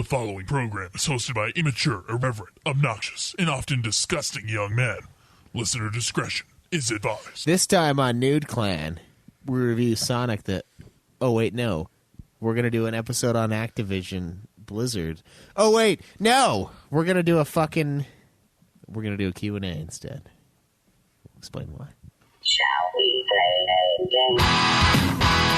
following program is hosted by immature, irreverent, obnoxious, and often disgusting young men. Listener discretion is advised. This time on Nude Clan, we review Sonic the... Oh, wait, no. We're going to do an episode on Activision Blizzard. Oh, wait, no! We're going to do a fucking... We're going to do a Q&A instead. Explain why. Shall we play a game?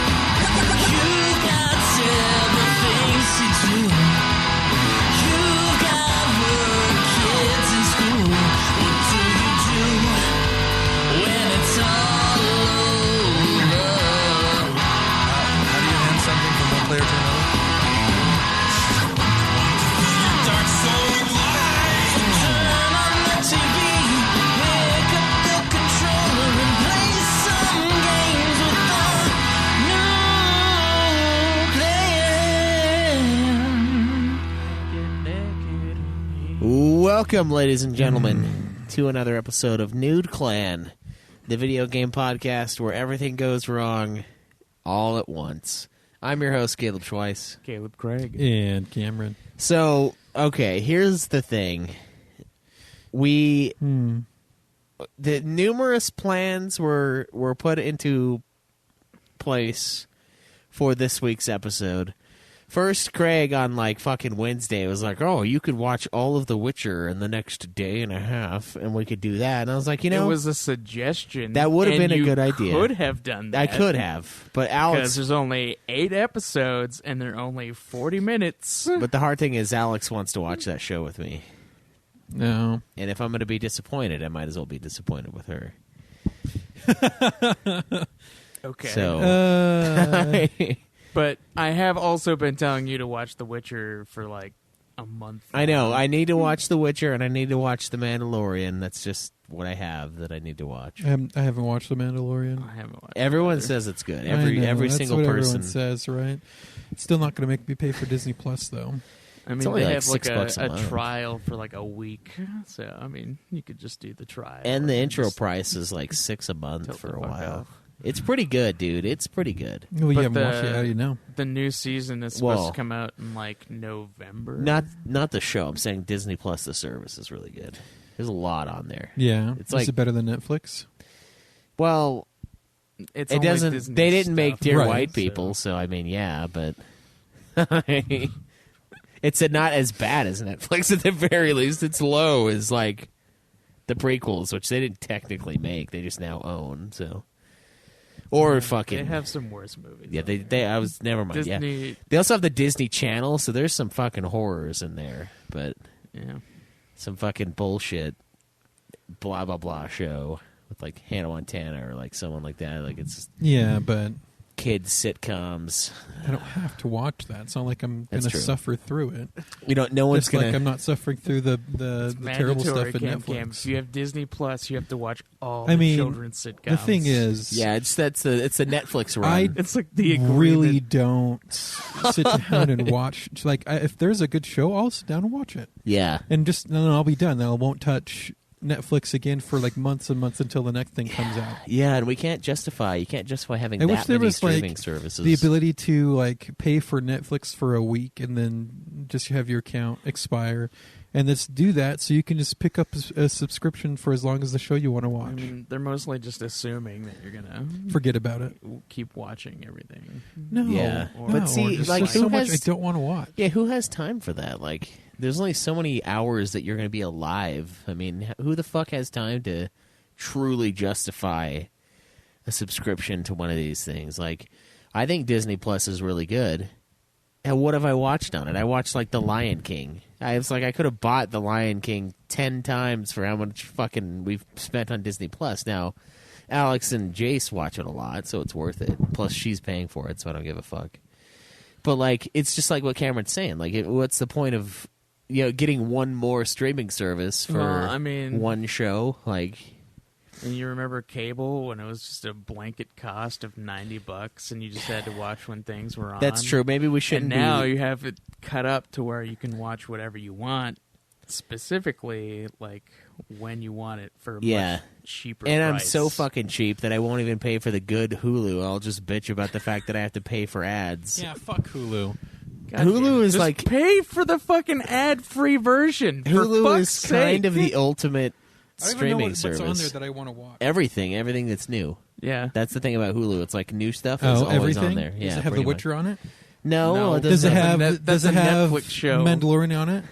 You've got several things to do. You've got work, kids in school. What do you do when it's all over? How do you hand something from one player to another? Dark soul light. Turn on the TV, pick up the controller and play some games with the Welcome, ladies and gentlemen, to another episode of Nude Clan, the video game podcast where everything goes wrong all at once. I'm your host, Caleb Schweiss. Caleb Craig. And Cameron. So, okay, here's the thing. The numerous plans were put into place for this week's episode. First, Craig on like fucking Wednesday was like, "Oh, you could watch all of The Witcher in the next day and a half, and we could do that." And I was like, you know, It was a suggestion. that would have and been a you good idea. Could have done that. I could have, but Because Alex. there's only 8 episodes and they're only 40 minutes. But the hard thing is, Alex wants to watch that show with me, No. and if I'm going to be disappointed, I might as well be disappointed with her. Okay. So, But I have also been telling you to watch The Witcher for like a month. I know. I need to watch The Witcher, and I need to watch The Mandalorian. That's just what I have that I need to watch. I haven't watched The Mandalorian. I haven't watched Everyone it. says it's good. I know, Every that's single what person. everyone says, right? It's still not going to make me pay for Disney Plus, though. I It's mean, only they like have like $6 a a month. trial for like a week. So, I mean, you could just do the trial. And the intro just price is like $6 a month tilt for the a fuck while. off. It's pretty good, dude. It's pretty good. Well, you But haven't watched it. How do you know? The new season is supposed Well, to come out in like November. Not the show. I'm saying Disney Plus, the service, is really good. There's a lot on there. Yeah. It's Is like- it better than Netflix? Well, It's it only doesn't. Disney They didn't make stuff, Dear Right, White so- People, so I mean, yeah, but it's not as bad as Netflix at the very least. It's low as like the prequels, which they didn't technically make; they just now own. So, or fucking They have some worse movies. yeah, they. I was never mind. Yeah, Disney. they also have the Disney Channel, so there's some fucking horrors in there, but Yeah. some fucking bullshit, blah blah blah show with like Hannah Montana or like someone like that. Like it's just Yeah, but kids sitcoms. I don't have to watch that. It's not like I'm going That's to true. suffer through it. You know, no one's Just gonna. like I'm not suffering through the terrible Mandatory, stuff in Cam, Netflix. Cam. If you have Disney Plus, you have to watch all I the mean, children's sitcoms. the thing is, Yeah, it's it's a Netflix run. I it's like the agreement. really don't sit down and watch. Like, if there's a good show, I'll sit down and watch it, yeah, and just then I'll be done. Then I won't touch Netflix again for like months and months until the next thing comes out. yeah, and we can't justify. You can't justify having I that wish there many was streaming like services. the ability to like pay for Netflix for a week and then just have your account expire, and let's do that so you can just pick up a subscription for as long as the show you want to I watch. mean, they're mostly just assuming that you're gonna Forget about it. keep watching everything. No, Yeah. Or- But no, see, there's like, just who so much has- I don't want to watch. Yeah, who has time for that? Like, there's only so many hours that you're going to be alive. I mean, who the fuck has time to truly justify a subscription to one of these things? Like, I think Disney Plus is really good. And what have I watched on it? I watched like The Lion King. I was like, I could have bought The Lion King 10 times for how much fucking we've spent on Disney Plus. Now, Alex and Jace watch it a lot, so it's worth it. Plus, she's paying for it, so I don't give a fuck. But like, it's just like what Cameron's saying. Like, what's the point of getting one more streaming service for Well, I mean- one show? Like, And you remember cable when it was just a blanket cost of $90 and you just had to watch when things were on? that's true. Maybe we shouldn't. And now be, you have it cut up to where you can watch whatever you want. Specifically, like when you want it for a Yeah. much cheaper And I'm price. so fucking cheap that I won't even pay for the good Hulu. I'll just bitch about the fact that I have to pay for ads. Yeah, fuck Hulu. God Hulu damn it. is Just like- pay for the fucking ad-free version. For Hulu fuck's is sake. kind of the ultimate I don't even know streaming what's service. on there that I want to watch. Everything that's new. Yeah. That's the thing about Hulu. It's like new stuff is always everything. on there. Yeah, Does it have The pretty much. Witcher on it? No, it Does doesn't it have? That's does a it have Netflix show. Mandalorian on it?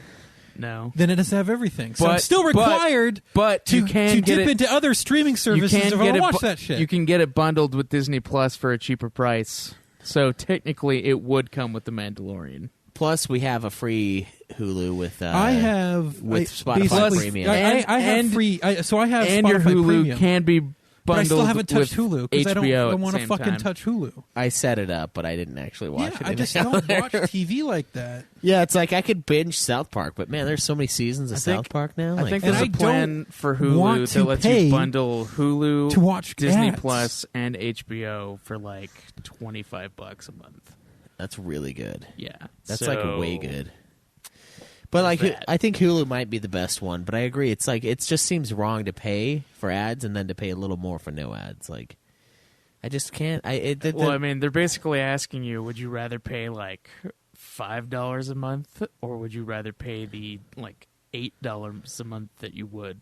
No. Then it does have everything. So I'm But- still required but to, you can to get dip it- into other streaming services if I it watch bu- that shit. You can get it bundled with Disney Plus for a cheaper price. So technically, it would come with the Mandalorian. Plus, we have a free Hulu with. I have with Spotify basically- Premium. I And- have and- free. So I have And Spotify your Hulu Premium, can be but I bundled still haven't touched with Hulu because I HBO don't at want the to same fucking time. touch Hulu. I set it up, but I didn't actually watch Yeah, it. I just don't watch TV like that. Yeah, it's like I could binge South Park, but man, there's so many seasons of I think- South Park now. I Like, think And there's I a plan don't for want Hulu to that lets pay you bundle Hulu, to watch Disney ads. Plus, and HBO for like $25 a month. that's really good. Yeah, That's so, like way good. But like, that. I think Hulu might be the best one. But I agree, it's like it just seems wrong to pay for ads and then to pay a little more for no ads. Like, I just can't. Well, I mean, they're basically asking you: would you rather pay like $5 a month, or would you rather pay the like $8 a month that you would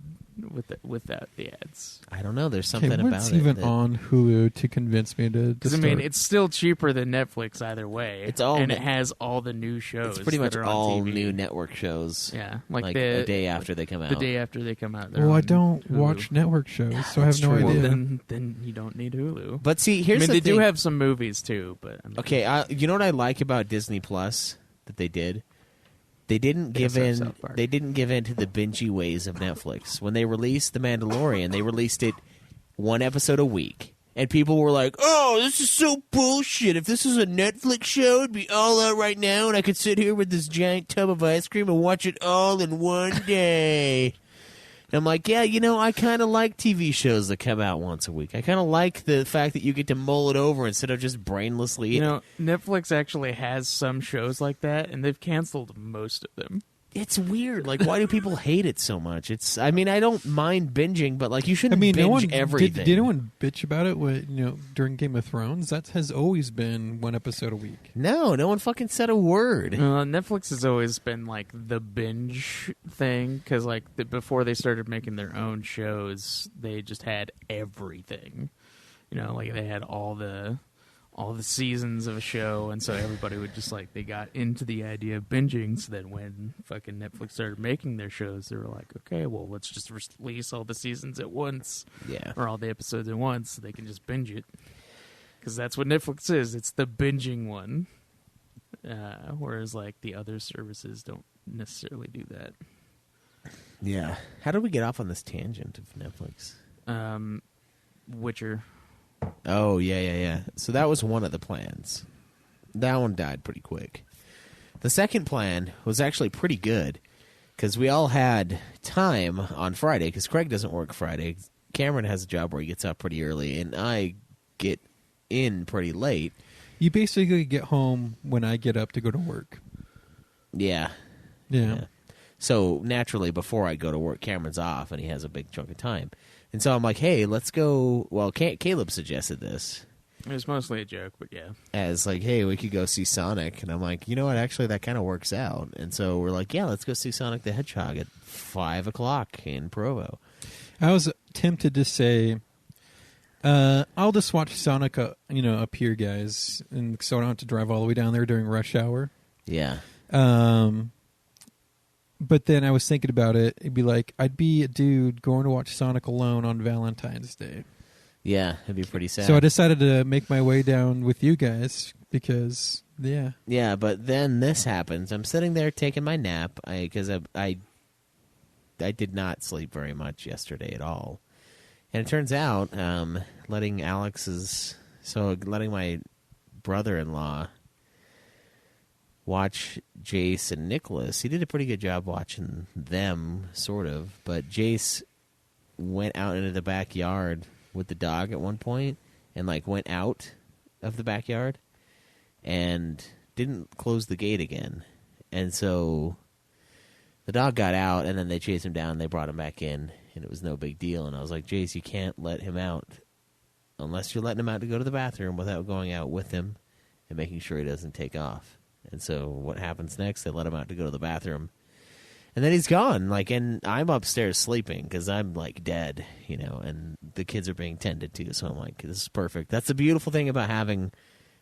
without the ads? I don't know. There's something Okay, about what's it. even that- on Hulu to convince me to Because I start? mean, it's still cheaper than Netflix either way. It's all and ne- it has all the new shows. It's pretty much that are on all TV. new network shows. Yeah, like like the a day after they come out. The day after they come out. they're well, I on don't Hulu. watch network shows, so I That's have no true. Well, idea. then you don't need Hulu. But see, I here's mean, the they thing. do have some movies too. But I mean, Okay, you know what I like about Disney Plus that they did? They didn't give Yes, in. South Park. They didn't give in to the bingey ways of Netflix. When they released The Mandalorian, they released it one episode a week, and people were like, "Oh, this is so bullshit! If this was a Netflix show, it'd be all out right now, and I could sit here with this giant tub of ice cream and watch it all in one day." And I'm like, yeah, you know, I kind of like TV shows that come out once a week. I kind of like the fact that you get to mull it over instead of just brainlessly. you know, Netflix actually has some shows like that, and they've canceled most of them. It's weird. Like, why do people hate it so much? I mean, I don't mind binging, but like, you I shouldn't mean, binge no one everything. did anyone bitch about it? During Game of Thrones, that has always been one episode a week. No one fucking said a word. Netflix has always been like the binge thing because, like, before they started making their own shows, they just had everything. You know, like they had all the seasons of a show, and so everybody would just like they got into the idea of binging. So then when fucking Netflix started making their shows, they were like, okay, well, let's just release all the seasons at once, Yeah. or all the episodes at once, so they can just binge it. Because that's what Netflix is. It's the binging one. Whereas, like, the other services don't necessarily do that. Yeah. How did we get off on this tangent of Netflix? Witcher. Oh, yeah. So that was one of the plans. That one died pretty quick. The second plan was actually pretty good because we all had time on Friday because Craig doesn't work Friday. Cameron has a job where he gets up pretty early, and I get in pretty late. You basically get home when I get up to go to work. Yeah. Yeah. So naturally, before I go to work, Cameron's off, and he has a big chunk of time. And so I'm like, hey, let's go. Well, Caleb suggested this It was mostly a joke, but yeah. as like, hey, we could go see Sonic. And I'm like, you know what? Actually, that kind of works out. And so we're like, yeah, let's go see Sonic the Hedgehog at 5 o'clock in Provo. I was tempted to say, I'll just watch Sonic, up here, guys, and so I don't have to drive all the way down there during rush hour. Yeah. But then I was thinking about it. It'd be like, I'd be a dude going to watch Sonic alone on Valentine's Day. Yeah, it'd be pretty sad. So I decided to make my way down with you guys because, yeah. Yeah, but then this happens. I'm sitting there taking my nap because I did not sleep very much yesterday at all. And it turns out letting my brother-in-law watch Jace and Nicholas. He did a pretty good job watching them, sort of. But Jace went out into the backyard with the dog at one point and, like, went out of the backyard and didn't close the gate again. And so the dog got out, and then they chased him down. They brought him back in, and it was no big deal. And I was like, Jace, you can't let him out unless you're letting him out to go to the bathroom without going out with him and making sure he doesn't take off. And so what happens next? They let him out to go to the bathroom. And then he's gone. Like, and I'm upstairs sleeping because I'm, like, dead, you know, and the kids are being tended to. So I'm like, this is perfect. That's the beautiful thing about having,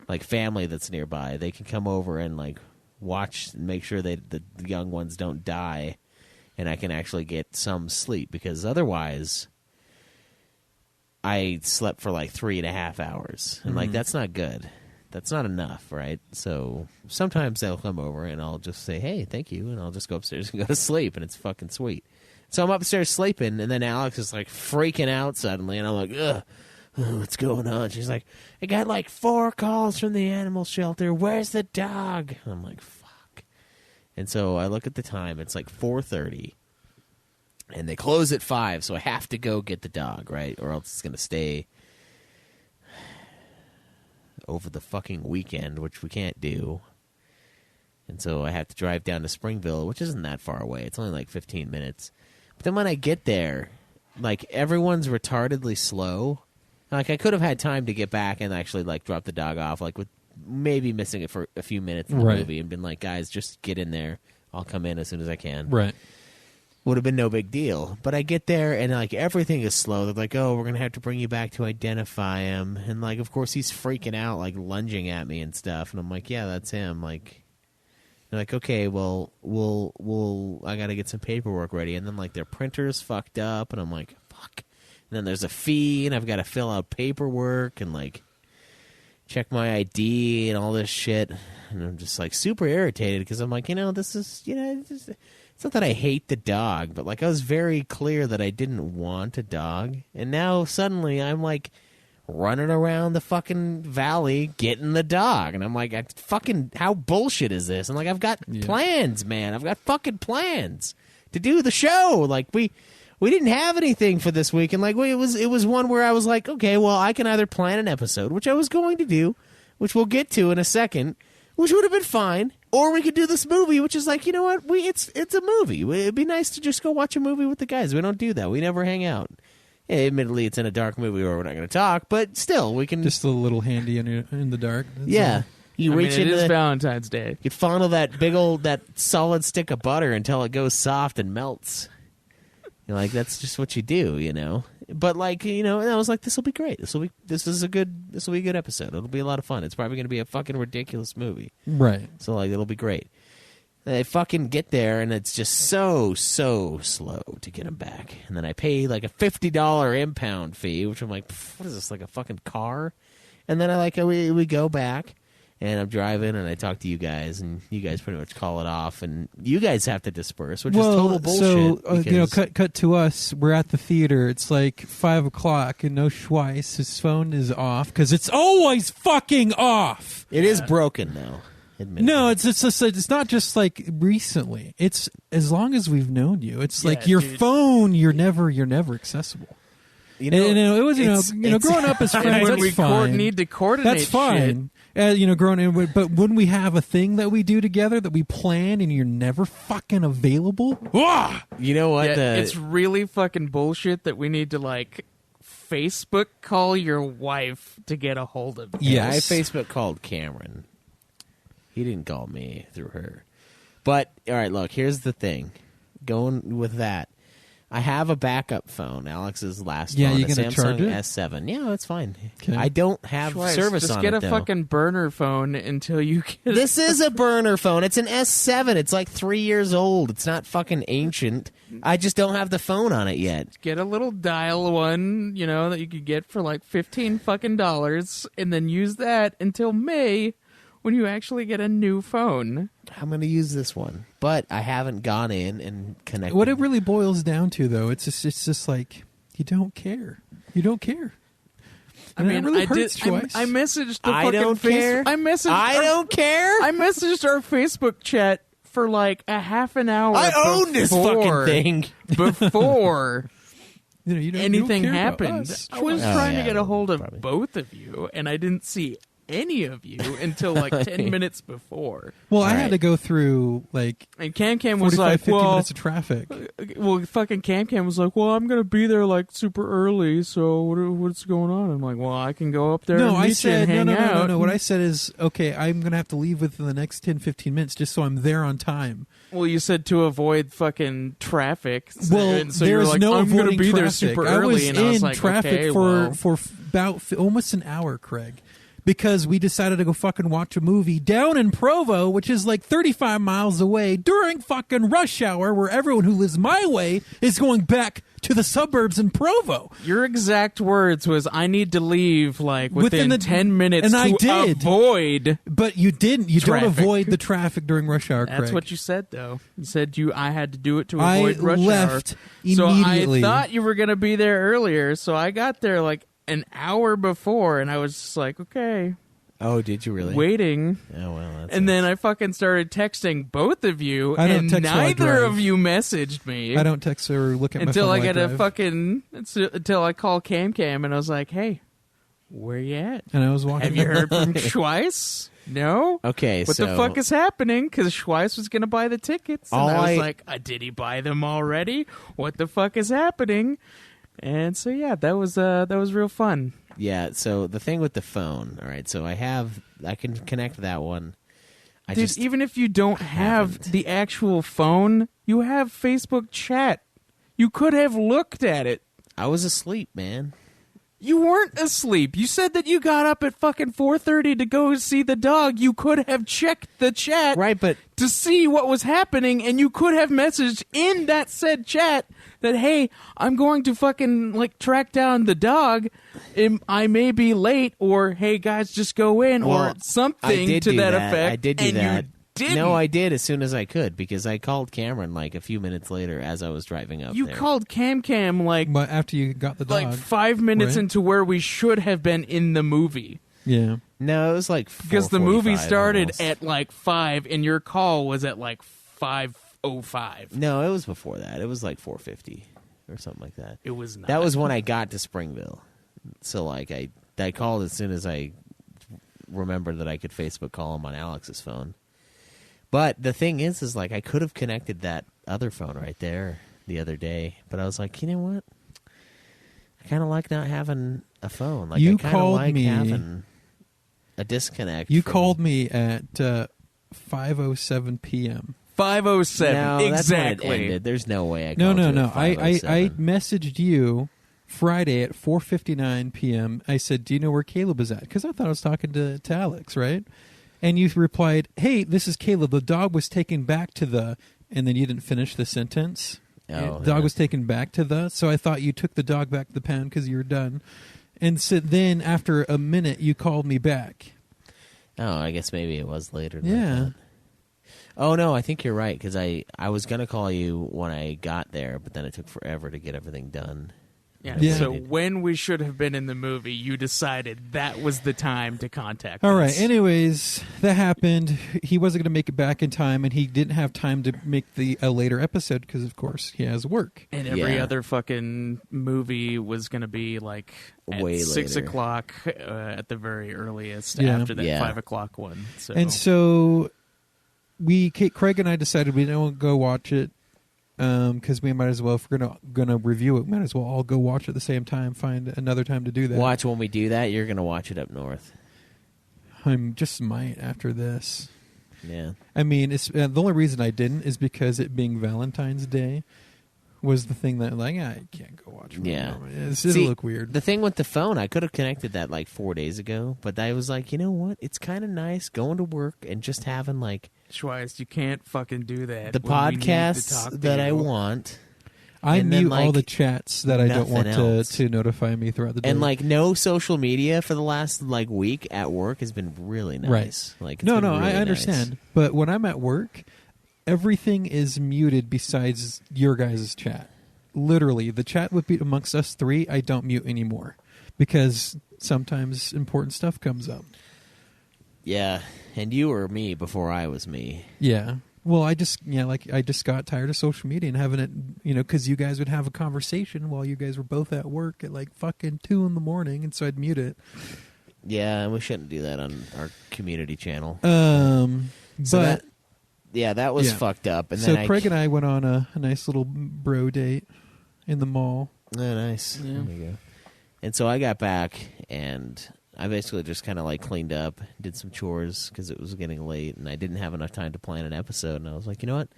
like, family that's nearby. They can come over and, like, watch and make sure that the young ones don't die, and I can actually get some sleep, because otherwise I slept for like 3.5 hours, and like that's not good. That's not enough, right? So sometimes they'll come over and I'll just say, hey, thank you, and I'll just go upstairs and go to sleep, and it's fucking sweet. So I'm upstairs sleeping, and then Alex is like freaking out suddenly, and I'm like, ugh, what's going on? She's like, I got like 4 calls from the animal shelter. Where's the dog? And I'm like, fuck. And so I look at the time. It's like 4:30. And they close at 5, so I have to go get the dog, right? Or else it's going to stay over the fucking weekend, which we can't do. And so I have to drive down to Springville, which isn't that far away. It's only like 15 minutes. But then when I get there, like, everyone's retardedly slow. Like, I could have had time to get back and actually, like, drop the dog off, like, with maybe missing it for a few minutes in the movie and been like, guys, just get in there. I'll come in as soon as I can. Right. Would have been no big deal. But I get there, and, like, everything is slow. They're like, oh, we're going to have to bring you back to identify him. And, like, of course, he's freaking out, like, lunging at me and stuff. And I'm like, yeah, that's him. Like, they're like, okay, well, I got to get some paperwork ready. And then, like, their printer's fucked up. And I'm like, fuck. And then there's a fee, and I've got to fill out paperwork and, like, check my ID and all this shit. And I'm just, like, super irritated because I'm like, you know, this is, you know, it's not that I hate the dog, but, like, I was very clear that I didn't want a dog. And now suddenly I'm, like, running around the fucking valley getting the dog. And I'm like, how bullshit is this? And, like, I've got plans, man. I've got fucking plans to do the show. Like, we didn't have anything for this week. And, like, it was one where I was like, okay, well, I can either plan an episode, which I was going to do, which we'll get to in a second, which would have been fine. Or we could do this movie, which is like, you know what? It's a movie. It'd be nice to just go watch a movie with the guys. We don't do that. We never hang out. Yeah, admittedly, it's in a dark movie where we're not going to talk, but still, we can just a little handy in the dark. Yeah, you reach it into is Valentine's Day. You fondle that solid stick of butter until it goes soft and melts. You're like, that's just what you do, you know. But, like, you know, and I was like, this will be great. This will be a good episode. It'll be a lot of fun. It's probably going to be a fucking ridiculous movie, right? So, like, it'll be great. And I fucking get there, and it's just so slow to get them back. And then I pay like a $50 impound fee, which I'm like, what is this, like a fucking car? And then we go back. And I'm driving, and I talk to you guys, and you guys pretty much call it off, and you guys have to disperse, which is total bullshit. So, you know, cut to us. We're at the theater. It's like 5 o'clock, and no Schweiss. His phone is off because it's always fucking off. It is broken now. Admittedly. No, it's not just like recently. It's as long as we've known you. It's like your phone. You're never accessible. You know, it was growing up as friends. When we fine. need to coordinate, that's fine. Growing in, but when we have a thing that we do together that we plan, and you're never fucking available. You know what? Yeah, it's really fucking bullshit that we need to like Facebook call your wife to get a hold of you. Yeah, I Facebook called Cameron. He didn't call me through her. But all right, look. Here's the thing. Going with that. I have a backup phone, Alex's last phone, you a gonna charge Samsung it? S7. Yeah, that's fine. Okay. I don't have service just on get it, a though. fucking burner phone until you get This is a burner phone. It's an S7. It's like 3 years old. It's not fucking ancient. I just don't have the phone on it yet. Get a little dial one, you know, that you could get for like $15 fucking, and then use that until May when you actually get a new phone. I'm going to use this one, but I haven't gone in and connected. What it really boils down to, though, it's just like you don't care. You don't care. I And mean, it really I hurts did. twice. I messaged the I fucking don't care. I messaged. I don't care. I messaged our Facebook chat for like a half an hour. I own this fucking thing. Before you don't anything care about happened. us. I was Oh, trying yeah, to get a hold of probably. both of you, and I didn't see any of you until like 10 minutes before. Well, I All had right. to go through like And Cam 45, was like, 50 well, minutes of traffic. fucking Cam was like, well, I'm going to be there like super early, so what's going on? I'm like, well, I can go up there No, and meet I you said and hang out. no. What I said is, okay, I'm going to have to leave within the next 10, 15 minutes just so I'm there on time. Well, you said to avoid fucking traffic. Well, and so you're there's like, no I'm going to avoiding be there traffic. super I was early, and in I was like, traffic okay, for well. about almost an hour, Craig, because we decided to go fucking watch a movie down in Provo, which is like 35 miles away, during fucking rush hour, where everyone who lives my way is going back to the suburbs in Provo. Your exact words was, I need to leave like within 10 minutes and to I did. avoid. But you didn't. You Traffic. don't avoid the traffic during rush hour, Craig. That's what you said, though. You said I had to do it to I avoid rush left hour. So immediately. I thought you were going to be there earlier, so I got there like an hour before, and I was just like, okay, Oh, did you really? waiting. Oh, well. That's And then I fucking started texting both of you, I don't and text while I neither drive. of you messaged me. I don't text or look at my until phone I while get a drive. fucking until I call Cam and I was like, hey, where you at? And I was walking. Have you heard from Schweiss? No. Okay, What so the fuck is happening? Because Schweiss was going to buy the tickets. And All I was I- like, did he buy them already? What the fuck is happening? And so, yeah, that was real fun. Yeah, so the thing with the phone, all right, so I can connect that one. Dude, even if you don't have haven't. the actual phone, you have Facebook chat. You could have looked at it. I was asleep, man. You weren't asleep. You said that you got up at fucking 4:30 to go see the dog. You could have checked the chat Right, but to see what was happening, and you could have messaged in that said chat that, hey, I'm going to fucking like track down the dog. I may be late, or hey guys, just go in, Well, or I something did to do that that. effect. I did do and that. You didn't. No, I did as soon as I could because I called Cameron like a few minutes later as I was driving up You there. called Cam like But after you got the dog, 5 minutes right? into where we should have been in the movie. Yeah. No, it was like Because the movie 4:45 started almost. at like 5 and your call was at like 5:05. No, it was before that. It was like 4:50 or something like that. It was not. That was when I got to Springville. So like I called as soon as I remembered that I could Facebook call him on Alex's phone. But the thing is like I could have connected that other phone right there the other day, but I was like, you know what? I kind of like not having a phone. Like You I kind of called like me- having a disconnect. You from- called me at 5:07 p.m. 5:07. No, that's when it exactly. ended. There's no way I No, called no, you no. at I 5:07. messaged you Friday at 4:59 p.m. I said, "Do you know where Caleb is at?" Because I thought I was talking to Alex, right? And you replied, "Hey, this is Caleb. The dog was taken back to the," and then you didn't finish the sentence. Oh, The dog yeah. was taken back to the. So I thought you took the dog back to the pound because you were done. And so then after a minute, you called me back. Oh, I guess maybe it was later. Than Yeah. that. Oh no, I think you're right because I was gonna call you when I got there, but then it took forever to get everything done. Yeah. Yeah. So when we should have been in the movie, you decided that was the time to contact All us. right. Anyways, that happened. He wasn't going to make it back in time, and he didn't have time to make a later episode because, of course, he has work. And every Yeah. other fucking movie was going to be like at Way 6 later. o'clock at the very earliest Yeah. after that Yeah. 5 o'clock one. So. And so Craig and I decided we don't go watch it because we might as well, if we're gonna review it, might as well all go watch it at the same time. Find another time to do that. Watch when we do that. You're gonna watch it up north. I'm just might after this. Yeah. I mean, it's the only reason I didn't is because it being Valentine's Day was the thing that like I can't go watch. it. Yeah. It'll See, look weird. The thing with the phone, I could have connected that like 4 days ago, but I was like, you know what? It's kind of nice going to work and just having like Schweiss, you can't fucking do that. the when we need to podcasts talk to that I you. want. I and then, mute all like, the chats that I don't want nothing else. to notify me throughout the day. And like no social media for the last like week at work has been really nice. Right. Like it's no, been I really understand. nice. But when I'm at work, everything is muted besides your guys' chat. Literally, the chat would be amongst us three. I don't mute anymore because sometimes important stuff comes up. Yeah, and you were me before I was me. Yeah. Well, I just got tired of social media and having it, because you guys would have a conversation while you guys were both at work at like fucking 2 a.m, and so I'd mute it. Yeah, and we shouldn't do that on our community channel. But that was yeah. fucked up. And so then Craig and I went on a nice little bro date in the mall. Oh, nice. Yeah. There you go. And so I got back, and I basically just kind of like cleaned up, did some chores because it was getting late, and I didn't have enough time to plan an episode. And I was like, you know what?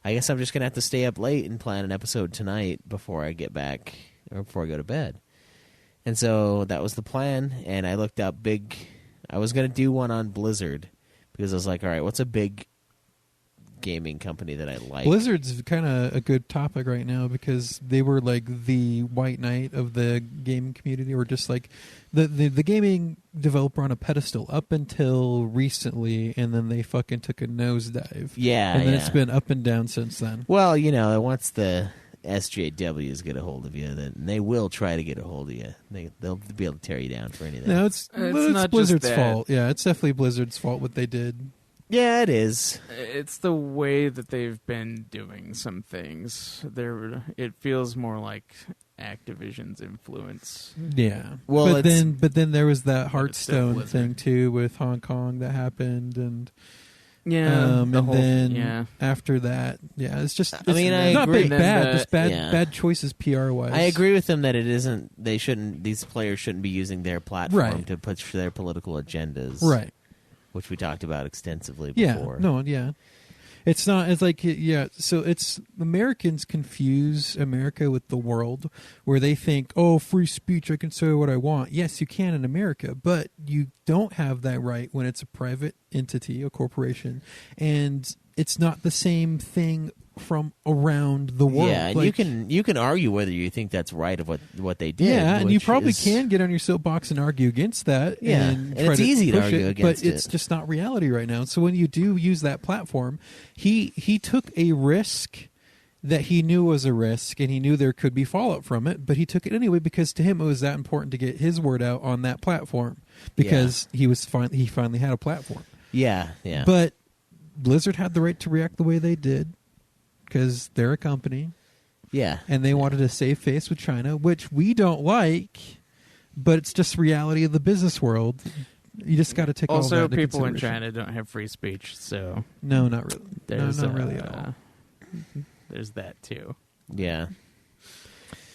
I guess I'm just gonna have to stay up late and plan an episode tonight before I get back or before I go to bed. And so that was the plan. And I looked up I was gonna do one on Blizzard because I was like, all right, what's a big gaming company that I like? Blizzard's kind of a good topic right now because they were like the white knight of the gaming community, or just like the gaming developer on a pedestal up until recently, and then they fucking took a nosedive. Yeah, and then yeah. it's been up and down since then. Well, once the SJWs get a hold of you, then they will try to get a hold of you. They'll be able to tear you down for anything. No, it's not just Blizzard's that. fault. Yeah, it's definitely Blizzard's fault what they did. Yeah, it is. It's the way that they've been doing some things. It feels more like Activision's influence. Yeah. Well, but then there was that But it's still Hearthstone Blizzard. thing too with Hong Kong that happened, and Yeah, and then after that, yeah, it's just. It's I not agree. big bad, Then just bad yeah. bad choices PR wise. I agree with them that it isn't. They shouldn't. These players shouldn't be using their platform Right. to push their political agendas, Right. Which we talked about extensively Yeah. before. No. Yeah. It's not. It's like yeah. So it's Americans confuse America with the world, where they think, "Oh, free speech. I can say what I want." Yes, you can in America, but you don't have that right when it's a private entity, a corporation, and it's not the same thing from around the world. Yeah, and Like, you can argue whether you think that's right of what they did. Yeah, and you which probably is- can get on your soapbox and argue against that. Yeah, and and try it's easy to push argue it, against but it's it. just not reality right now. So when you do use that platform, he took a risk that he knew was a risk, and he knew there could be fallout from it, but he took it anyway because to him it was that important to get his word out on that platform because he finally had a platform. Yeah, yeah. But Blizzard had the right to react the way they did because they're a company. yeah, And they wanted to save face with China, which we don't like, but it's just reality of the business world. You just got to take all that Also, into people in consideration. China don't have free speech, so No, not really. there's not really at all. There's that too. yeah,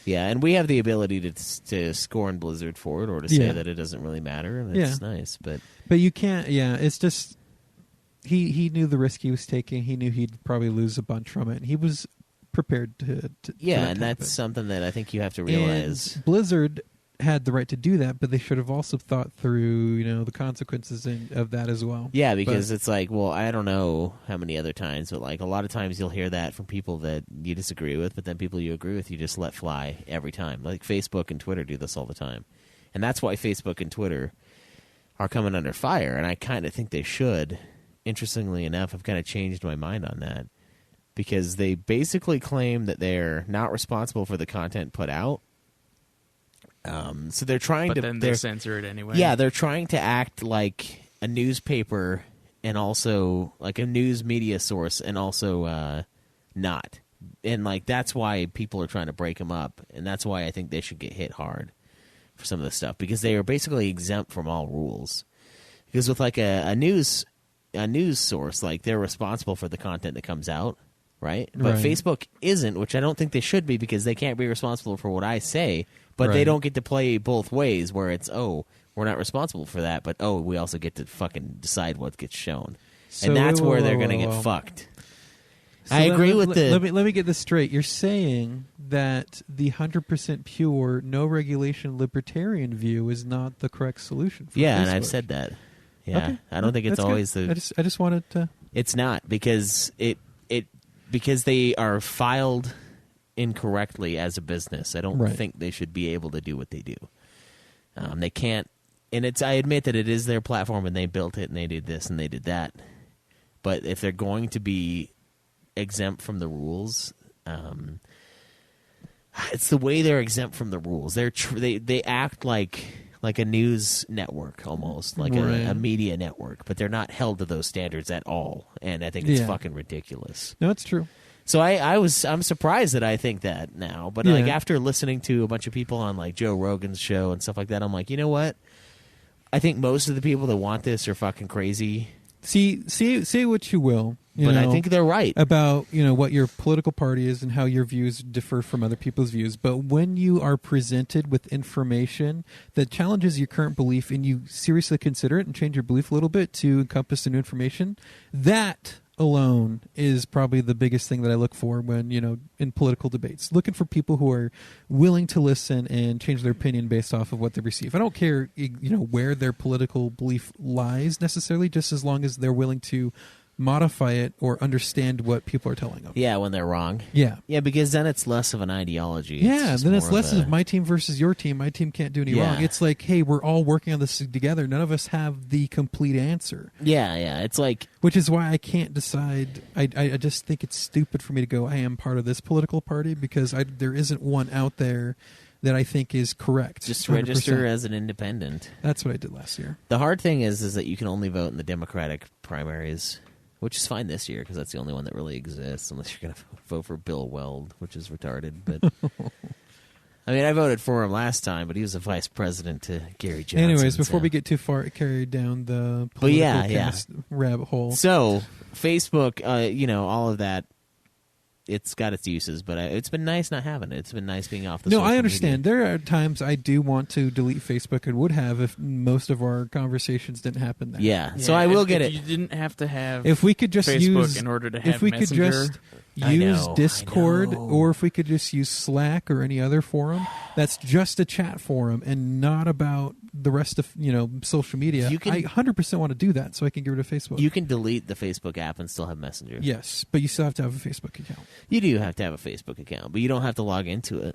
yeah. And we have the ability to scorn Blizzard for it, or to say Yeah. that it doesn't really matter, and it's nice. But But you can't. Yeah, it's just he knew the risk he was taking. He knew he'd probably lose a bunch from it, and he was prepared to yeah, for that and to that's happen. something that I think you have to realize. And Blizzard had the right to do that, but they should have also thought through, the consequences of that as well. Yeah, because But- it's like, well, I don't know how many other times, but like a lot of times you'll hear that from people that you disagree with, but then people you agree with, you just let fly every time. Like Facebook and Twitter do this all the time. And that's why Facebook and Twitter are coming under fire, and I kind of think they should. Interestingly enough, I've kind of changed my mind on that because they basically claim that they're not responsible for the content put out. So they're trying But to. then they censor it anyway. Yeah, they're trying to act like a newspaper and also like a news media source and also not. And like that's why people are trying to break them up, and that's why I think they should get hit hard for some of this stuff because they are basically exempt from all rules. Because with like a news source, like they're responsible for the content that comes out, right? But Right. Facebook isn't, which I don't think they should be because they can't be responsible for what I say. But they Right. don't get to play both ways where it's, oh, we're not responsible for that, but oh, we also get to fucking decide what gets shown. So and that's whoa, where whoa, they're whoa, going to get whoa. fucked. So I agree with the... Let me get this straight. You're saying that the 100% pure, no regulation libertarian view is not the correct solution. For Yeah, and Facebook. I've said that. Yeah, Okay. I don't think it's That's good. always the... I just wanted to. It's not because because they are filed incorrectly as a business. I don't Right. think they should be able to do what they do. They can't, and it's. I admit that it is their platform and they built it and they did this and they did that. But if they're going to be exempt from the rules, it's the way they're exempt from the rules. They act like a news network almost, like a Right. media network, but they're not held to those standards at all. And I think it's Yeah. fucking ridiculous. No, it's true. So I'm surprised that I think that now, but like Yeah. after listening to a bunch of people on like Joe Rogan's show and stuff like that, I'm like, you know what? I think most of the people that want this are fucking crazy. Say what you will, But I think they're right. about what your political party is and how your views differ from other people's views. But when you are presented with information that challenges your current belief and you seriously consider it and change your belief a little bit to encompass the new information, that alone is probably the biggest thing that I look for when in political debates. Looking for people who are willing to listen and change their opinion based off of what they receive. I don't care where their political belief lies necessarily, just as long as they're willing to modify it or understand what people are telling them. Yeah, when they're wrong. Yeah. Yeah, because then it's less of an ideology. Yeah, just then it's more less of my team versus your team. My team can't do any wrong. It's like, hey, we're all working on this together. None of us have the complete answer. Yeah. It's like... Which is why I can't decide. I just think it's stupid for me to go, I am part of this political party, because there isn't one out there that I think is correct. Just 100%. register as an independent. That's what I did last year. The hard thing is that you can only vote in the Democratic primaries, which is fine this year because that's the only one that really exists, unless you're going to vote for Bill Weld, which is retarded. But I mean, I voted for him last time, but he was a vice president to Gary Johnson. Anyways, before we get too far carried down the political rabbit hole. So, Facebook, all of that, it's got its uses, but it's been nice not having it. It's been nice being off the social I understand. media. There are times I do want to delete Facebook and would have if most of our conversations didn't happen there. Yeah, so I will get it. You didn't have to have if we could just Facebook use in order to have if we Messenger. could just use Discord, or if we could just use Slack or any other forum that's just a chat forum and not about the rest of social media. I 100% want to do that so I can get rid of Facebook. You can delete the Facebook app and still have Messenger. Yes, but you still have to have a Facebook account. You do have to have a Facebook account, but you don't have to log into it.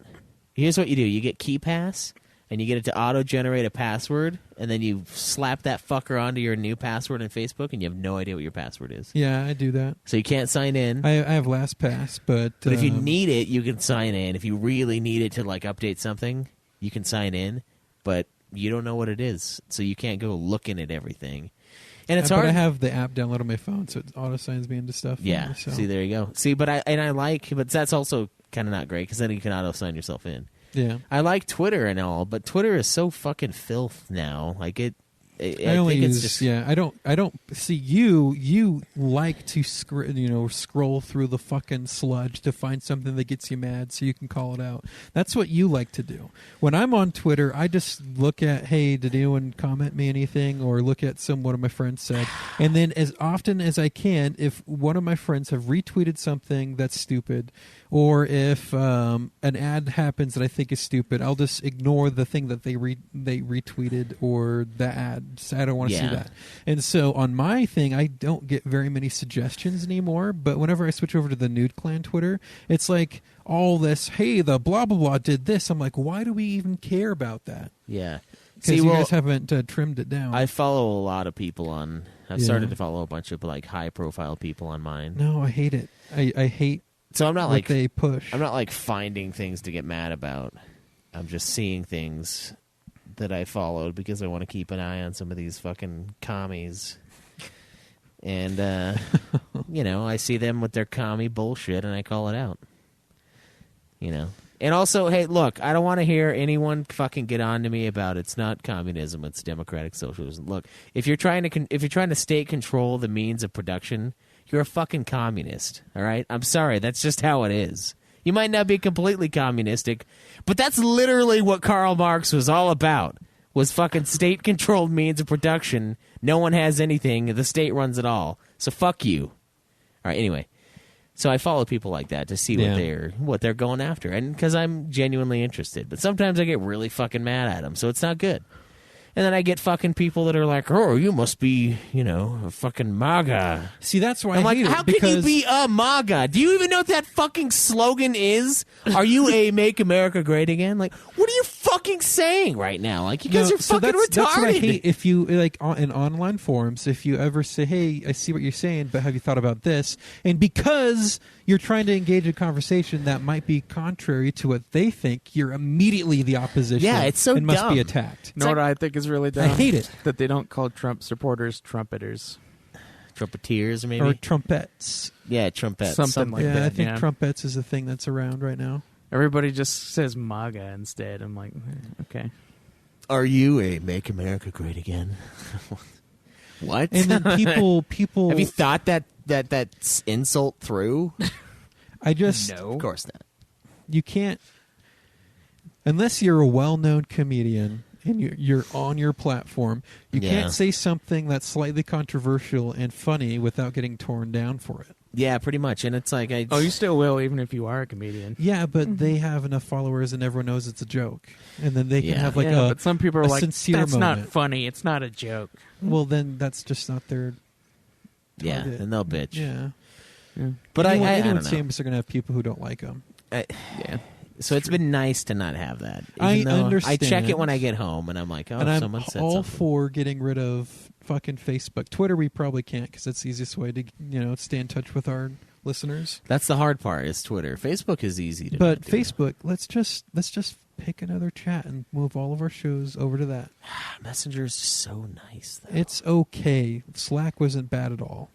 Here's what you do. You get KeyPass, and you get it to auto-generate a password, and then you slap that fucker onto your new password in Facebook, and you have no idea what your password is. Yeah, I do that. So you can't sign in. I have LastPass, but if you need it, you can sign in. If you really need it to update something, you can sign in, but you don't know what it is, so you can't go looking at everything. And it's hard. But I have the app downloaded on my phone, so it auto signs me into stuff. Yeah. So. See, there you go. See, but that's also kind of not great because then you can auto sign yourself in. Yeah. I like Twitter and all, but Twitter is so fucking filth now. I don't see you like to scroll through the fucking sludge to find something that gets you mad so you can call it out. That's what you like to do. When I'm on Twitter, I just look at, hey, did anyone comment me anything, or look at one of my friends said, and then as often as I can, if one of my friends have retweeted something that's stupid, or if an ad happens that I think is stupid, I'll just ignore the thing that they retweeted or the ad. I don't want to see that. And so on my thing, I don't get very many suggestions anymore, but whenever I switch over to the Nude Clan Twitter, it's like all this, hey, the blah, blah, blah did this. I'm like, why do we even care about that? Yeah. Because you guys haven't trimmed it down. I follow a lot of people on... I've started to follow a bunch of high-profile people on mine. No, I hate it. I hate so I'm not what they push. I'm not finding things to get mad about. I'm just seeing things that I followed because I want to keep an eye on some of these fucking commies. And, I see them with their commie bullshit and I call it out. And also, hey, look, I don't want to hear anyone fucking get on to me about it's not communism, it's democratic socialism. Look, if you're trying to state control the means of production, you're a fucking communist, all right? I'm sorry, that's just how it is. You might not be completely communistic, but that's literally what Karl Marx was all about, was fucking state-controlled means of production. No one has anything. The state runs it all. So fuck you. All right, anyway. So I follow people like that to see what they're going after, and because I'm genuinely interested. But sometimes I get really fucking mad at them, so it's not good. And then I get fucking people that are like, oh, you must be, a fucking MAGA. See, that's why I'm I hate how can you be a MAGA? Do you even know what that fucking slogan is? Are you a Make America Great Again? Like, what are you fucking saying right now? Like, you guys are fucking retarded. That's what I hate. If you, in online forums, if you ever say, hey, I see what you're saying, but have you thought about this? And because you're trying to engage a conversation that might be contrary to what they think, you're immediately the opposition. Yeah, it's so and must dumb. be attacked. What I think is really dumb? I hate it. That they don't call Trump supporters trumpeters. Trumpeteers, maybe? Or trumpets. Yeah, trumpets. Something like that. I think yeah. trumpets is a thing that's around right now. Everybody just says MAGA instead. I'm like, okay. Are you a Make America Great Again? What? And then people. Have you thought that insult through? I just. No. Of course not. You can't, unless you're a well-known comedian and you're on your platform, you Yeah. can't say something that's slightly controversial and funny without getting torn down for it. Yeah, pretty much. And it's like Oh, you still will, even if you are a comedian. Yeah, but they have enough followers and everyone knows it's a joke, and then they can Yeah. have like yeah, a but some people are a like, sincere that's moment. not funny. It's not a joke. Well, then that's just not their yeah, target. and they'll bitch. Yeah, But anyone, I anyone don't know. famous are going to have people who don't like them. Yeah. So it's been nice to not have that. I Even though understand. I check it when I get home, and I'm like, oh, and I'm someone said all something. for getting rid of fucking Facebook. Twitter we probably can't because that's the easiest way to stay in touch with our listeners. That's the hard part is Twitter. Facebook is easy to But not do. Facebook, let's just pick another chat and move all of our shows over to that. Messenger is so nice, though. It's okay. Slack wasn't bad at all.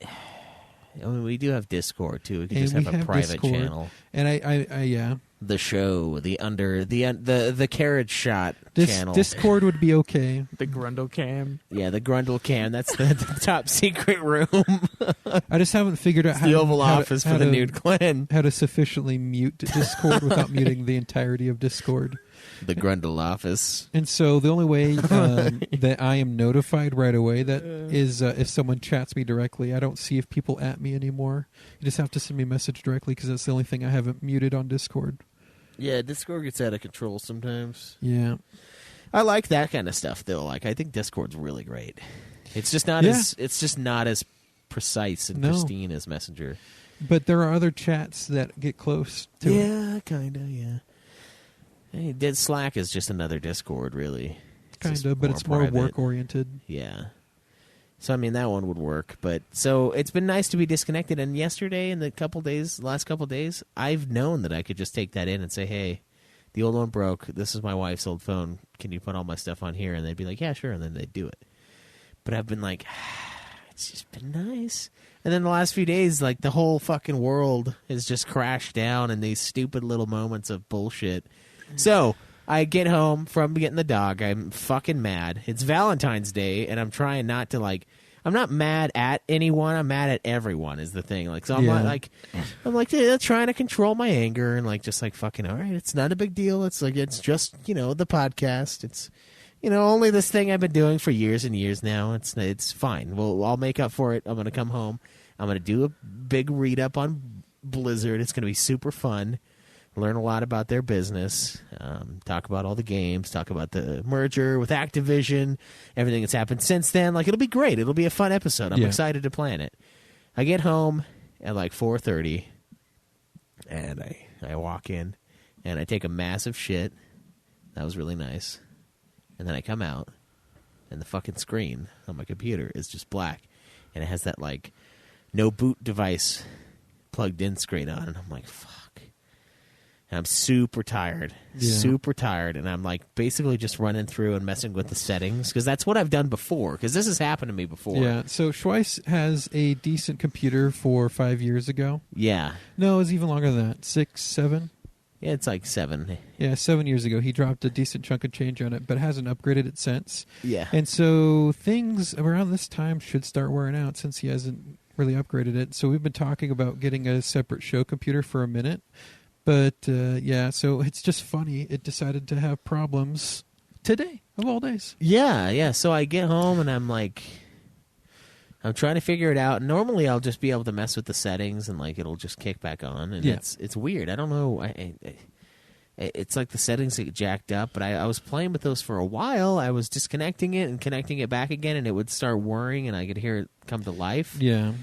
I mean, we do have Discord too. We can And just we have a have private Discord. channel. And I yeah. The show, the carriage shot channel. Discord would be okay. The Grundle Cam. Yeah, the Grundle Cam. That's the top secret room. I just haven't figured out The Oval Office how for the to- nude Glenn. how to sufficiently mute Discord without muting the entirety of Discord. The Grundle Office. And so the only way that I am notified right away that is if someone chats me directly. I don't see if people at me anymore. You just have to send me a message directly because that's the only thing I haven't muted on Discord. Yeah, Discord gets out of control sometimes. Yeah. I like that kind of stuff though. Like I think Discord's really great. It's just not Yeah. as precise and No. pristine as Messenger. But there are other chats that get close to it. Yeah, kinda, yeah. Hey, Slack is just another Discord, really. Kind of, but it's more private. work-oriented. Yeah. So, I mean, that one would work. But so it's been nice to be disconnected. And yesterday and the last couple days, I've known that I could just take that in and say, hey, the old one broke. This is my wife's old phone. Can you put all my stuff on here? And they'd be like, yeah, sure. And then they'd do it. But I've been like, it's just been nice. And then the last few days, like the whole fucking world has just crashed down in these stupid little moments of bullshit. So I get home from getting the dog. I'm fucking mad. It's Valentine's Day, and I'm trying not to I'm not mad at anyone. I'm mad at everyone. Is the thing. Like, so I'm Yeah. trying to control my anger and fucking. All right, it's not a big deal. It's it's just the podcast. It's only this thing I've been doing for years and years now. It's fine. Well, I'll make up for it. I'm gonna come home. I'm gonna do a big read up on Blizzard. It's gonna be super fun. Learn a lot about their business, talk about all the games, talk about the merger with Activision, everything that's happened since then. Like, it'll be great. It'll be a fun episode. I'm Yeah. excited to plan it. I get home at 4:30, and I walk in, and I take a massive shit. That was really nice. And then I come out, and the fucking screen on my computer is just black, and it has that, no boot device plugged in screen on, and I'm like, fuck. And I'm super tired, and I'm basically just running through and messing with the settings because that's what I've done before. Because this has happened to me before. Yeah, so Schweiss has a decent computer for 5 years ago. Yeah, No, it was even longer than that. 6, 7? yeah, it's 7. Yeah, 7 years ago. He dropped a decent chunk of change on it, but hasn't upgraded it since. Yeah, And so things around this time should start wearing out since he hasn't really upgraded it. So we've been talking about getting a separate show computer for a minute. But, so it's just funny. It decided to have problems today, of all days. yeah. So I get home and I'm I'm trying to figure it out. Normally, I'll just be able to mess with the settings and it'll just kick back on. And Yeah. it's weird. I don't know. It's like the settings get jacked up. But I was playing with those for a while. I was disconnecting it and connecting it back again, and it would start whirring, and I could hear it come to life. Yeah.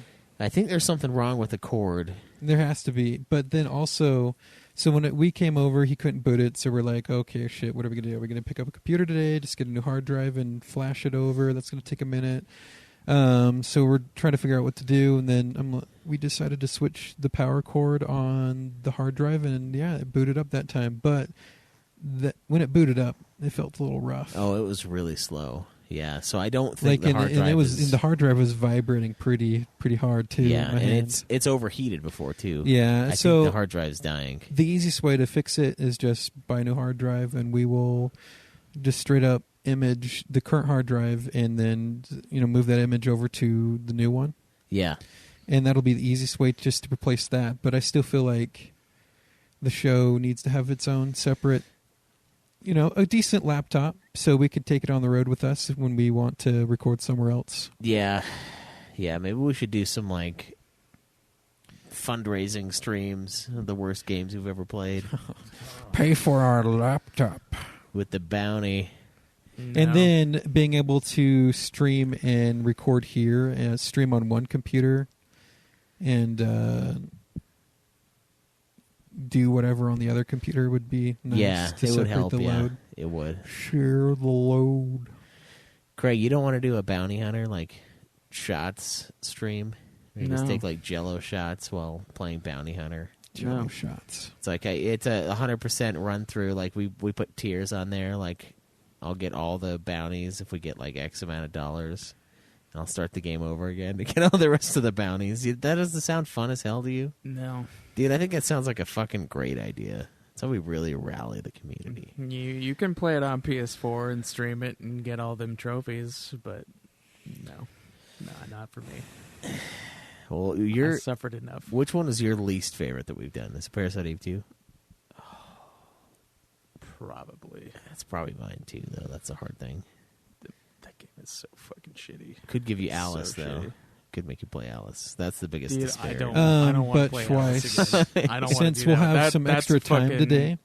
I think there's something wrong with the cord. There has to be. But then also, so when we came over, he couldn't boot it. So we're like, okay, shit, what are we going to do? Are we going to pick up a computer today, just get a new hard drive and flash it over? That's going to take a minute. So we're trying to figure out what to do. And then we decided to switch the power cord on the hard drive. And, yeah, it booted up that time. But when it booted up, it felt a little rough. Oh, it was really slow. Yeah, so I don't think the hard drive and it was is... and the hard drive was vibrating pretty hard too. Yeah, in my and hand. it's overheated before too. Yeah, I so think the hard drive's dying. the easiest way to fix it is just buy a new hard drive, and we will just straight up image the current hard drive and then move that image over to the new one. Yeah. And that'll be the easiest way just to replace that. But I still feel like the show needs to have its own separate, a decent laptop so we could take it on the road with us when we want to record somewhere else. Yeah. Yeah, maybe we should do some, like, fundraising streams of the worst games we've ever played. Pay for our laptop. With the bounty. No. And then being able to stream and record here, and stream on one computer, and do whatever on the other computer would be nice. Yeah, to it would separate help. the Yeah, load. it would. Share the load. Craig, you don't want to do a bounty hunter, like, shots stream? You just No. take, like, Jello shots while playing bounty hunter. Jello shots. It's like it's a 100% run through. Like, we put tiers on there. Like, I'll get all the bounties if we get, like, X amount of dollars. And I'll start the game over again to get all the rest of the bounties. That doesn't sound fun as hell to you? No. Dude, I think that sounds like a fucking great idea. That's how we really rally the community. You can play it on PS4 and stream it and get all them trophies, but no, not for me. Well, I suffered enough. which one is your least favorite that we've done? Is it Parasite Eve 2? Probably. That's probably mine too, though. That's a hard thing. That game is so fucking shitty. Could give you So Alice, though. shitty. Could make you play Alice. That's the biggest Dude, despair. I don't want to but play twice. Alice again. I don't want Since to do we'll that. have some That's extra time fucking- today.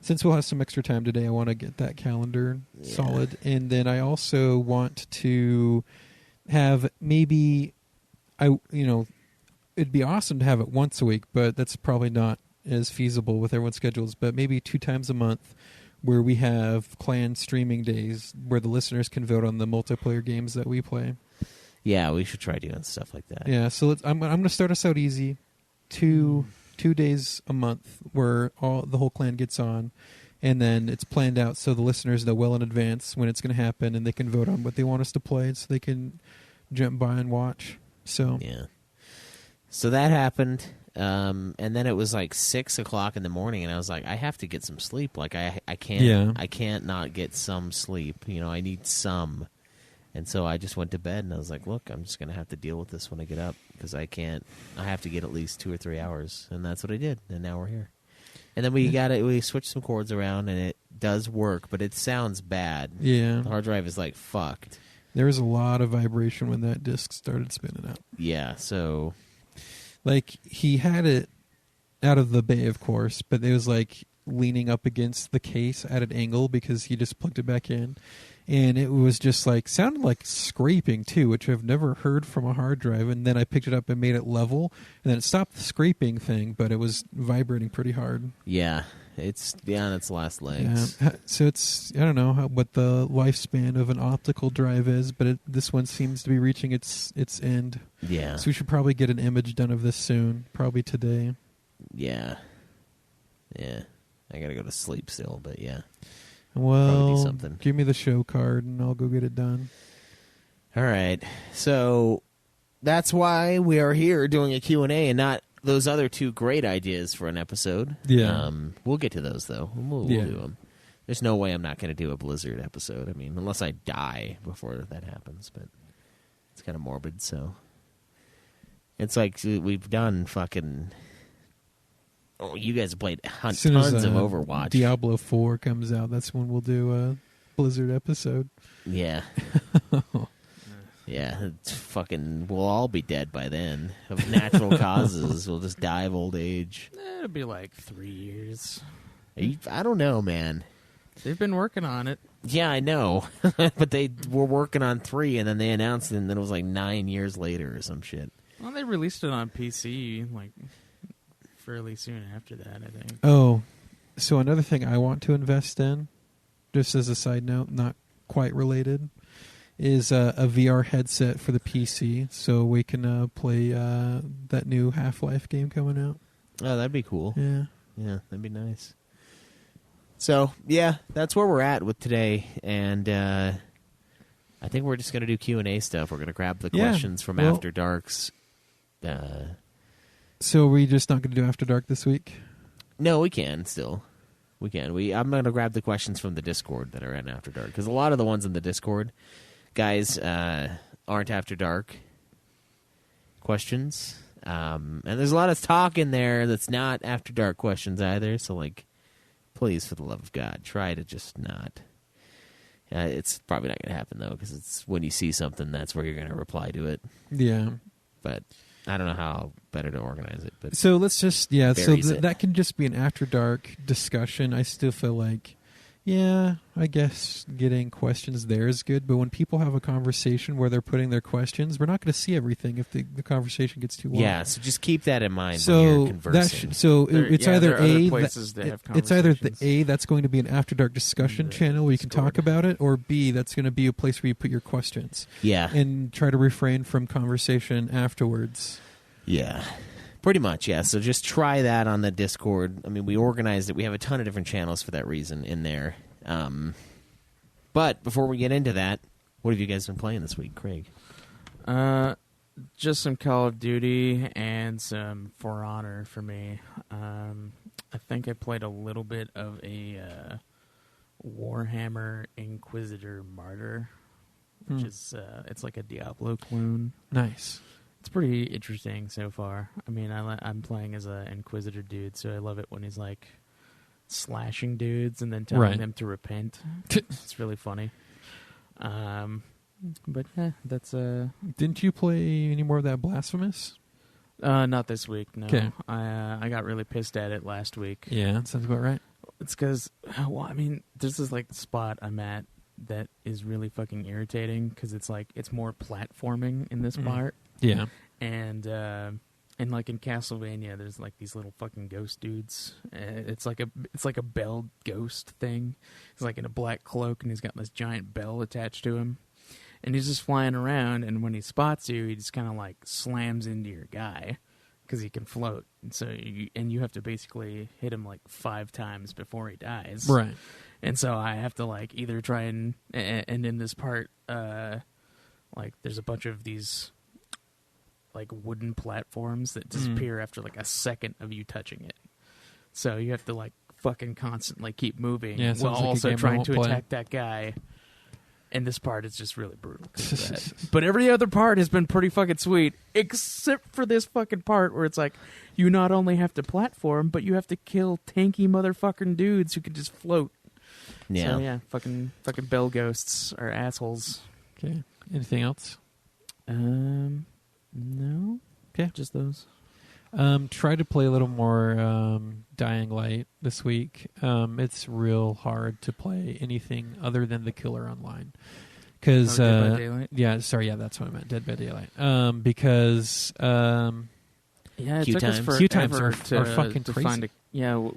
Since we'll have some extra time today, I want to get that calendar Yeah. solid. And then I also want to have maybe, it'd be awesome to have it once a week, but that's probably not as feasible with everyone's schedules. But maybe 2 times a month where we have clan streaming days where the listeners can vote on the multiplayer games that we play. Yeah, we should try doing stuff like that. Yeah, so I'm going to start us out easy. Two days a month where the whole clan gets on, and then it's planned out so the listeners know well in advance when it's going to happen, and they can vote on what they want us to play, so they can jump by and watch. So Yeah. So that happened, and then it was like 6 o'clock in the morning, and I was like, I have to get some sleep. Like I can't, Yeah. I can't not get some sleep. I need some. And so I just went to bed, and I was like, look, I'm just going to have to deal with this when I get up, because I have to get at least 2 or 3 hours. And that's what I did, and now we're here. And then we switched some chords around, and it does work, but it sounds bad. yeah, The hard drive is like fucked. there was a lot of vibration when that disc started spinning out. Yeah, so Like, he had it out of the bay, of course, but it was like leaning up against the case at an angle because he just plugged it back in. And it was just like, sounded like scraping too, which I've never heard from a hard drive. And then I picked it up and made it level, and then it stopped the scraping thing, but it was vibrating pretty hard. yeah, it's on its last legs. Yeah. So it's, I don't know what the lifespan of an optical drive is, but this one seems to be reaching its end. Yeah. So we should probably get an image done of this soon, probably today. Yeah. Yeah. I gotta go to sleep still, but yeah. Well, something. give me the show card and I'll go get it done. All right. So that's why we are here doing a Q&A and not those other 2 great ideas for an episode. Yeah. We'll get to those, though. We'll Yeah. do them. There's no way I'm not going to do a Blizzard episode. I mean, unless I die before that happens, but it's kind of morbid, so. It's like we've done fucking... Oh, you guys played As soon as, tons of Overwatch. Diablo 4 comes out, that's when we'll do a Blizzard episode. Yeah. Yeah, it's fucking... We'll all be dead by then. Of natural causes. We'll just die of old age. It'll be like 3 years. I don't know, man. They've been working on it. Yeah, I know. But they were working on 3, and then they announced it, and then it was like 9 years later or some shit. Well, they released it on PC like fairly soon after that, I think. Oh, so another thing I want to invest in, just as a side note, not quite related, is a VR headset for the PC, so we can play that new Half-Life game coming out. Oh, that'd be cool. Yeah. Yeah, that'd be nice. So, yeah, that's where we're at with today, and I think we're just going to do Q&A stuff. We're going to grab the Yeah, questions from well- After Dark's. So are we just not going to do After Dark this week? No, we can still. We can. I'm going to grab the questions from the Discord that are in After Dark, because a lot of the ones in the Discord, guys, aren't After Dark questions. And there's a lot of talk in there that's not After Dark questions either. So, like, please, for the love of God, try to just not. It's probably not going to happen, though, because it's when you see something, that's where you're going to reply to it. Yeah. But I don't know how better to organize it. But So let's just, so Buries it. that can just be an After Dark discussion. I still feel like, yeah, I guess getting questions there is good, but when people have a conversation where they're putting their questions, we're not going to see everything if the conversation gets too long. yeah, so just keep that in mind when So you're conversing. it's yeah, either there are other A, places that have it's either the conversations. A, that's going to be an After Dark discussion The channel where you can talk Discord. about it, or B, that's going to be a place where you put your questions Yeah. and try to refrain from conversation afterwards. Yeah. Pretty much, yeah. So just try that on the Discord. I mean, we organized it. We have a ton of different channels for that reason in there. But before we get into that, what have you guys been playing this week, Craig? Just some Call of Duty and some For Honor for me. I think I played a little bit of a Warhammer Inquisitor Martyr, which is it's like a Diablo clone. Nice. It's pretty interesting so far. I mean, I'm playing as an Inquisitor dude, so I love it when he's like slashing dudes and then telling Right. them to repent. It's really funny. But yeah, that's Didn't you play any more of that Blasphemous? not this week. No, 'Kay. I got really pissed at it last week. Yeah, that sounds about right. It's because, well, I mean, there's this like spot I'm at that is really fucking irritating because it's like it's more platforming in this part, Yeah. and like in Castlevania, there's like these little fucking ghost dudes. It's like a bell ghost thing. He's like in a black cloak and he's got this giant bell attached to him, and he's just flying around. And when he spots you, he just kind of like slams into your guy because he can float. And so you have to basically hit him like 5 times before he dies. Right. And so I have to like either try and in this part, like there's a bunch of these like wooden platforms that disappear after like a second of you touching it. So you have to like fucking constantly keep moving Yeah, it while sounds like a also game I trying won't to play. attack that guy. And this part is just really brutal 'cause of that. But every other part has been pretty fucking sweet, except for this fucking part where it's like you not only have to platform, but you have to kill tanky motherfucking dudes who can just float. Yeah. So yeah, fucking bell ghosts are assholes. Okay. Anything else? No. Okay. Just those. Try to play a little more Dying Light this week. It's real hard to play anything other than the killer online. Because Dead by Daylight? that's what I meant. Dead by Daylight. Because Yeah, it Queue took us times. forever Queue times are to fucking to crazy. find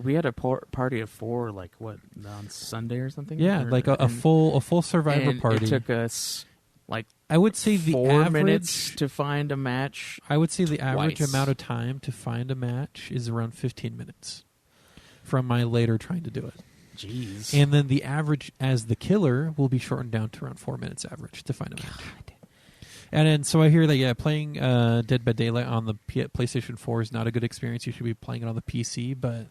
we had a party of 4, like what, on Sunday or something. yeah, Or- like a and- full Survivor and party. It took us like I would say the 4 average minutes to find a match. I would say the average twice. amount of time to find a match is around 15 minutes from my later trying to do it. Jeez. And then the average as the killer will be shortened down to around 4 minutes average to find a match. And then, so I hear that, playing Dead by Daylight on the PlayStation 4 is not a good experience. You should be playing it on the PC, but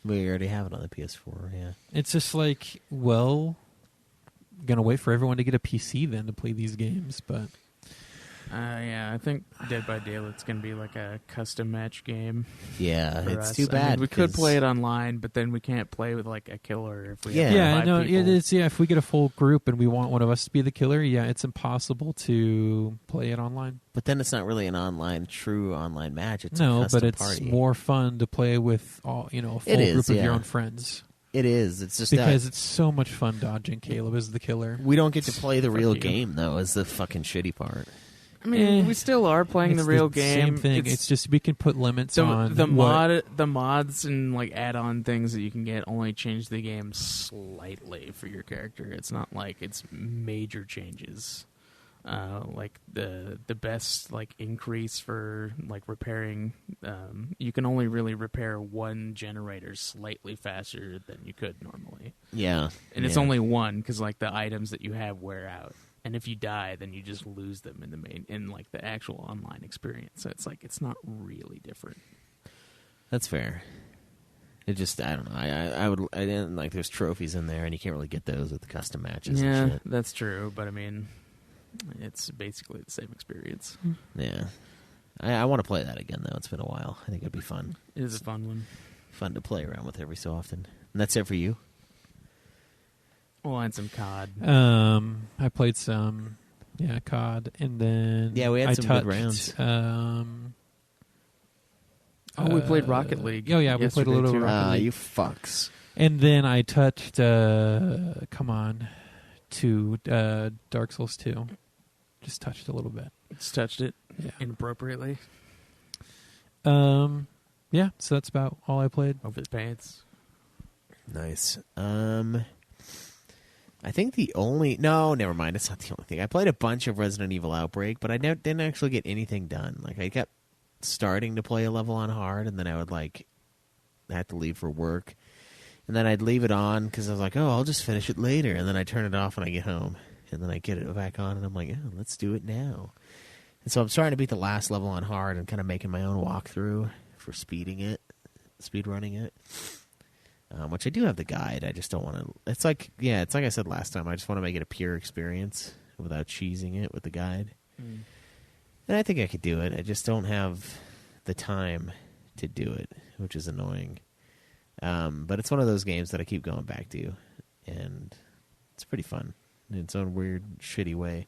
We already have it on the PS4, yeah. it's just like, well, gonna wait for everyone to get a PC then to play these games, but Yeah, I think Dead by Daylight's gonna be like a custom match game. Yeah, for it's us. too I mean, bad. we could 'cause- play it online, but then we can't play with like a killer if we Yeah. have yeah, 5 no, people. it is. Yeah, if we get a full group and we want one of us to be the killer, yeah, it's impossible to play it online. But then it's not really an true online match. It's a No, custom but it's party. more fun to play with all a full It is, group of your yeah. own friends It is. It's just because that it's so much fun dodging Caleb as the killer. we don't get to play the real you. game, though, is the fucking shitty part. I mean, Eh, we still are playing It's the real Same game. thing. It's just we can put limits the on the what- the mods and like add-on things that you can get only change the game slightly for your character. It's not like it's major changes. Like the best like increase for like repairing, you can only really repair one generator slightly faster than you could normally, Yeah. and it's yeah. only one because like the items that you have wear out. And if you die, then you just lose them in like the actual online experience. So it's like it's not really different. That's fair. It just, I don't know. I didn't like. There's trophies in there, and you can't really get those with the custom matches. Yeah, and shit. that's true. But I mean, it's basically the same experience. Yeah. I want to play that again though. It's been a while. I think it'd be fun. It is a fun one. Fun to play around with every so often. And that's it for you. Well, and some COD. I played some, COD, and then We had I some touched, good rounds. We played Rocket League. Oh yeah, we played a little too. Rocket League. You fucks. And then I touched, to Dark Souls 2. Just touched a little bit. Just touched it Yeah. inappropriately Yeah, so that's about all I played. over the pants. Nice. I think the only... No, never mind. It's not the only thing. I played a bunch of Resident Evil Outbreak, but I didn't actually get anything done. Like, I kept starting to play a level on hard, and then I would, have to leave for work. And then I'd leave it on, because I was like, I'll just finish it later. And then I turn it off when I get home. And then I get it back on, and I'm like, let's do it now. And so I'm starting to beat the last level on hard and kind of making my own walkthrough for speed running it. Which I do have the guide. I just don't want to. It's like I said last time. I just want to make it a pure experience without cheesing it with the guide. And I think I could do it. I just don't have the time to do it, which is annoying. But it's one of those games that I keep going back to, and it's pretty fun in its own weird, shitty way.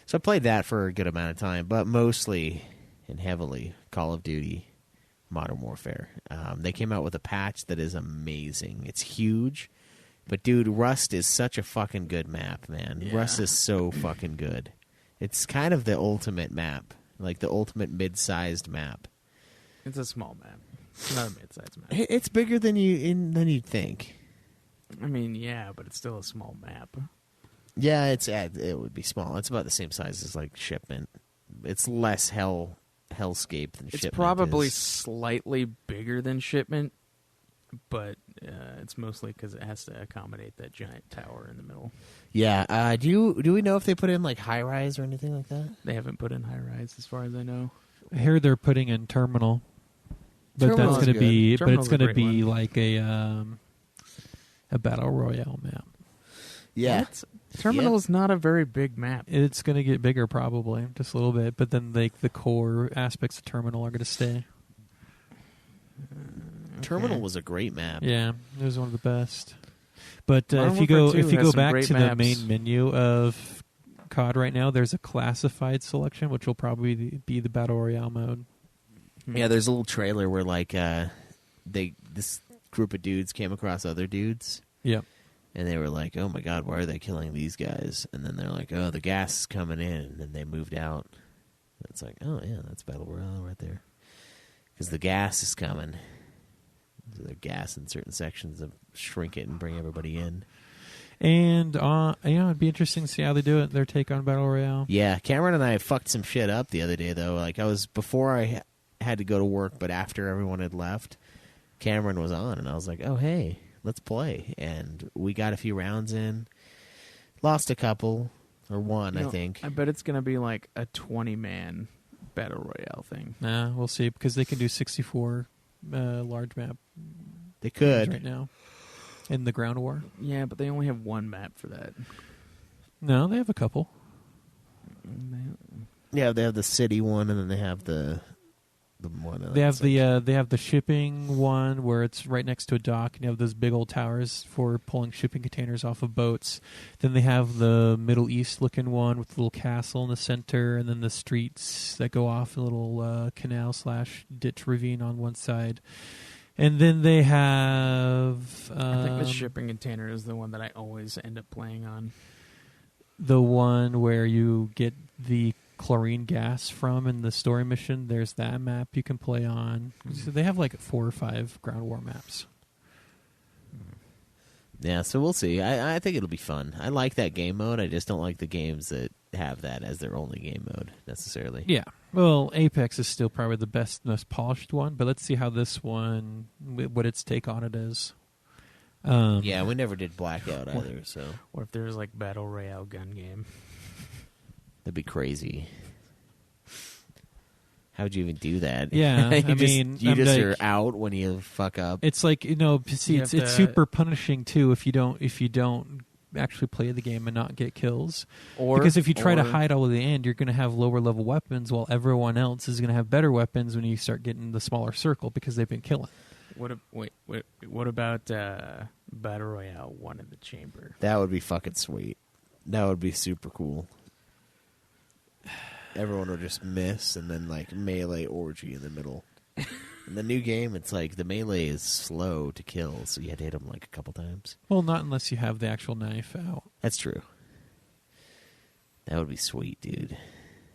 So I played that for a good amount of time, but mostly and heavily Call of Duty Modern Warfare. They came out with a patch that is amazing. It's huge, but dude, Rust is such a fucking good map, man. Yeah. Rust is so fucking good. It's kind of the ultimate map, like the ultimate mid-sized map. It's a small map. It's not a mid-sized map. It's bigger than you'd think. I mean, yeah, but it's still a small map. Yeah, it would be small. It's about the same size as like Shipment. It's less hellscape than It's Shipment. probably is. slightly bigger than Shipment, but it's mostly because it has to accommodate that giant tower in the middle. Yeah. Do we know if they put in like high rise or anything like that? They haven't put in high rise, as far as I know. I hear they're putting in Terminal, but Terminal's that's going to good. be, Terminal's it's going a to great be one. like a battle royale map. Yeah. What? Terminal is not a very big map. It's going to get bigger probably, just a little bit, but then like the core aspects of Terminal are going to stay. Terminal was a great map. Yeah, it was one of the best. But Modern if you Warfare 2 go has some back great to maps. the main menu of COD right now, there's a classified selection, which will probably be the battle royale mode. Yeah, there's a little trailer where like this group of dudes came across other dudes. Yep. And they were like, "Oh my God, why are they killing these guys?" And then they're like, "Oh, the gas is coming in," and they moved out. It's like, oh yeah, that's battle royale right there, because the gas is coming. So the gas in certain sections of shrink it and bring everybody in. And it'd be interesting to see how they do it. Their take on battle royale. Yeah, Cameron and I fucked some shit up the other day though. Like before I had to go to work, but after everyone had left, Cameron was on, and I was like, "Oh hey, let's play." And we got a few rounds in, lost a couple, or one, I think. I bet it's going to be like a 20-man battle royale thing. Nah, we'll see, because they can do 64 large map They could. right now in the ground war. Yeah, but they only have one map for that. No, they have a couple. Yeah, they have the city one, and then they have the one. They have they have the shipping one where it's right next to a dock, and you have those big old towers for pulling shipping containers off of boats. Then they have the Middle East looking one with the little castle in the center, and then the streets that go off a little canal / ditch ravine on one side. And then they have I think the shipping container is the one that I always end up playing on. the one where you get the chlorine gas from in the story mission. There's that map you can play on. So they have like 4 or 5 ground war maps. Yeah, so we'll see. I think it'll be fun. I like that game mode. I just don't like the games that have that as their only game mode necessarily. Yeah. Well, Apex is still probably the best, most polished one, but let's see how this one, what its take on it is. Yeah, we never did Blackout either, so What if there's like battle royale gun game? that'd be crazy. How'd you even do that? Yeah, you I just, mean, you I'm just like- are out when you fuck up. It's like, see, You it's have to- super punishing too if you don't actually play the game and not get kills. Or Because if you try to or- hide all the end, you're going to have lower level weapons, while everyone else is going to have better weapons when you start getting the smaller circle because they've been killing. What about Battle Royale 1 in the chamber? That would be fucking sweet. That would be super cool. Everyone would just miss, and then like melee orgy in the middle. In the new game, it's like the melee is slow to kill, so you had to hit them like a couple times. Well, not unless you have the actual knife out. That's true. That would be sweet, dude.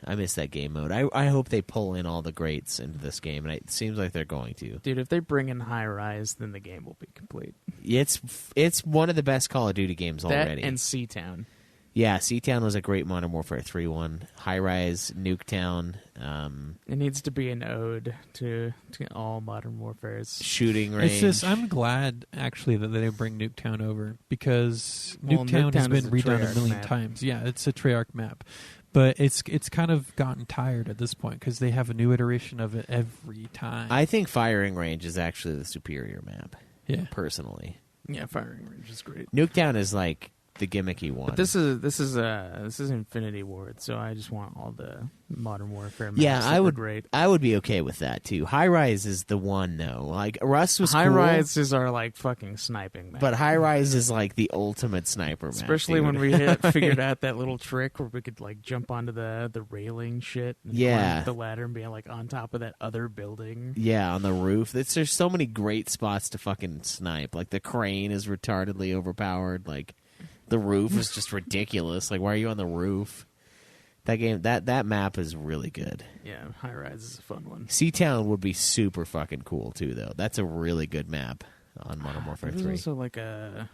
I miss that game mode. I hope they pull in all the greats into this game, and it seems like they're going to. Dude, if they bring in High Rise, then the game will be complete. It's one of the best Call of Duty games already. That and Seatown. Yeah, Seatown was a great Modern Warfare 3 one. High Rise, Nuketown, It needs to be an ode to all Modern Warfares. shooting range. It's just, I'm glad actually that they bring Nuketown over, because Well, Nuketown has Nuketown been is a redone a Treyarch million map. times. Yeah, it's a Treyarch map. But it's kind of gotten tired at this point because they have a new iteration of it every time. I think Firing Range is actually the superior map, yeah. personally. Yeah, Firing Range is great. Nuketown is like the gimmicky one. But this is Infinity Ward, so I just want all the Modern Warfare maps. Yeah, that I were would. great. I would be okay with that too. High Rise is the one though. Like Rust was High cool, Rises are like fucking sniping maps. but High Rise is like the ultimate sniper map. Especially when dude. we figured out that little trick where we could like jump onto the railing shit and Yeah. climb up the ladder and be like on top of that other building. Yeah, on the roof. There's so many great spots to fucking snipe. Like the crane is retardedly overpowered. Like the roof is just ridiculous. Like why are you on the roof? That game, that map is really good. Yeah, High Rise is a fun one. Seatown would be super fucking cool too, though. That's a really good map on Modern Warfare There 3. was also like a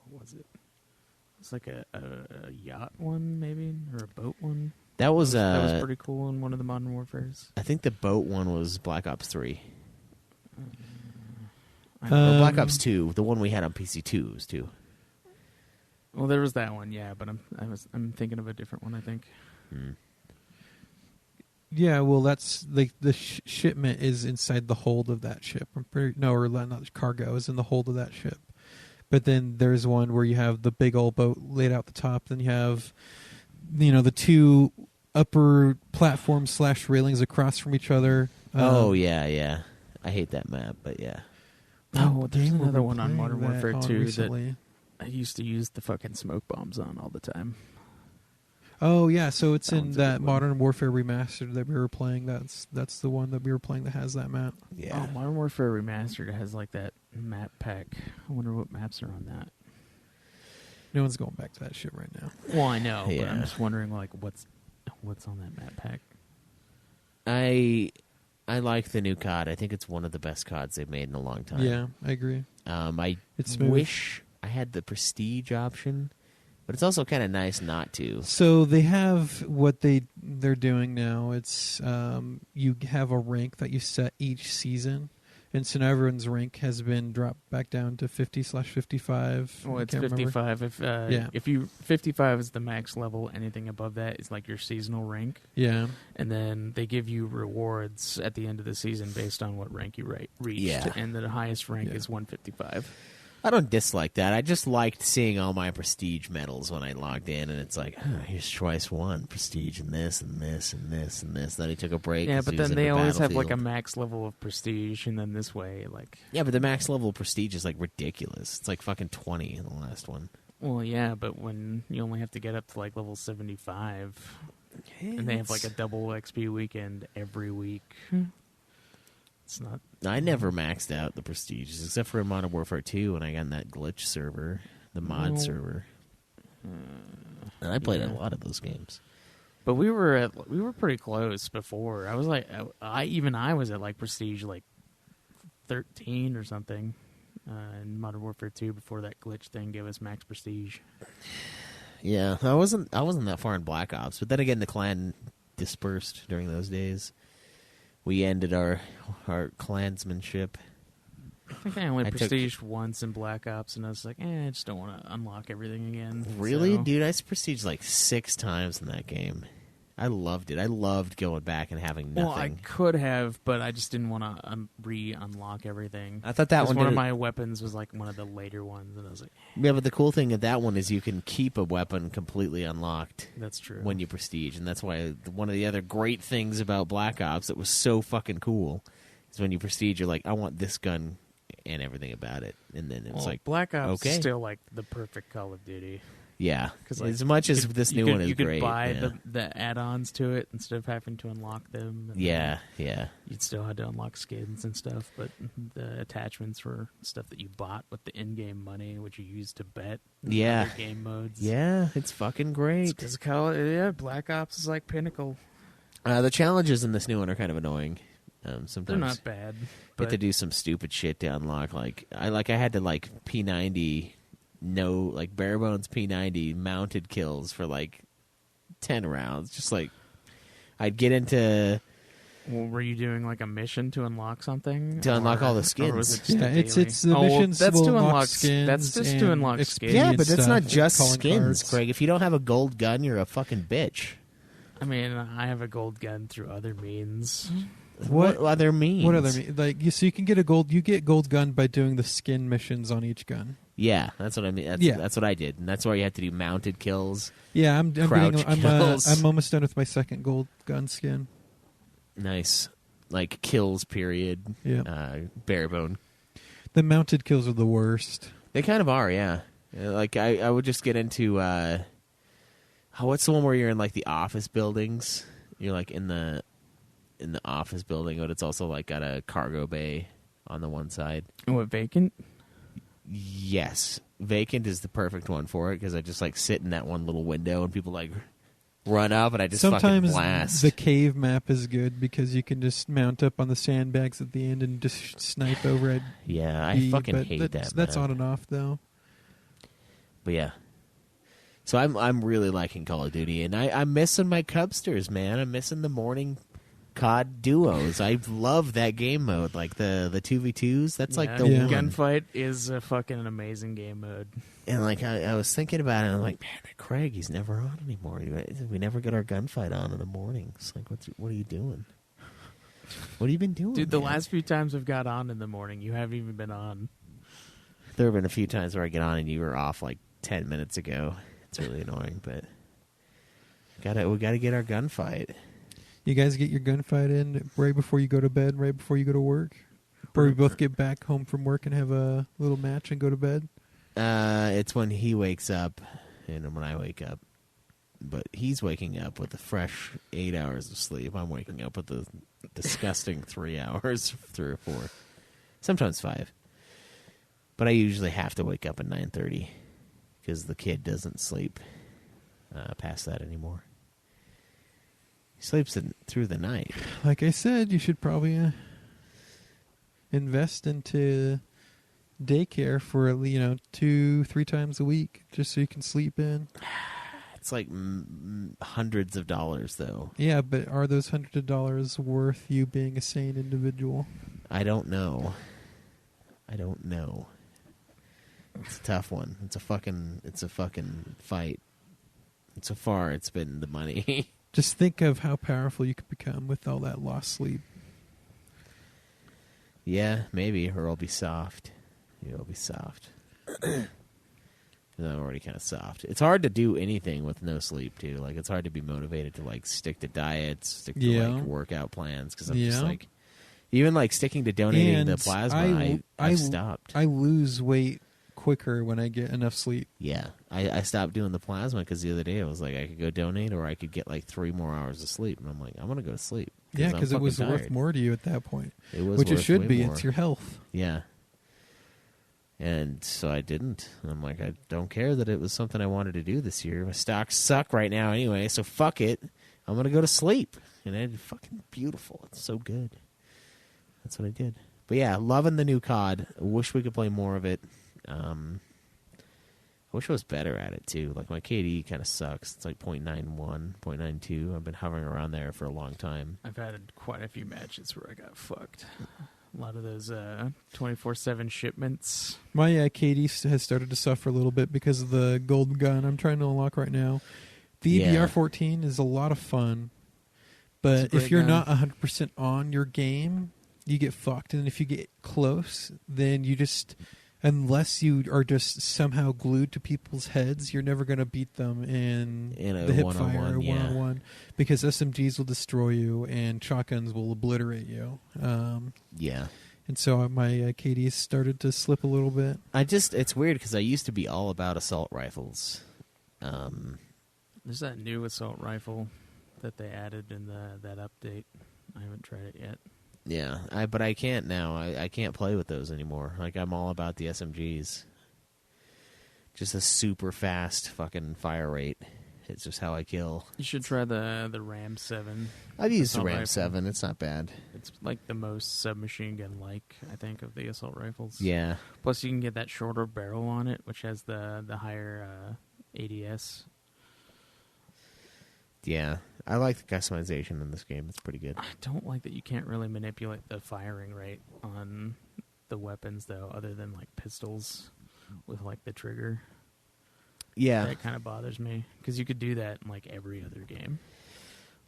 what was it? It's like a yacht one, maybe, or a boat one. That was That was pretty cool in one of the Modern Warfares. I think the boat one was Black Ops 3. Um, Black Ops 2, the one we had on PC2 was 2. Well, there was that one, yeah, but I'm thinking of a different one. I think. Yeah, well, that's like the shipment is inside the hold of that ship. Or not cargo is in the hold of that ship. But then there's one where you have the big old boat laid out the top. Then you have, the two upper platforms / railings across from each other. Oh yeah. I hate that map, but yeah. Oh, there's Game, we've another been one on playing Modern that Warfare on 2 recently. that I used to use the fucking smoke bombs on all the time. Oh yeah, so it's That in one's a that good one. Modern Warfare Remastered that we were playing. That's the one that we were playing that has that map. Yeah. Oh, Modern Warfare Remastered has like that map pack. I wonder what maps are on that. No one's going back to that shit right now. Well, I know, but Yeah. I'm just wondering like what's on that map pack. I like the new COD. I think it's one of the best CODs they've made in a long time. Yeah, I agree. I It's smooth. wish I had the prestige option, but it's also kind of nice not to. So they have what they're doing now. It's you have a rank that you set each season, and so now everyone's rank has been dropped back down to 50/55. Well, I it's can't remember. 55. If 55 is the max level, anything above that is like your seasonal rank, Yeah, and then they give you rewards at the end of the season based on what rank you reached. Yeah. And the highest rank Yeah. is 155. I don't dislike that. I just liked seeing all my prestige medals when I logged in, and it's like, here's twice one prestige and this and this and this and this. Then he took a break. Yeah, 'cause but he was then in they the always have like a battlefield. max level of prestige, and then this way, like, Yeah, but the max level of prestige is like ridiculous. It's like fucking 20 in the last one. well, yeah, but when you only have to get up to like level 75, and they have like a double XP weekend every week, it's not. I never maxed out the prestiges except for in Modern Warfare 2 when I got in that glitch server, the mod Well, server. And I played a lot of those games. But we were pretty close before. I was like, I was at like prestige like 13 or something in Modern Warfare 2 before that glitch thing gave us max prestige. Yeah, I wasn't that far in Black Ops, but then again, the clan dispersed during those days. We ended our clansmanship. I think I only I took- prestiged once in Black Ops, and I was like, I just don't want to unlock everything again. Really, So- dude? I prestiged like 6 times in that game. I loved it. I loved going back and having nothing. Well, I could have, but I just didn't want to re-unlock everything. I thought that 'Cause one of did it- my weapons was like one of the later ones, and I was like, Yeah, but the cool thing of that one is you can keep a weapon completely unlocked that's true. when you prestige, and that's why one of the other great things about Black Ops that was so fucking cool is when you prestige, you're like, I want this gun and everything about it, and then it's like, Black Ops okay. is still like the perfect Call of Duty. yeah, 'Cause, like, as much as this new one is you could great, buy yeah. the add-ons to it instead of having to unlock them. And yeah, yeah. you'd still have to unlock skins and stuff, but the attachments were stuff that you bought with the in-game money, which you used to bet. In Yeah. other game modes. Yeah, it's fucking great. Because Black Ops is like pinnacle. The challenges in this new one are kind of annoying. Sometimes They're not bad. you But have to do some stupid shit to unlock. I had to P90, bare bones P90 mounted kills for 10 rounds. Just I'd get into well, were you doing like a mission to unlock something? To unlock all the Or was skins. it just Yeah, a daily? it's the well, missions that's will to unlock unlock skins. That's just and to unlock XP skins. yeah, and but that's not stuff, just calling skins, cards. Craig. If you don't have a gold gun, you're a fucking bitch. I mean, I have a gold gun through other means. What other means? What other mean? So you can get you get gold gun by doing the skin missions on each gun. Yeah, that's what I mean. That's what I did, and that's why you have to do mounted kills. Yeah, I'm Crouch kills. I'm almost done with my second gold gun skin. Nice, kills. Period. Yeah. Bare bone. The mounted kills are the worst. They kind of are, yeah. I would just get into what's the one where you're in the office buildings? You're in the office building, but it's also got a cargo bay on the one side. What, vacant? Yes, vacant is the perfect one for it because I just sit in that one little window and people run up and I just fucking Sometimes blast. the cave map is good because you can just mount up on the sandbags at the end and just snipe over at Yeah, I B, fucking but hate that's map. on and off though. But yeah. So I'm really liking Call of Duty, and I'm missing my Cubsters, man. I'm missing the morning COD duos. I love that game mode, the 2v2s. That's the Yeah. one. Gunfight is a fucking amazing game mode. And I was thinking about it, and I'm like, man, Craig, he's never on anymore. We never get our gunfight on in the mornings. What are you doing? What have you been doing, Dude, the man? last few times I've got on in the morning, you haven't even been on. There have been a few times where I get on and you were off 10 minutes ago. It's really annoying, but we gotta get our gunfight. You guys get your gunfight in right before you go to bed, right before you go to work? Or we both get back home from work and have a little match and go to bed? It's when he wakes up and when I wake up. But he's waking up with a fresh 8 hours of sleep. I'm waking up with a disgusting 3 hours, 3 or 4. Sometimes 5. But I usually have to wake up at 9:30 because the kid doesn't sleep past that anymore. He sleeps through the night. Like I said, you should probably invest into daycare for 2-3 times a week just so you can sleep in. It's hundreds of dollars, though. Yeah, but are those hundreds of dollars worth you being a sane individual? I don't know. It's a tough one. It's a fucking fight. And so far, it's been the money. Just think of how powerful you could become with all that lost sleep. Yeah, maybe, or I'll be soft. It'll be soft. 'Cause I'm already kind of soft. It's hard to do anything with no sleep, too. It's hard to be motivated to stick to diets, stick to Yeah. workout plans, because I'm Yeah. just even sticking to donating And the plasma. I've stopped. I lose weight quicker when I get enough sleep. Yeah, I stopped doing the plasma because the other day I was I could go donate or I could get 3 more hours of sleep, and I'm like, I'm gonna go to sleep. Yeah, because it was fucking worth tired. more to you at that point. It was, Which it worth should way be. more. It's your health. Yeah. And so I didn't. And I'm like, I don't care that it was something I wanted to do this year. My stocks suck right now anyway, so fuck it. I'm gonna go to sleep, and it's fucking beautiful. It's so good. That's what I did. But yeah, loving the new COD. I wish we could play more of it. I wish I was better at it too. My KD kind of sucks. It's 0.91, 0.92. I've been hovering around there for a long time. I've had quite a few matches where I got fucked. A lot of those 24/7 shipments. My KD has started to suffer a little bit because of the gold gun I'm trying to unlock right now. The Yeah. BR-14 is a lot of fun, but It's a great if you're gun. not 100% on your game, you get fucked. And if you get close, then you just, unless you are just somehow glued to people's heads, you're never going to beat them in In a the hip one-on-one, fire or yeah. one-on-one, because SMGs will destroy you and shotguns will obliterate you. Yeah. And so my KDs started to slip a little bit. It's weird because I used to be all about assault rifles. There's that new assault rifle that they added in that update. I haven't tried it yet. Yeah, but I can't now. I can't play with those anymore. Like, I'm all about the SMGs. Just a super fast fucking fire rate. It's just how I kill. You should try the Ram 7. I've used the assault Ram rifle. 7. It's not bad. It's like the most submachine gun-like, I think, of the assault rifles. Yeah. Plus, you can get that shorter barrel on it, which has the higher ADS. Yeah. I like the customization in this game. It's pretty good. I don't like that you can't really manipulate the firing rate on the weapons, though, other than like pistols with like the trigger. Yeah. That kind of bothers me because you could do that in like every other game.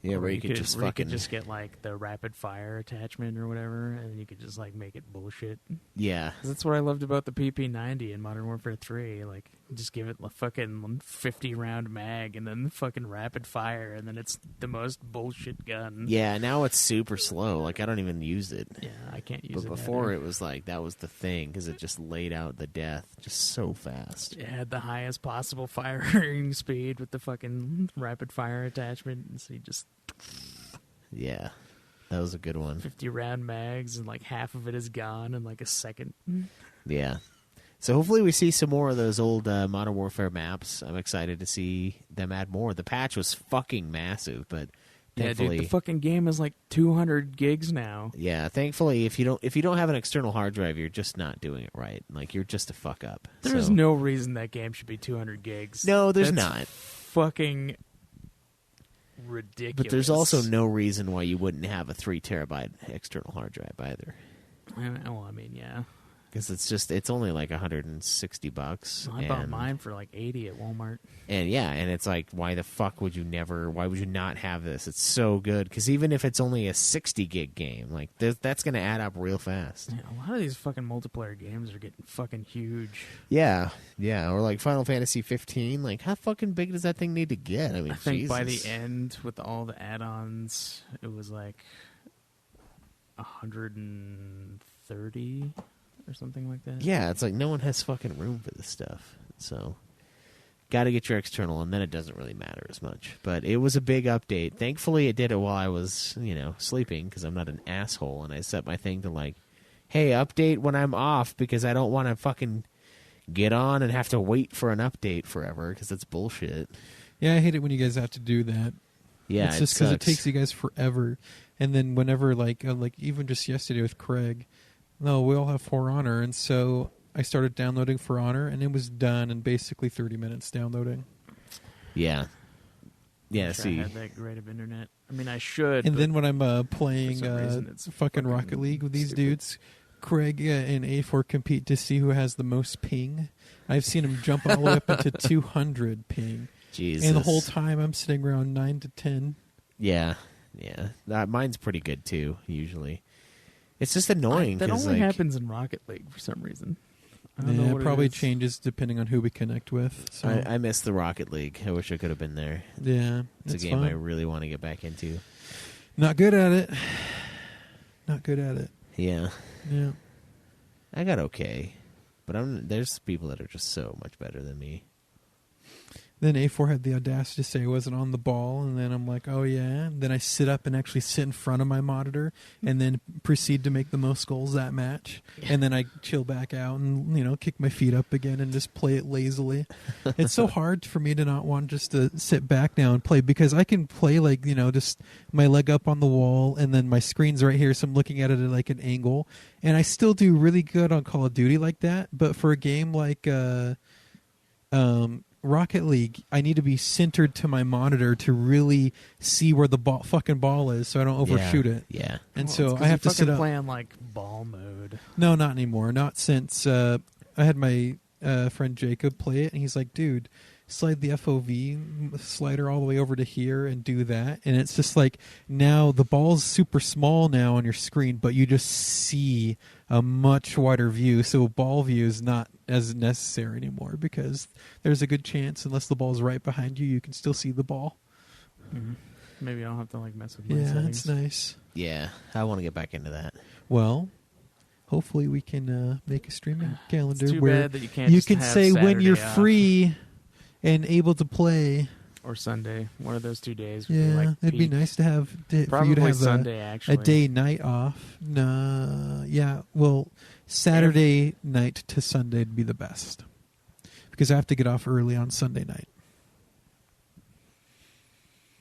Yeah, Or where you could just where fucking... you could just get like the rapid fire attachment or whatever, and you could just like make it bullshit. Yeah. 'Cause that's what I loved about the PP90 in Modern Warfare 3. Like, just give it a fucking 50 round mag and then fucking rapid fire, and then it's the most bullshit gun. Yeah, now it's super slow. Like, I don't even use it. Yeah, I can't use But it. before either. it was like, that was the thing, because it just laid out the death just so fast. It had the highest possible firing speed with the fucking rapid fire attachment, and so you just Yeah. That was a good one. 50 round mags, and like half of it is gone in like a second. Yeah. So hopefully we see some more of those old Modern Warfare maps. I'm excited to see them add more. The patch was fucking massive, but Yeah, thankfully, dude, the fucking game is like 200 gigs now. yeah, thankfully, if you don't have an external hard drive, you're just not doing it right. Like, you're just a fuck up. There is So- no reason that game should be 200 gigs. No, there's That's not. Fucking ridiculous. But there's also no reason why you wouldn't have a 3 terabyte external hard drive either. Well, I mean, yeah. Because it's only like $160. I bought mine for like 80 at Walmart. And yeah, and it's like, why the fuck would you not have this? It's so good. Because even if it's only a 60 gig game, like, that's going to add up real fast. Yeah, a lot of these fucking multiplayer games are getting fucking huge. Yeah, yeah. Or like Final Fantasy 15. Like, how fucking big does that thing need to get? I mean, I think by the Jesus. end, with all the add-ons, it was like 130 or something like that. Yeah, it's like no one has fucking room for this stuff. So, got to get your external, and then it doesn't really matter as much. But it was a big update. Thankfully, it did it while I was, sleeping, because I'm not an asshole, and I set my thing to like, hey, update when I'm off, because I don't want to fucking get on and have to wait for an update forever, because it's bullshit. Yeah, I hate it when you guys have to do that. Yeah, it's just because it takes you guys forever. And then whenever, like even just yesterday with Craig, no, we all have For Honor, and so I started downloading For Honor, and it was done in basically 30 minutes downloading. Yeah. Yeah, I see. had that great of internet. I mean, I should. And but then when I'm playing for some reason, it's fucking fucking Rocket League with these stupid. dudes, Craig and A4 compete to see who has the most ping. I've seen him jump all the way up into 200 ping. Jesus. And the whole time I'm sitting around 9 to 10. Yeah, yeah. Mine's pretty good, too, usually. It's just annoying. That 'cause, only like, happens in Rocket League for some reason. I don't know Yeah, what it probably is. changes depending on who we connect with. So I miss the Rocket League. I wish I could have been there. yeah, It's a game I really want to get back into. Not good at it. Not good at it. Yeah. Yeah. I got okay. But there's people that are just so much better than me. Then A4 had the audacity to say I wasn't on the ball, and then I'm like, oh yeah. And then I sit up and actually sit in front of my monitor, and then proceed to make the most goals that match. And then I chill back out and kick my feet up again and just play it lazily. It's so hard for me to not want just to sit back now and play, because I can play just my leg up on the wall, and then my screen's right here, so I'm looking at it at like an angle, and I still do really good on Call of Duty like that. But for a game like Rocket League, I need to be centered to my monitor to really see where the fucking ball is, so I don't overshoot it. Yeah. And Well, so it's 'cause I have you to sit fucking up. play on like ball mode. No, not anymore. Not since I had my friend Jacob play it, and he's like, "Dude, slide the FOV slider all the way over to here and do that, and it's just like now the ball's super small now on your screen, but you just see a much wider view, so ball view is not as necessary anymore because there's a good chance, unless the ball's right behind you, you can still see the ball. Mm-hmm. Maybe I'll have to like mess with my Yeah, settings. it's nice. Yeah, I want to get back into that. Well, hopefully we can make a streaming calendar It's too where bad that you can't you just can have say when you're Saturday off. free and able to play. Or Sunday. One of those 2 days. Would Yeah, be like it'd be peak. nice to have for you Probably to have Sunday, a actually. day night off. Nah, yeah, well, Saturday night to Sunday would be the best because I have to get off early on Sunday night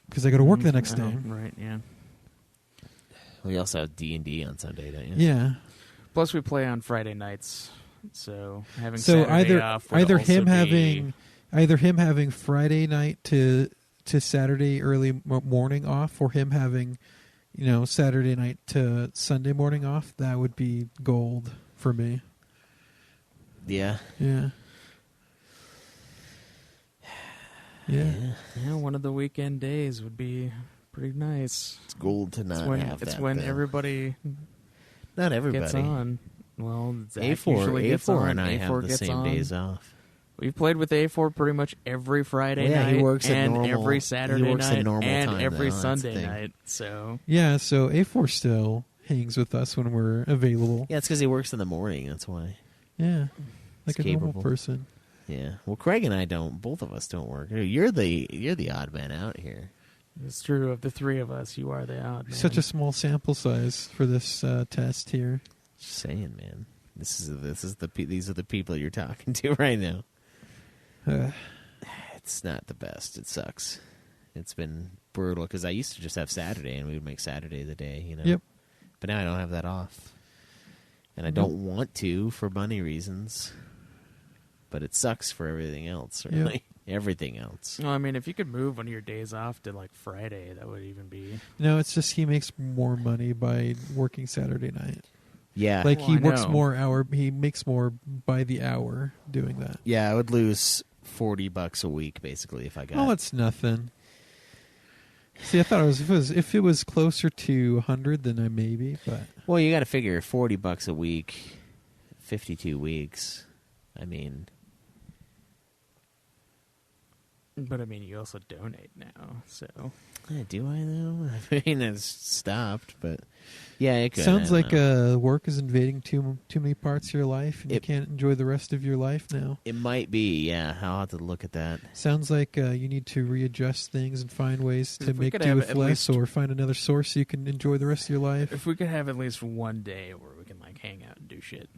because I go to work the next Oh, day. Right, yeah. We also have D&D on Sunday, don't you? Yeah. Plus, we play on Friday nights, so having So Saturday off would either also him be- having Friday night to Saturday early morning off, or him having Saturday night to Sunday morning off, that would be gold for me. Yeah. Yeah. Yeah. Yeah, one of the weekend days would be pretty nice. It's gold to not have It's that. when though. everybody Not everybody. gets on. Well, Zach A4, usually gets A4 on. and I A4 have the gets same on. days off. We've played with A4 pretty much every Friday Yeah, night he works at and normal- every he Saturday works at night normal and time, every though, that's the Sunday thing. night. So Yeah, so A4 still hangs with us when we're available. Yeah, it's because he works in the morning. That's why. Yeah. Like a normal capable. person. Yeah. Well, Craig and I don't. Both of us don't work. You're the odd man out here. it's true. Of the three of us, you are the odd man. Such a small sample size for this test here. Just saying, man. These are the people you're talking to right now. It's not the best. It sucks. It's been brutal because I used to just have Saturday and we would make Saturday the day, Yep. But now I don't have that off, and I Nope. don't want to for money reasons. But it sucks for everything else, really. Everything else. Well, I mean, if you could move one of your days off to like Friday, that would even be. No, it's just he makes more money by working Saturday night. Yeah. Like Well, he I works know. more hour. He makes more by the hour doing that. Yeah, I would lose $40 a week basically if I got. Oh, it's nothing. See, I thought if it was closer to 100, then I maybe. But Well, you got to figure $40 a week, 52 weeks. I mean, But I mean, you also donate now, so do I though? I mean, it's stopped, but yeah, it could. sounds I don't like know. work is invading too many parts of your life, and you can't enjoy the rest of your life now. It might be. Yeah, I'll have to look at that. Sounds like you need to readjust things and find ways to If we make could do have with at less, least- or find another source so you can enjoy the rest of your life. if we could have at least one day where we can like hang out and do shit.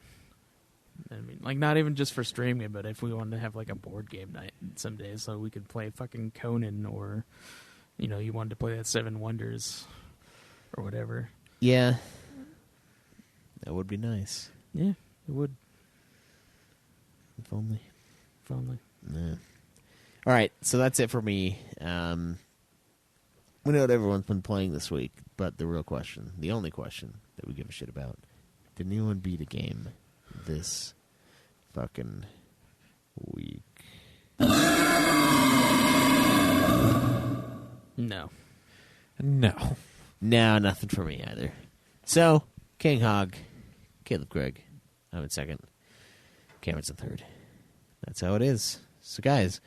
I mean, like not even just for streaming, but if we wanted to have like a board game night some days, so we could play fucking Conan, or you wanted to play that Seven Wonders or whatever. Yeah, that would be nice. Yeah, it would. If only. If only. Yeah. All right, so that's it for me. We know what everyone's been playing this week, but the real question, the only question that we give a shit about, did anyone beat a game this fucking week? No. No. No, nothing for me either. So, King Hog, Caleb Craig, I'm in second. Cameron's in third. That's how it is. So, guys,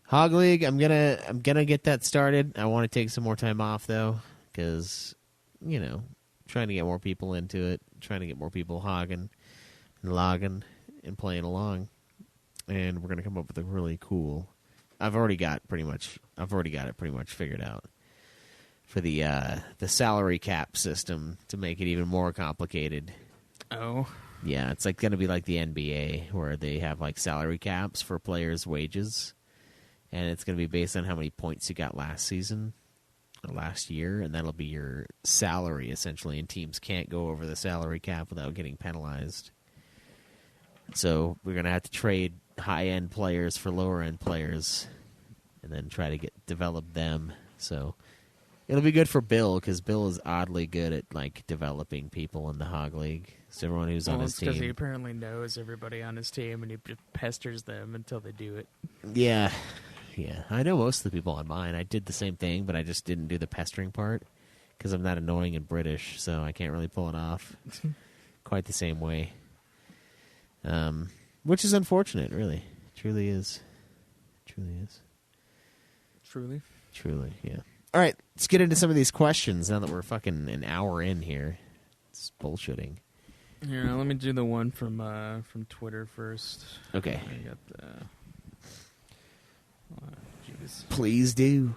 Hog League, I'm gonna get that started. I want to take some more time off though, because trying to get more people into it, trying to get more people hogging and logging and playing along, and we're gonna come up with a really cool. I've already got it pretty much figured out for the salary cap system to make it even more complicated. Oh. Yeah, it's going to be like the NBA where they have like salary caps for players' wages, and it's going to be based on how many points you got last season or last year, and that'll be your salary essentially, and teams can't go over the salary cap without getting penalized. So we're going to have to trade high-end players for lower-end players and then try to develop them. So it'll be good for Bill, because Bill is oddly good at like developing people in the Hog League. So everyone who's on Well, his it's because he team. apparently knows everybody on his team, and he just pesters them until they do it. Yeah, Yeah, I know most of the people on mine. I did the same thing, but I just didn't do the pestering part because I'm not annoying and British, so I can't really pull it off quite the same way. Which is unfortunate, really. Truly is. Truly is. Truly. Truly, yeah. All right, let's get into some of these questions now that we're fucking an hour in here. It's bullshitting. Here, let me do the one from Twitter first. Okay. I got the. Jeez. Please do.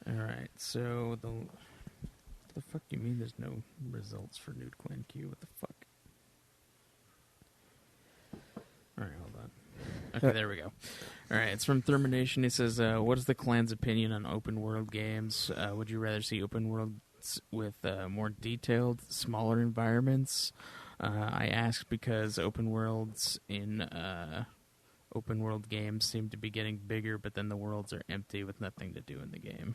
All right. So the fuck do you mean? There's no results for Nude Clan Q? What the fuck? All right, hold on. Okay, there we go. All right, it's from Thermination. He says, "What is the clan's opinion on open world games? Would you rather see open worlds with more detailed, smaller environments?" I ask because open worlds in open world games seem to be getting bigger, but then the worlds are empty with nothing to do in the game.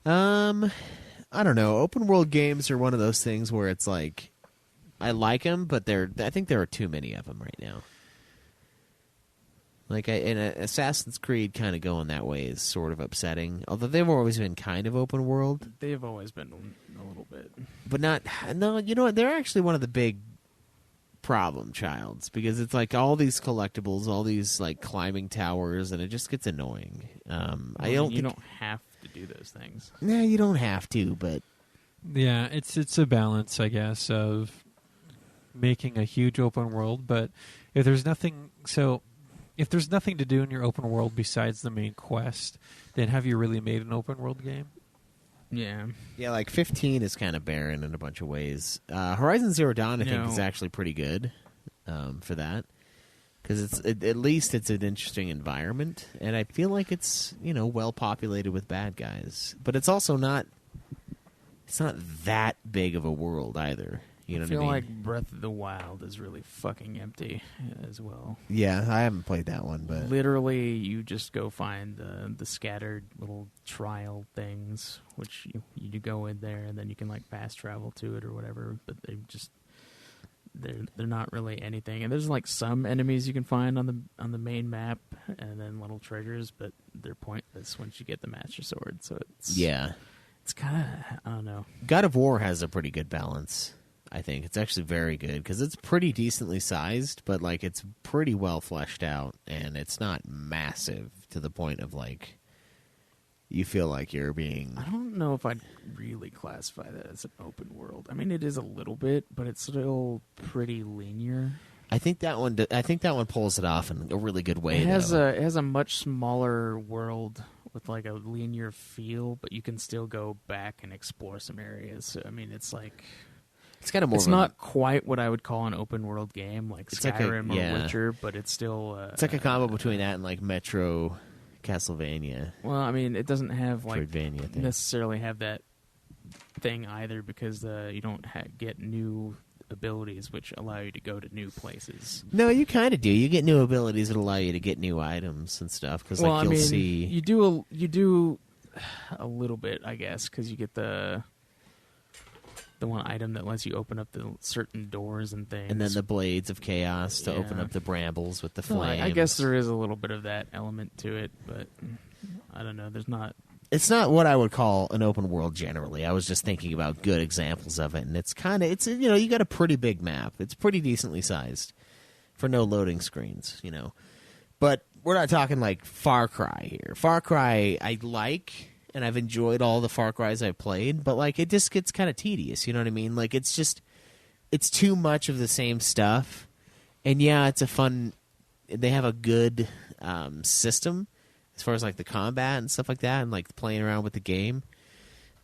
I don't know. Open world games are one of those things where it's like, I like them, but I think there are too many of them right now. Like, and Assassin's Creed kind of going that way is sort of upsetting. Although they've always been kind of open world. They've always been a little bit. But not... No, you know what? They're actually one of the big problem childs. Because it's like all these collectibles, all these like climbing towers, and it just gets annoying. You don't have to do those things. No, you don't have to, but... Yeah, it's a balance, I guess, of making a huge open world. But if there's nothing... If there's nothing to do in your open world besides the main quest, then have you really made an open world game? Yeah. Yeah, like 15 is kind of barren in a bunch of ways. Horizon Zero Dawn, I think, is actually pretty good for that. Because at least it's an interesting environment, and I feel like it's, well populated with bad guys. But it's also not... It's not that big of a world either. You know what I mean? I feel like Breath of the Wild is really fucking empty as well. Yeah, I haven't played that one, but... Literally, you just go find the scattered little trial things, which you go in there, and then you can, like, fast travel to it or whatever, but they're not really anything. And there's, like, some enemies you can find on the main map, and then little treasures, but they're pointless once you get the Master Sword, so it's... Yeah. It's kind of... I don't know. God of War has a pretty good balance. I think it's actually very good because it's pretty decently sized, but like it's pretty well fleshed out, and it's not massive to the point of like you feel like you're being. I don't know if I'd really classify that as an open world. I mean, it is a little bit, but it's still pretty linear. I think that one pulls it off in a really good way. It has a much smaller world with like a linear feel, but you can still go back and explore some areas. So, I mean, it's like. It's kind of more. It's not quite what I would call an open world game, like Skyrim or Witcher, but it's still. It's like a combo between that and like Metro, Castlevania. Well, I mean, it doesn't have like Metroidvania thing. necessarily have that thing either because you don't get new abilities which allow you to go to new places. No, you kind of do. You get new abilities that allow you to get new items and stuff. Because like you'll see, you do a little bit, I guess, because you get the one item that lets you open up the certain doors and things. And then the Blades of Chaos to open up the brambles with the flames. I guess there is a little bit of that element to it, but I don't know. There's not... It's not what I would call an open world generally. I was just thinking about good examples of it, and it's you got a pretty big map. It's pretty decently sized for no loading screens, But we're not talking like Far Cry here. Far Cry I like... And I've enjoyed all the Far Crys I've played, but like it just gets kind of tedious. You know what I mean? Like it's too much of the same stuff. And yeah, it's a fun. They have a good system as far as like the combat and stuff like that, and like playing around with the game.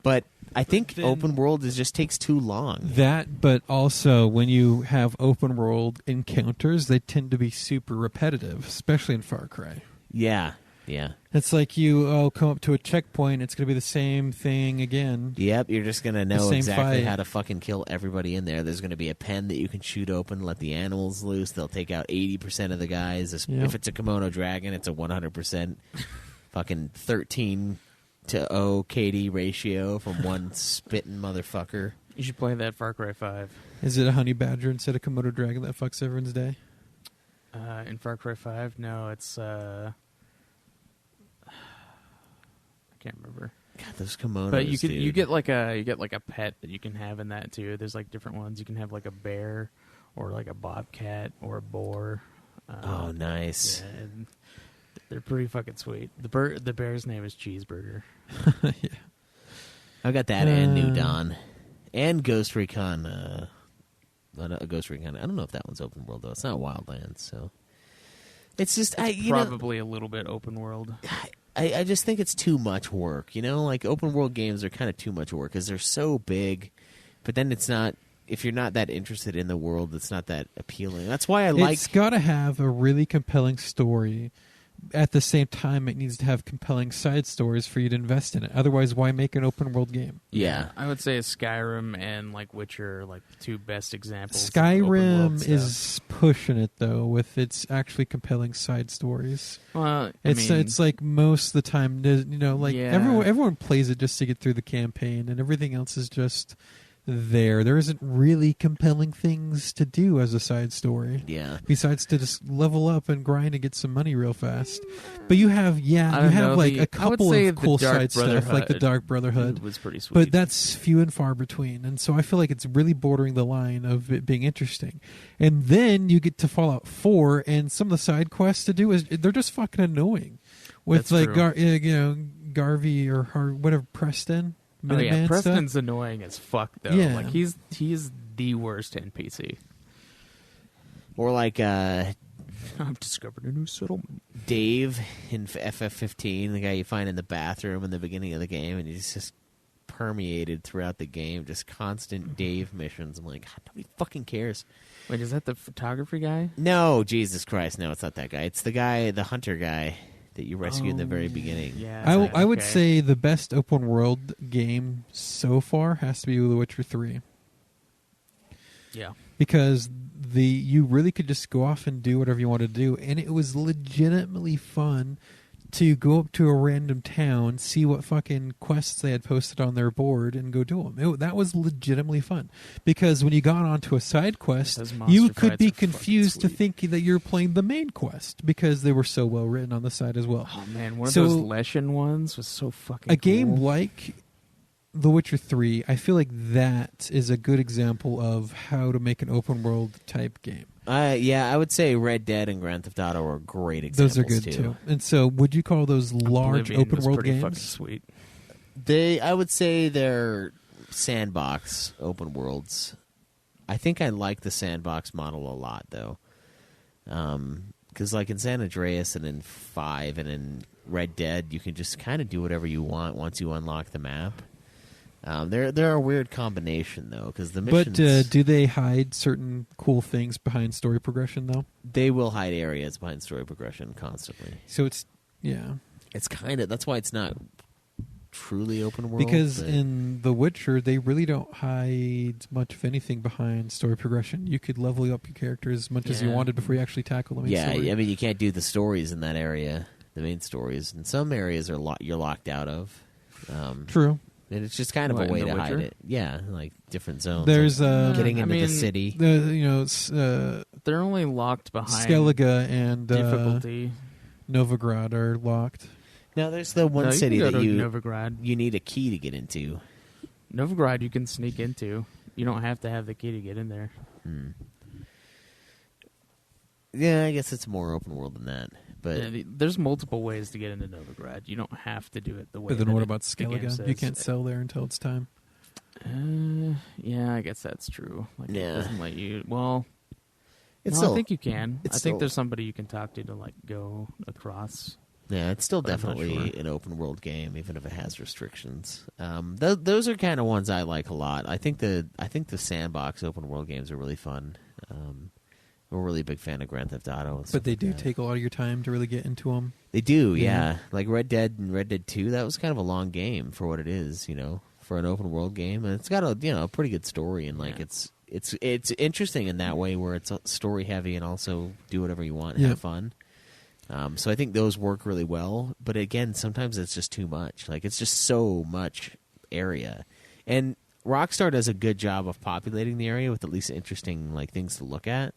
But I think open world just takes too long. That, but also when you have open world encounters, they tend to be super repetitive, especially in Far Cry. Yeah. Yeah. It's like you come up to a checkpoint, it's going to be the same thing again. Yep, you're just going to know exactly fight. how to fucking kill everybody in there. There's going to be a pen that you can shoot open, let the animals loose. They'll take out 80% of the guys. Yep. If it's a kimono dragon, it's a 100% fucking 13-0 KD ratio from one spitting motherfucker. You should play that Far Cry 5. Is it a honey badger instead of Komodo dragon that fucks everyone's day? In Far Cry 5, no, it's I can't remember. God, those kimonos. But you dude. get like a pet that you can have in that too. There's like different ones. You can have like a bear or like a bobcat or a boar. Oh, nice. Yeah, and they're pretty fucking sweet. The bear's name is Cheeseburger. Yeah. I got that and New Dawn and Ghost Recon. Ghost Recon. I don't know if that one's open world though. It's not Wildlands, so it's just Probably a little bit open world. I just think it's too much work. Like open world games are kind of too much work because they're so big, but then it's not. If you're not that interested in the world, it's not that appealing. That's why I like. It's got to have a really compelling story. At the same time, it needs to have compelling side stories for you to invest in it. Otherwise, why make an open world game? Yeah, I would say Skyrim and like Witcher are like the two best examples. of Skyrim open-world is stuff. pushing it though with its actually compelling side stories. Well, It's like most of the time, like Yeah. everyone plays it just to get through the campaign, and everything else is just there. There isn't really compelling things to do as a side story. yeah. Besides to just level up and grind and get some money real fast. But you have, I don't know, like the- a I would couple say of the cool Dark side stuff, like the Brotherhood Dark Brotherhood. was pretty sweet. But that's few and far between. And so I feel like it's really bordering the line of it being interesting. And then you get to Fallout 4, and some of the side quests to do they're just fucking annoying. With That's like, true. Garvey or whatever, Preston. Oh yeah, Minuteman stuff. Preston's annoying as fuck though. Yeah. Like he is the worst NPC. Or like I've discovered a new settlement. Dave in FF15, the guy you find in the bathroom in the beginning of the game, and he's just permeated throughout the game, just constant Dave missions. I'm like, God, nobody fucking cares. Wait, is that the photography guy? No, Jesus Christ, no, it's not that guy. It's the guy, the hunter guy that you rescued in the very beginning. Yeah, I would okay. say the best open world game so far has to be The Witcher 3. Yeah. Because you really could just go off and do whatever you want to do, and it was legitimately fun to go up to a random town, see what fucking quests they had posted on their board, and go do them. That was legitimately fun. Because when you got onto a side quest, Those monster you could fights be are fucking confused to sweet. think that you're playing the main quest because they were so well written on the side as well. Oh man, one of So- those Leshen ones was so fucking A game cool. like The Witcher 3, I feel like that is a good example of how to make an open world type game. Yeah, I would say Red Dead and Grand Theft Auto are great examples. Those are good too. And so, would you call those large Oblivion open was world pretty fucking games? sweet. I would say they're sandbox open worlds. I think I like the sandbox model a lot, though. Because like in San Andreas and in 5 and in Red Dead, you can just kind of do whatever you want once you unlock the map. They're a weird combination, though, because the missions... But do they hide certain cool things behind story progression, though? They will hide areas behind story progression constantly. So it's, yeah. It's kind of... That's why it's not truly open world. Because but- in The Witcher, they really don't hide much of anything behind story progression. You could level up your character as much as you Yeah. wanted before you actually tackle the main Yeah, story. I mean, you can't do the stories in that area, the main stories. And some areas are you're locked out of. True. And it's just kind of What, a way in to The hide Witcher? it. Yeah, like different zones. There's like getting I into the mean, city. They're only locked behind Skellige and difficulty. Novigrad are locked. No, there's the one No, city you can go that to you Novigrad. you need a key to get into. Novigrad you can sneak into. You don't have to have the key to get in there. Yeah, I guess it's more open world than that. But Yeah, there's multiple ways to get into Novigrad. You don't have to do it the way. But then that what it- about the game Skellige? You says. can't sell there until it's time. Yeah, I guess that's true. Like, Yeah. it doesn't let you. Well, it's no, still I think you can. it's I still- think there's somebody you can talk to like go across. yeah, it's still but I'm not definitely sure. an open world game, even if it has restrictions. Those are kind of ones I like a lot. I think the sandbox open world games are really fun. I'm a really big fan of Grand Theft Auto. And stuff But they like do that. take a lot of your time to really get into them. They do, Yeah. yeah. Like Red Dead and Red Dead 2, that was kind of a long game for what it is, for an open world game, and it's got a pretty good story, and like Yeah. it's interesting in that way where it's story heavy and also do whatever you want and Yeah. have fun. So I think those work really well, but again, sometimes it's just too much. Like it's just so much area, and Rockstar does a good job of populating the area with at least interesting like things to look at.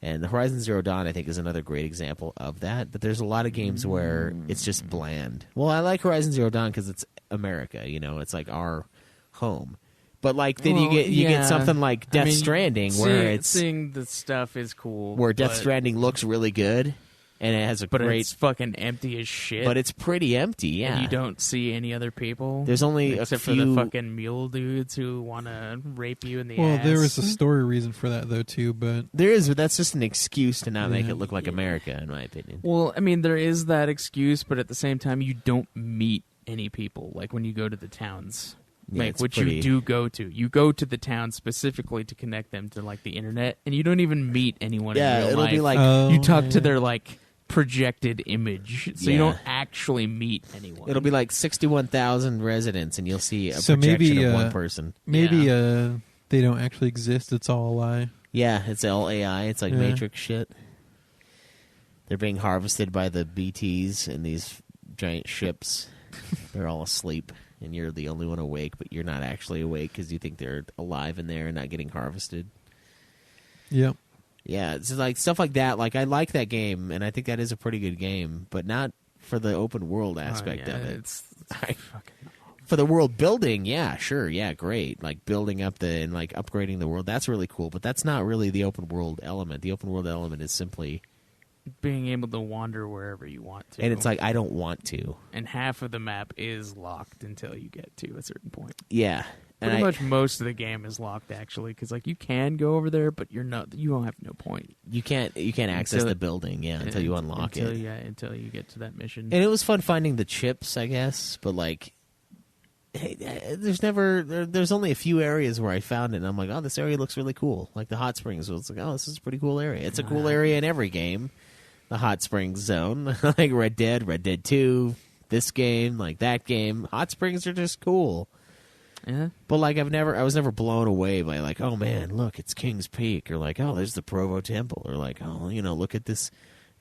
And the Horizon Zero Dawn, I think, is another great example of that. But there's a lot of games where it's just bland. Well, I like Horizon Zero Dawn because it's America, it's like our home. But like then you get something like Death Stranding where seeing the stuff is cool. Where Death Stranding looks really good. And it has it's fucking empty as shit. But it's pretty empty, yeah. And you don't see any other people. There's only except for the fucking mule dudes who want to rape you in the ass. Well, there was a story reason for that, though, too. But there is, but that's just an excuse to not make it look like America, in my opinion. Well, I mean, there is that excuse, but at the same time, you don't meet any people. Like when you go to the towns. Yeah, you do go to. You go to the town specifically to connect them to like the internet, and you don't even meet anyone in real it'll life. be like you talk to their like projected image, so you don't actually meet anyone. It'll be like 61,000 residents, and you'll see a projection of one person. Maybe they don't actually exist. It's all a lie. Yeah, it's all AI. It's like Matrix shit. They're being harvested by the BTs in these giant ships. They're all asleep, and you're the only one awake, but you're not actually awake because you think they're alive in there and not getting harvested. Yep. Yeah, it's like stuff like that. Like I like that game, and I think that is a pretty good game, but not for the open world aspect of it. It's for the world building, yeah, sure, yeah, great. Like building up and like upgrading the world, that's really cool. But that's not really the open world element. The open world element is simply being able to wander wherever you want to. And it's like I don't want to. And half of the map is locked until you get to a certain point. Yeah. Pretty much most of the game is locked, actually, because like you can go over there, but you don't have no point. You can't access the building, until you unlock it. Until you get to that mission. And it was fun finding the chips, I guess, but like, there's only a few areas where I found it, and I'm like, oh, this area looks really cool. Like the hot springs, was like, oh, this is a pretty cool area. It's a cool area in every game. The hot springs zone, like Red Dead 2, this game, like that game. Hot springs are just cool. Yeah. But like I was never blown away by like, oh man, look, it's King's Peak, or like, oh, there's the Provo Temple, or like, oh, look at this,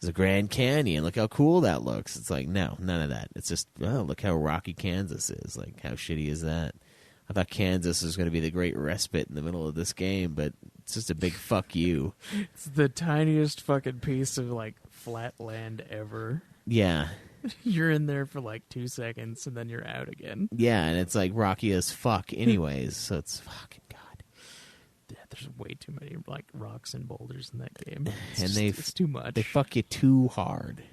there's a Grand Canyon, look how cool that looks. It's like, no, none of that. It's just, oh, look how rocky Kansas is. Like, how shitty is that? I thought Kansas was going to be the great respite in the middle of this game, but it's just a big fuck you. It's the tiniest fucking piece of like flat land ever. Yeah. You're in there for like 2 seconds and then you're out again. Yeah, and it's like rocky as fuck anyways, so it's fucking God. Yeah, there's way too many like rocks and boulders in that game. It's too much. They fuck you too hard.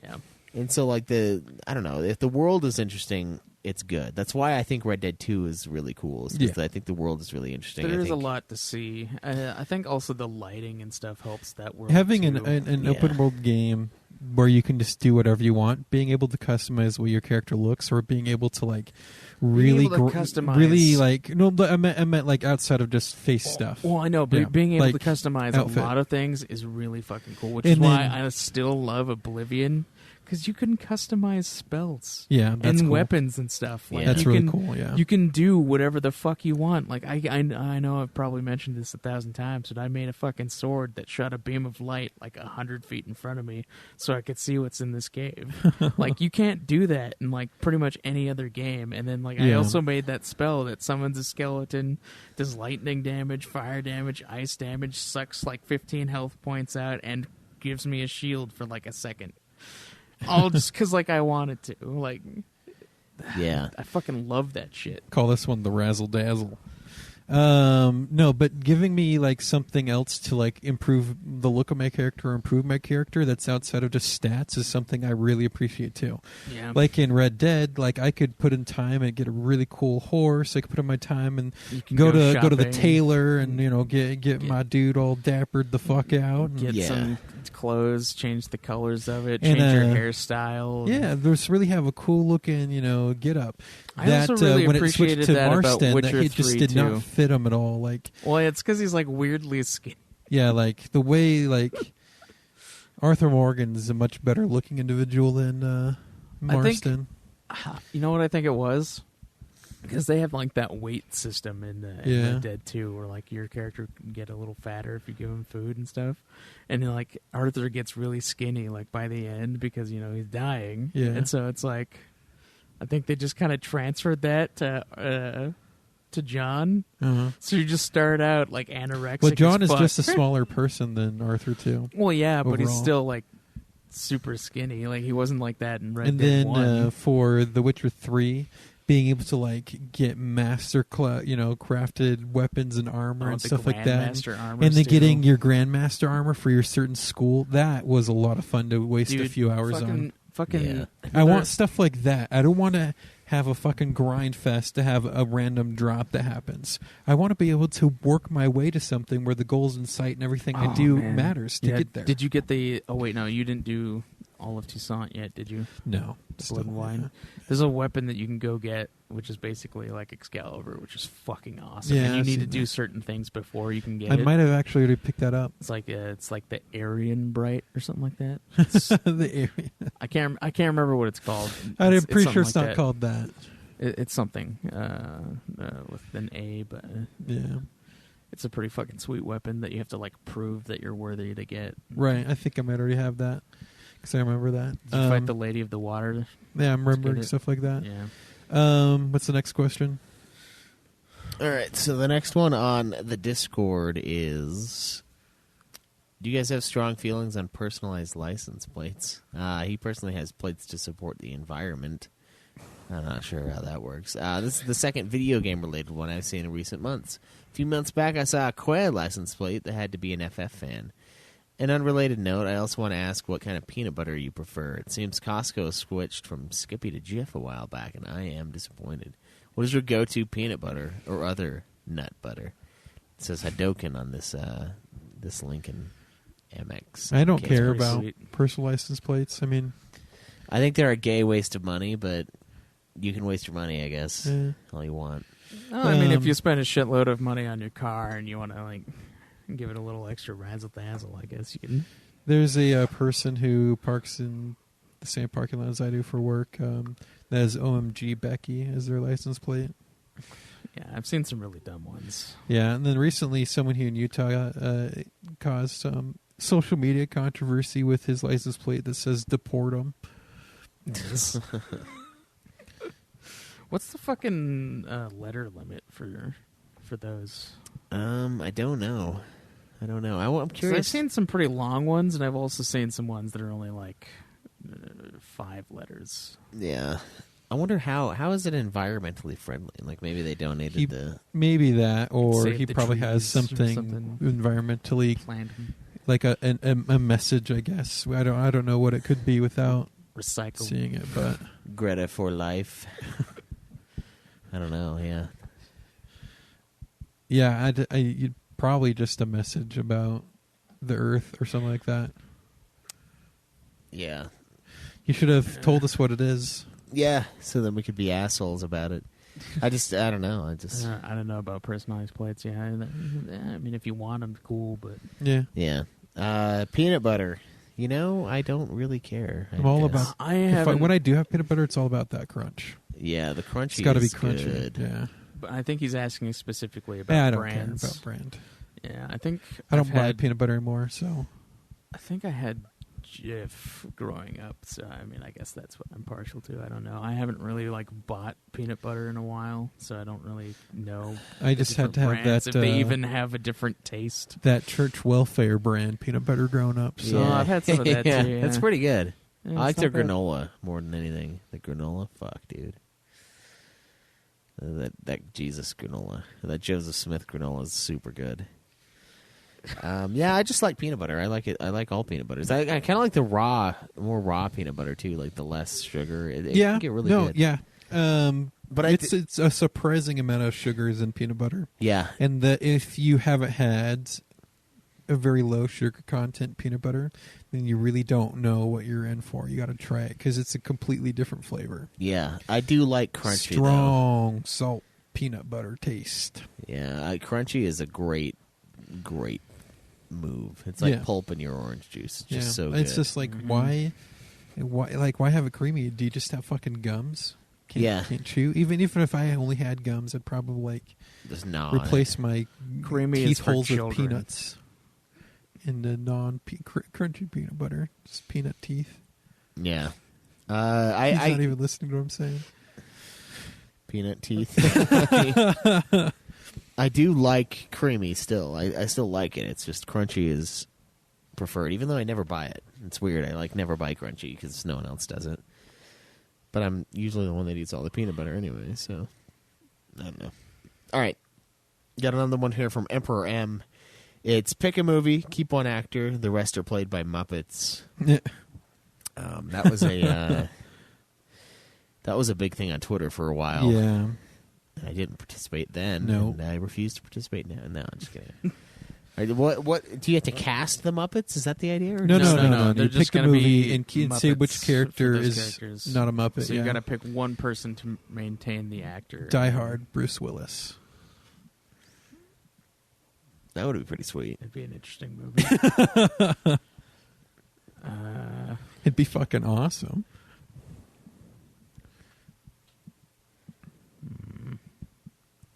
Yeah. And so like I don't know, if the world is interesting, it's good. That's why I think Red Dead 2 is really cool. Because I think the world is really interesting. There's a lot to see. I think also the lighting and stuff helps that world. Having too. an open world game where you can just do whatever you want, being able to customize what your character looks, or being able to like really customize. really like I meant like outside of just face stuff. Well, I know, but being able to customize outfit. a lot of things is really fucking cool. Which is why I still love Oblivion. Because you can customize spells, that's and cool. weapons and stuff. Like, that's really cool. Yeah, you can do whatever the fuck you want. Like I know I've probably mentioned this 1,000 times, but I made a fucking sword that shot a beam of light like 100 feet in front of me, so I could see what's in this cave. Like you can't do that in like pretty much any other game. And then like I also made that spell that summons a skeleton, does lightning damage, fire damage, ice damage, sucks like 15 health points out, and gives me a shield for like a second. All just because, like, I wanted to. Like, yeah. I fucking love that shit. Call this one the Razzle Dazzle. No, but giving me, like, something else to, like, improve the look of my character or improve my character that's outside of just stats is something I really appreciate, too. Yeah. Like in Red Dead, like, I could put in time and get a really cool horse. I could put in my time and go to the tailor and, get my dude all dappered the fuck out. And, get some clothes, change the colors of it, change your hairstyle. Yeah, just really have a cool looking, get up. I also really when it appreciated switched to that Marston, about Witcher it just 3 did too. not fit him at all. Like, well, it's because he's like weirdly skinny. Yeah, like the way Arthur Morgan is a much better looking individual than Marston. You know what I think it was? Because they have like that weight system in Red Dead 2 where like your character can get a little fatter if you give him food and stuff. And then, like Arthur gets really skinny like by the end because he's dying. Yeah. And so it's like I think they just kind of transferred that to to John. Uh-huh. So you just start out like anorexic. Well, John as is fuck. just a smaller person than Arthur too. Well, yeah, but he's overall. still like super skinny. Like he wasn't like that in Red And Dead then 1. for The Witcher 3, being able to like get crafted weapons and armor and the stuff like that, Grandmaster armors, and then too. getting your Grandmaster armor for your certain school, that was a lot of fun to waste a Dude, few hours on. Fucking. Yeah. I want stuff like that. I don't want to have a fucking grind fest to have a random drop that happens. I want to be able to work my way to something where the goals in sight and everything I do man. matters to Yeah, get there. Did you get the? Oh wait, no, you didn't do all of Toussaint yet, did you? No. Blood and Wine. There's a weapon that you can go get, which is basically like Excalibur, which is fucking awesome. Yeah, and you I've need to seen do that. certain things before you can get I it. might have actually already picked that up. It's like the Aryan Bright or something like that. It's, The area. I can't remember what it's called. I'm It's pretty something sure it's like not that. called that. It's something with an A, but Yeah. it's a pretty fucking sweet weapon that you have to like prove that you're worthy to get. Right. I think I might already have that because I remember that. Did you fight the Lady of the Water? Yeah, I'm remembering it. stuff like that. Yeah. What's the next question? All right, so the next one on the Discord is: do you guys have strong feelings on personalized license plates? He personally has plates to support the environment. I'm not sure how that works. This is the second video game related one I've seen in recent months. A few months back, I saw a Quad license plate that had to be an FF fan. An unrelated note, I also want to ask what kind of peanut butter you prefer. It seems Costco switched from Skippy to Jif a while back, and I am disappointed. What is your go-to peanut butter or other nut butter? It says Hadoken on this Lincoln MX. I don't case. care pretty about sweet. personal license plates. I mean, I think they're a gay waste of money, but you can waste your money, I guess, all you want. Oh, I mean, if you spend a shitload of money on your car and you want to like give it a little extra razzle dazzle, I guess you can. there's a person who parks in the same parking lot as I do for work. That has OMG Becky as their license plate. Yeah, I've seen some really dumb ones. Yeah, and then recently someone here in Utah caused some social media controversy with his license plate that says deport him. What's the fucking letter limit for those? I don't know. I'm 'Cause I've curious. seen some pretty long ones, and I've also seen some ones that are only like 5 letters. Yeah. I wonder how is it environmentally friendly? Like maybe they donated He- the. Maybe that, or Save he the probably has trees or something something. environmentally, Planned like a message. I guess I don't know what it could be without recycle. seeing it, but Greta for life. I don't know. Yeah. yeah, you'd probably just a message about the Earth or something like that. Yeah. You should have told us what it is. Yeah. So then we could be assholes about it. I don't know. I don't know about personalized plates. Yeah, I mean, if you want them, cool. But Yeah, Yeah. Peanut butter. You know, I don't really care. I'm all guess. about. I If haven't. when I do have peanut butter, it's all about that crunch. Yeah, the crunchy. It's got to be is crunchy. good. Yeah, But I think he's asking specifically about I don't brands. care about brand. Yeah, I think I don't I've buy had- peanut butter anymore. So I think I had Jif growing up, so I mean, I guess that's what I'm partial to. I don't know. I haven't really like bought peanut butter in a while, so I don't really know. I the just had different to have brands, that. if they even have a different taste. that church welfare brand peanut butter growing up. So Yeah. I've had some of that yeah, too, yeah. That's pretty good. Yeah, I it's like their not bad. granola more than anything. The granola, fuck, dude. That Jesus granola, that Joseph Smith granola is super good. Yeah, I just like peanut butter. I like it. I like all peanut butters. I kind of like the more raw peanut butter too, like the less sugar. It yeah, can get really no, good. yeah. But it's a surprising amount of sugars in peanut butter, yeah, and if you haven't had a very low sugar content peanut butter, then you really don't know what you're in for. You got to try it because it's a completely different flavor. yeah. I do like crunchy though. Strong salt peanut butter taste. Yeah, crunchy is a great move. It's like Yeah. pulp in your orange juice. It's just so good. It's just like why have it creamy? Do you just have fucking gums? Can't chew. Even if I only had gums, I'd probably like just gnaw on it. replace my Creamy is teeth for holes with children. peanuts into crunchy peanut butter, just peanut teeth. Yeah. He's I not even listening to what I'm saying. Peanut teeth. I do like creamy still. I still like it. It's just crunchy is preferred, even though I never buy it. It's weird. I never buy crunchy because no one else does it. But I'm usually the one that eats all the peanut butter anyway, so I don't know. All right. Got another one here from Emperor M. It's pick a movie, keep one actor, the rest are played by Muppets. That was a big thing on Twitter for a while. Yeah. I didn't participate then. No. And I refuse to participate now. No, I'm just kidding. All right, what do you have to cast the Muppets? Is that the idea? Or No. They're You just pick a gonna movie be and say which Muppets character for those is characters. not a Muppet. So you got to pick one person to maintain the actor. Die Hard, Bruce Willis. That would be pretty sweet. It'd be an interesting movie. It'd be fucking awesome.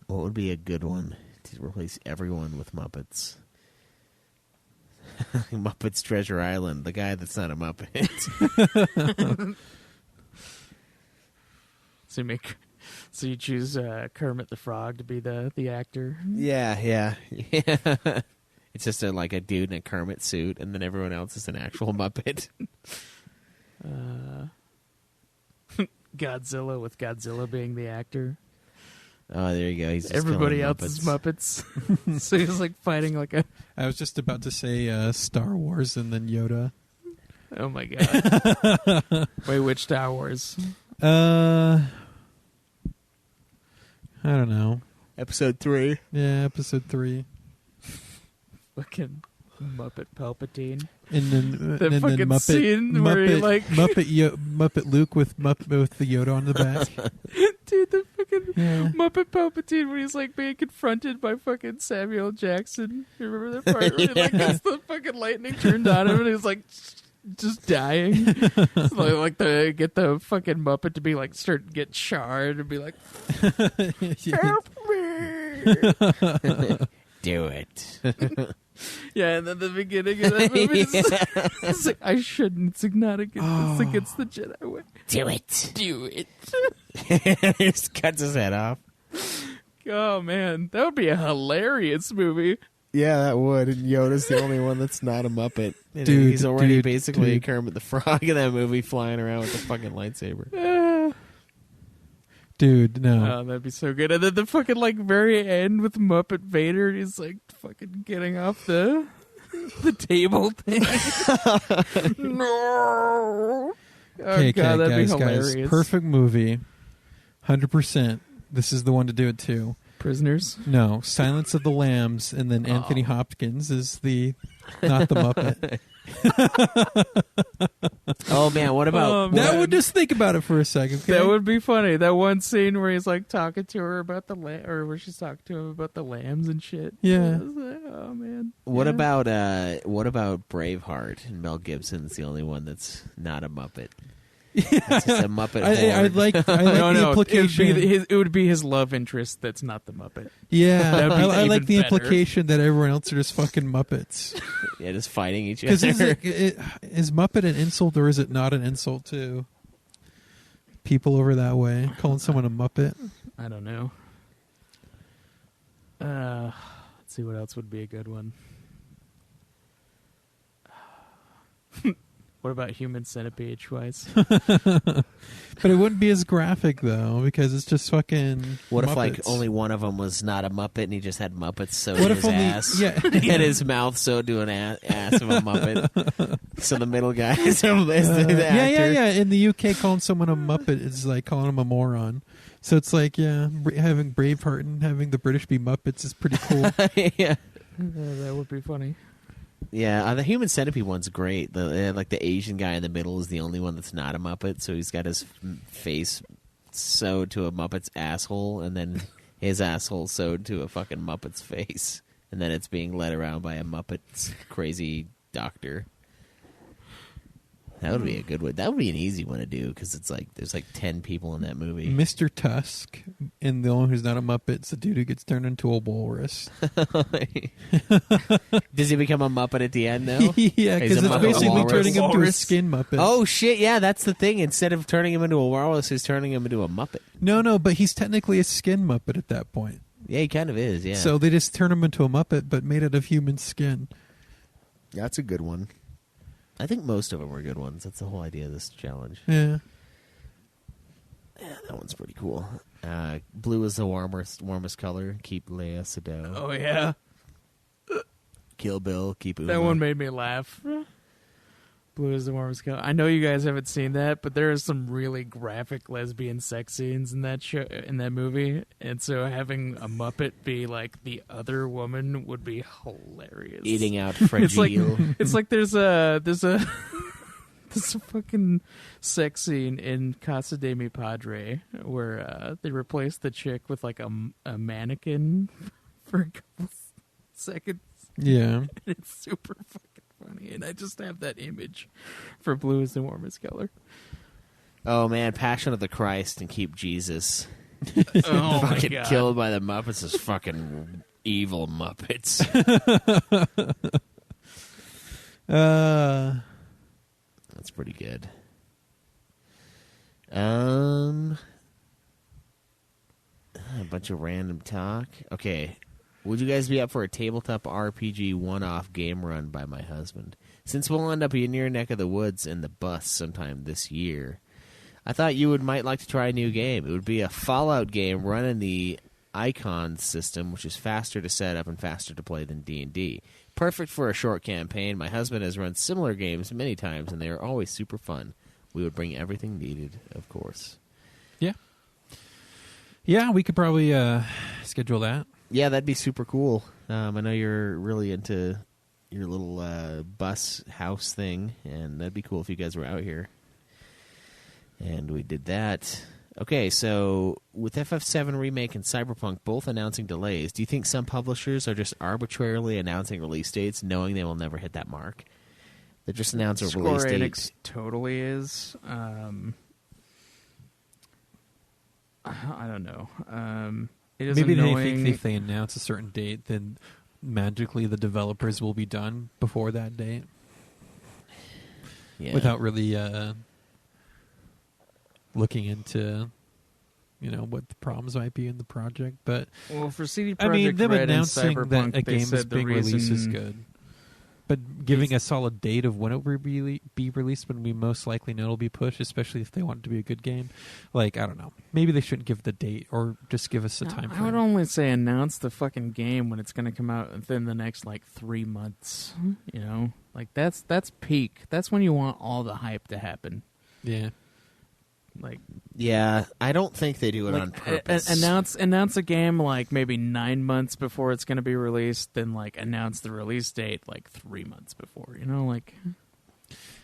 What would be a good one to replace everyone with Muppets? Muppets Treasure Island, the guy that's not a Muppet. So you choose Kermit the Frog to be the actor. Yeah. It's just like a dude in a Kermit suit, and then everyone else is an actual Muppet. Godzilla with Godzilla being the actor. Oh, there you go. He's just Everybody killing else is Muppets. So he's like fighting like a. I was just about to say Star Wars and then Yoda. Oh my god! Wait, which Star Wars? I don't know. Episode 3. Yeah, episode 3. Fucking Muppet Palpatine. And then The fucking Muppet, scene where he, like- Muppet Luke with the Yoda on the back. Dude, the fucking Yeah. Muppet Palpatine when he's like being confronted by fucking Samuel Jackson. You remember that part where he like gets the fucking lightning turned on him and he's like just dying? So like to get the fucking Muppet to be like start to get charred and be like, help me. Do it. Yeah, and then the beginning of that movie is it's like, I shouldn't. It's not against the Jedi way. Do it. Do it. He just cuts his head off. Oh man, that would be a hilarious movie. Yeah, that would. And Yoda's the only one that's not a Muppet. And Dude, he's already dude, basically dude. Kermit the Frog in that movie, flying around with the fucking lightsaber. Dude, no. Oh, that'd be so good. And then the fucking like very end with Muppet Vader, he's like fucking getting off the table thing. No. Oh Okay, god, that'd guys, be hilarious. guys. Perfect movie. 100%. This is the one to do it too. Prisoners. No, Silence of the Lambs, and then Anthony Hopkins is not the Muppet. Oh man, what about Oh, Now man. would just think about it for a second. Okay? That would be funny. That one scene where he's like talking to her about the or where she's talking to him about the lambs and shit. Yeah. I was like, oh man. what Yeah. about Braveheart? And Mel Gibson's the only one that's not a Muppet. It's just a Muppet. I horde. like No, the no, implication. it would be his love interest that's not the Muppet. Yeah, That'd be I like even the better. implication that everyone else are just fucking Muppets. Yeah, just fighting each Because other. is Muppet an insult or is it not an insult to people over that way? Calling someone a Muppet? I don't know. Let's see what else would be a good one. What about Human Centipede twice? But it wouldn't be as graphic though, because it's just fucking. What if Muppets. like only one of them was not a Muppet and he just had Muppets sewed What in if his only- ass? yeah. He had his mouth sewed to an ass of a Muppet. So the middle guy is the actor. Yeah. In the UK, calling someone a Muppet is like calling them a moron. So it's like, having Braveheart and having the British be Muppets is pretty cool. Yeah. That would be funny. Yeah, the Human Centipede one's great. Like the Asian guy in the middle is the only one that's not a Muppet, so he's got his face sewed to a Muppet's asshole, and then his asshole sewed to a fucking Muppet's face, and then it's being led around by a Muppet's crazy doctor. That would be a good one. That would be an easy one to do because it's like there's like 10 people in that movie. Mr. Tusk and the only one who's not a Muppet is the dude who gets turned into a walrus. Does he become a Muppet at the end, though? Yeah, He's because a it's Muppet basically walrus. turning him to a Walrus. skin Muppet. Oh, shit, yeah, that's the thing. Instead of turning him into a walrus, he's turning him into a Muppet. No, but he's technically a skin Muppet at that point. Yeah, he kind of is, yeah. So they just turn him into a Muppet, but made out of human skin. That's a good one. I think most of them are good ones. That's the whole idea of this challenge. Yeah. Yeah, that one's pretty cool. Blue is the warmest color. Keep Leia Sado. Oh yeah, Kill Bill. Keep Uma. that one made me laugh. Blue is the warmest color. I know you guys haven't seen that, but there are some really graphic lesbian sex scenes in that show, in that movie, and so having a Muppet be like the other woman would be hilarious. Eating out It's like Fragile. it's like there's a there's a fucking sex scene in Casa de Mi Padre where they replace the chick with like a mannequin for a couple seconds. Yeah. It's super fucking funny, and I just have that image for Blue is the warmest color. Oh, man. Passion of the Christ and Keep Jesus. Oh my Fucking god! killed by the Muppets is fucking evil Muppets. That's pretty good. A bunch of random talk. Okay. Would you guys be up for a tabletop RPG one-off game run by my husband? Since we'll end up in your neck of the woods in the bus sometime this year, I thought you might like to try a new game. It would be a Fallout game run in the Icon system, which is faster to set up and faster to play than D&D. Perfect for a short campaign. My husband has run similar games many times, and they are always super fun. We would bring everything needed, of course. Yeah. Yeah, we could probably schedule that. Yeah, that'd be super cool. I know you're really into your little bus house thing, and that'd be cool if you guys were out here. And we did that. Okay, so with FF7 Remake and Cyberpunk both announcing delays, do you think some publishers are just arbitrarily announcing release dates knowing they will never hit that mark? They just announce a release Square date. Enix totally is. I don't know. It is Maybe annoying. they think if they announce a certain date, then magically the developers will be done before that date Yeah. without really looking into, what the problems might be in the project. But Well, for CD Projekt I mean, them Red and announcing Cyberpunk, that a they game is said the being released is reason- good. But giving a solid date of when it will be released, when we most likely know it'll be pushed, especially if they want it to be a good game, I don't know. Maybe they shouldn't give the date, or just give us a time I would frame. only say announce the fucking game when it's going to come out within the next 3 months. That's peak. That's when you want all the hype to happen. Yeah. Yeah, I don't think they do it on purpose. Announce a game maybe 9 months before it's going to be released, then announce the release date 3 months before.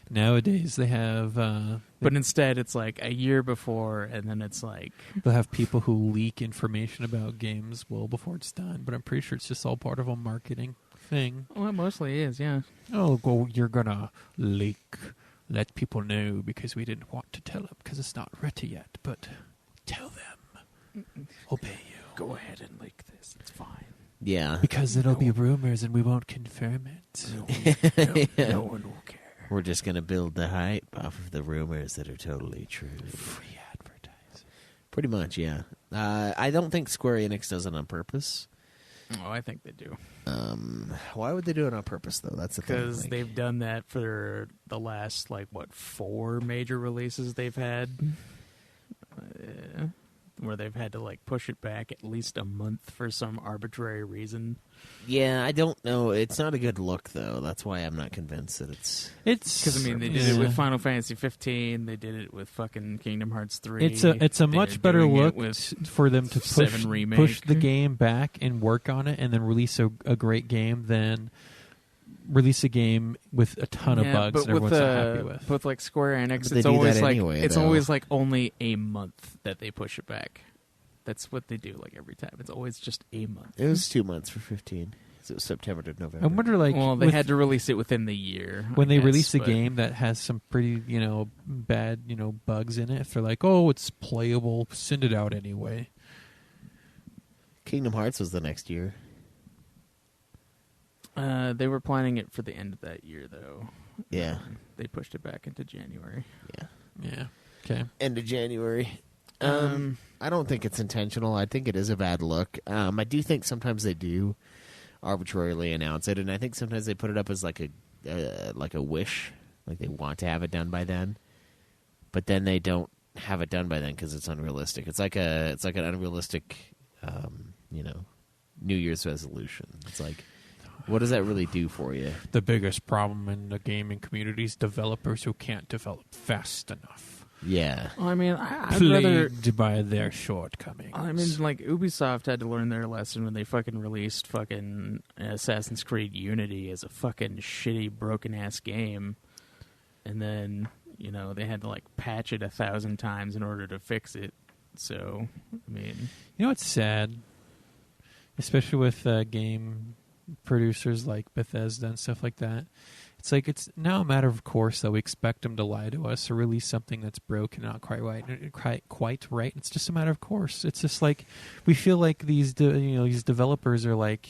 Nowadays they have, But instead it's a year before, and then it's they'll have people who leak information about games well before it's done. But I'm pretty sure it's just all part of a marketing thing. well, it mostly is, yeah. Oh, well, you're gonna leak. Let people know because we didn't want to tell them because it's not ready yet. But tell them. Obey you. Go ahead and leak this. It's fine. Yeah. Because it'll be rumors and we won't confirm it. No one will care. We're just going to build the hype off of the rumors that are totally true. Free advertising. Pretty much, yeah. I don't think Square Enix does it on purpose. Oh, I think they do. Why would they do it on purpose, though? That's the thing. Because they've done that for the last, 4 major releases they've had. Where they've had to, push it back at least a month for some arbitrary reason. Yeah, I don't know. It's not a good look, though. That's why I'm not convinced that it's... Because, they did it with Final Fantasy 15. They did it with fucking Kingdom Hearts 3. It's a They're much better doing it look with for them to 7 Remake. push the game back and work on it and then release a great game than release a game with a ton of bugs but that everyone's with, not happy with. With Square Enix, But they it's do always that anyway, it's though. always only a month that they push it back. That's what they do every time. It's always just a month. It was 2 months for 15. So it was September to November. I wonder, Well, they with- had to release it within the year. when I they guess, release a but- game that has some pretty, bad, bugs in it, if they're like, oh, it's playable, send it out anyway. Kingdom Hearts was the next year. They were planning it for the end of that year, though. Yeah. They pushed it back into January. Yeah. Yeah. Okay. End of January. I don't think it's intentional. I think it is a bad look. I do think sometimes they do arbitrarily announce it, and I think sometimes they put it up as like a wish, like they want to have it done by then, but then they don't have it done by then because it's unrealistic. It's like an unrealistic, New Year's resolution. It's like, what does that really do for you? The biggest problem in the gaming community is developers who can't develop fast enough. Yeah. Well, I mean, I'd rather... Plagued by their shortcomings. I mean, like, Ubisoft had to learn their lesson when they fucking released fucking Assassin's Creed Unity as a fucking shitty, broken-ass game. And then, they had to, like, patch it 1,000 times in order to fix it. So, I mean... You know what's sad? Especially with game producers like Bethesda and stuff like that. It's like it's now a matter of course that we expect them to lie to us or release something that's broken, not quite right. It's just a matter of course. It's just like we feel like these developers are like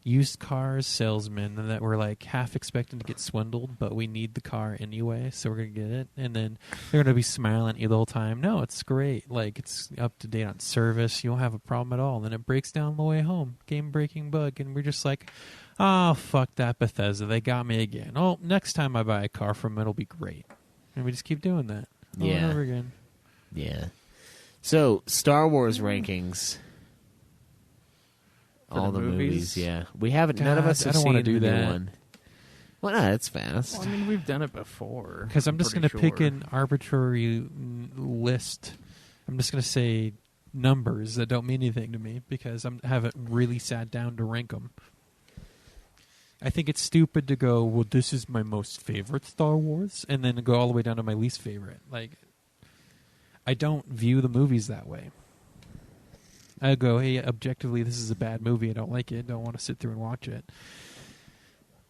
used cars salesmen and that we're like half expecting to get swindled, but we need the car anyway, so we're gonna get it, and then they're gonna be smiling at you the whole time. No, it's great. Like it's up to date on service. You don't have a problem at all. And then it breaks down on the way home. Game breaking bug, and we're just like, oh, fuck that Bethesda. They got me again. Oh, next time I buy a car from them, it'll be great. And we just keep doing that over and over again. Yeah. So, Star Wars rankings. For all the the movies? Yeah. We haven't, none God, of us I have don't seen wanna do the new that. one. Well, no, it's fast. Well, I mean, we've done it before. Because I'm just going to pretty pick sure. an arbitrary list. I'm just going to say numbers that don't mean anything to me because I haven't really sat down to rank them. I think it's stupid to go, well, this is my most favorite Star Wars, and then go all the way down to my least favorite. Like, I don't view the movies that way. I go, hey, objectively, this is a bad movie. I don't like it. Don't want to sit through and watch it.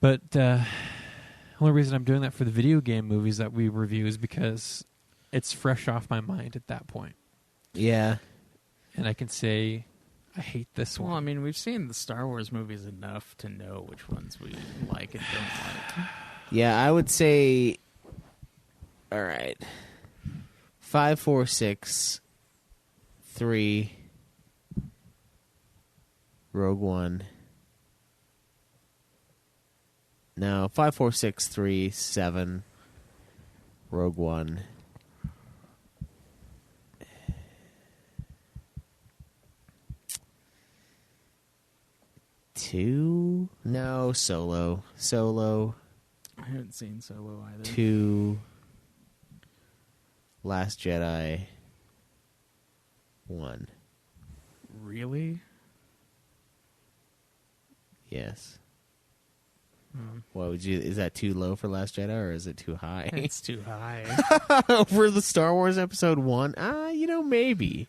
But the only reason I'm doing that for the video game movies that we review is because it's fresh off my mind at that point. Yeah. And I can say, I hate this one. Well, I mean, we've seen the Star Wars movies enough to know which ones we like and don't like. Yeah, I would say, all right, 5, 4, 6, 3, Rogue One. No, 5, 4, 6, 3, 7, Rogue One. 2? No, Solo. Solo. I haven't seen Solo either. 2. Last Jedi. 1. Really? Yes. What would you? Is that too low for Last Jedi, or is it too high? It's too high. For the Star Wars Episode 1? Maybe.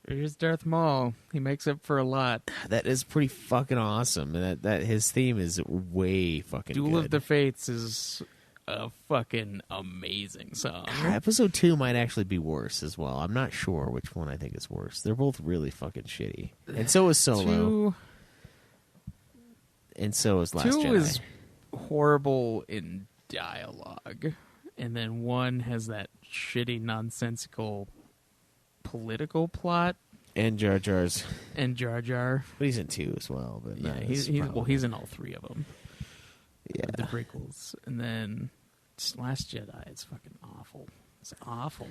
Here's Darth Maul. He makes up for a lot. That is pretty fucking awesome. And that his theme is way fucking Duel good. of the Fates is a fucking amazing song. Episode 2 might actually be worse as well. I'm not sure which one I think is worse. They're both really fucking shitty. And so is Solo. And so is Last 2 Jedi. is horrible in dialogue. And then 1 has that shitty, nonsensical political plot. And Jar Jar's. And Jar Jar. But he's in 2 as well. But Yeah, no, he's in all 3 of them. Yeah. The prequels. And then just Last Jedi is fucking awful. It's awful.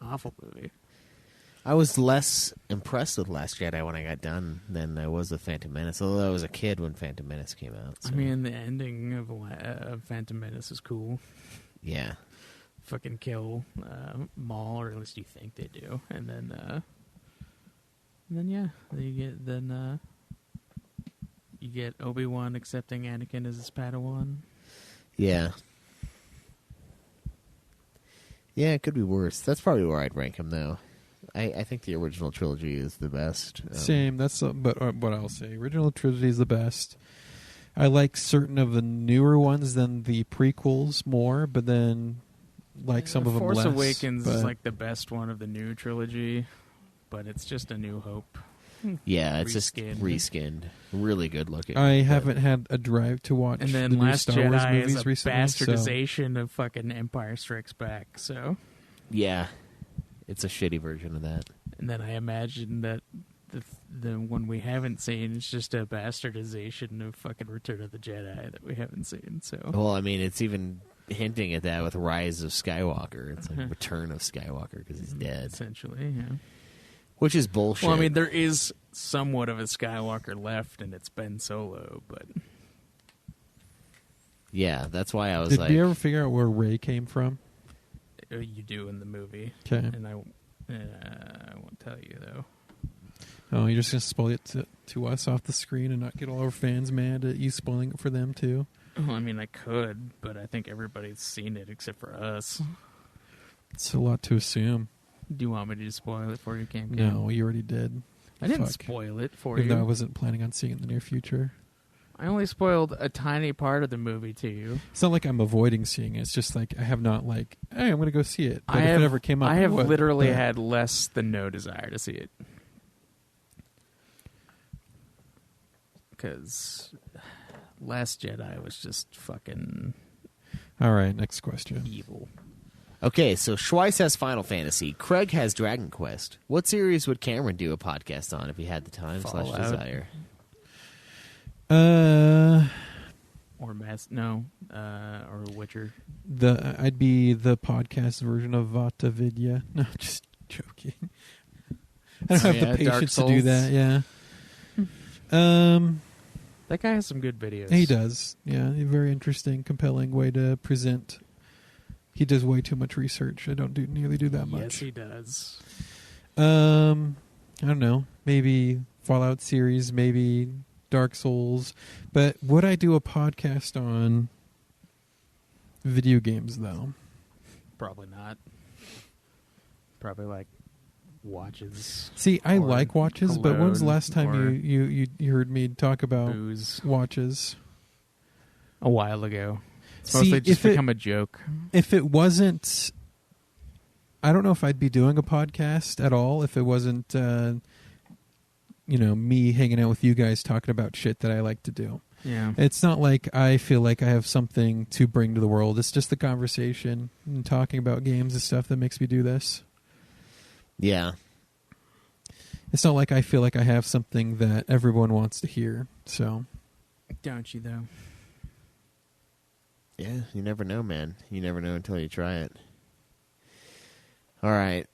Awful movie. I was less impressed with Last Jedi when I got done than I was with Phantom Menace, although I was a kid when Phantom Menace came out. So. I mean, the ending of Phantom Menace is cool. Yeah. Fucking kill Maul, or at least you think they do. And then you get Obi-Wan accepting Anakin as his Padawan. Yeah. Yeah, it could be worse. That's probably where I'd rank him, though. I think the original trilogy is the best. Same. That's but what I'll say. Original trilogy is the best. I like certain of the newer ones than the prequels more, but then like some of them less. Force Awakens but is like the best one of the new trilogy, but it's just A New Hope. Yeah, it's just Reskinned. reskinned. Really good looking. I but- haven't had a drive to watch And then the new Last Star Wars Jedi movies is a recently. So. bastardization of fucking Empire Strikes Back. So, Yeah, it's a shitty version of that. and then I imagine that the one we haven't seen is just a bastardization of fucking Return of the Jedi that we haven't seen. So, Well, I mean, it's even hinting at that with Rise of Skywalker. It's Uh-huh. like Return of Skywalker because he's dead, essentially, yeah. which is bullshit. Well, I mean, there is somewhat of a Skywalker left, and it's Ben Solo, but yeah, that's why I was Did like, we ever figure out where Rey came from? you do in the movie. Okay. And I won't tell you, though. Oh, you're just gonna spoil it to us off the screen and not get all our fans mad at you spoiling it for them too. Well, I mean, I could, but I think everybody's seen it except for us. It's a lot to assume. Do you want me to just spoil it for you, Cam? No, you already did. I didn't Fuck. spoil it for Even though I you. wasn't planning on seeing it in the near future. I only spoiled a tiny part of the movie to you. It's not like I'm avoiding seeing it. It's just like I have not like, hey, I'm going to go see it. But I if have, it ever came up, I have would, literally but- had less than no desire to see it. Because Last Jedi was just fucking All right, next question. evil. okay, so Schweiss has Final Fantasy. Craig has Dragon Quest. What series would Cameron do a podcast on if he had the time / Fallout. desire? Or or Witcher. I'd be the podcast version of Vata Vidya. No, just joking. I don't have Yeah, the Dark patience to do Souls. that. Yeah. That guy has some good videos. He does. Yeah, a very interesting, compelling way to present. He does way too much research. I don't nearly do that much. Yes, he does. I don't know. Maybe Fallout series, maybe Dark Souls. But would I do a podcast on video games though? Probably not. Probably like watches, See, I Or like watches, but when's the cologne, last time or you heard me talk about booze. watches? A while ago. It's See, mostly just if it- become a joke. If it wasn't, I don't know if I'd be doing a podcast at all if it wasn't, me hanging out with you guys talking about shit that I like to do. Yeah. It's not like I feel like I have something to bring to the world. It's just the conversation and talking about games and stuff that makes me do this. Yeah. It's not like I feel like I have something that everyone wants to hear. So, Don't you, though? Yeah, you never know, man. You never know until you try it. All right.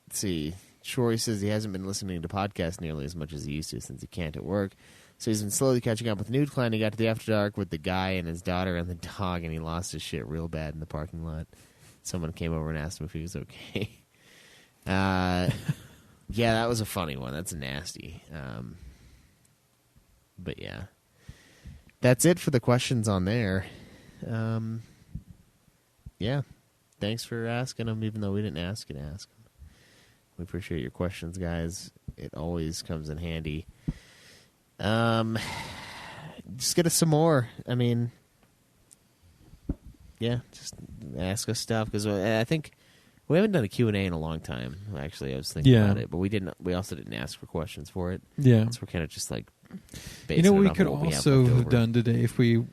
Let's see. Shorey says he hasn't been listening to podcasts nearly as much as he used to since he can't at work. So he's been slowly catching up with Nude Clan. He got to the After Dark with the guy and his daughter and the dog, and he lost his shit real bad in the parking lot. Someone came over and asked him if he was okay. Yeah, that was a funny one. That's nasty. But yeah. That's it for the questions on there. Yeah. Thanks for asking them, even though we didn't ask you to ask them. We appreciate your questions, guys. It always comes in handy. Just get us some more. I mean, yeah, just ask us stuff, because I think we haven't done a Q&A in a long time. Actually, I was thinking Yeah. about it, but we also didn't ask for questions for it. yeah. So we're kind of just like You basing know what it we off could of what we also left have over. done today if we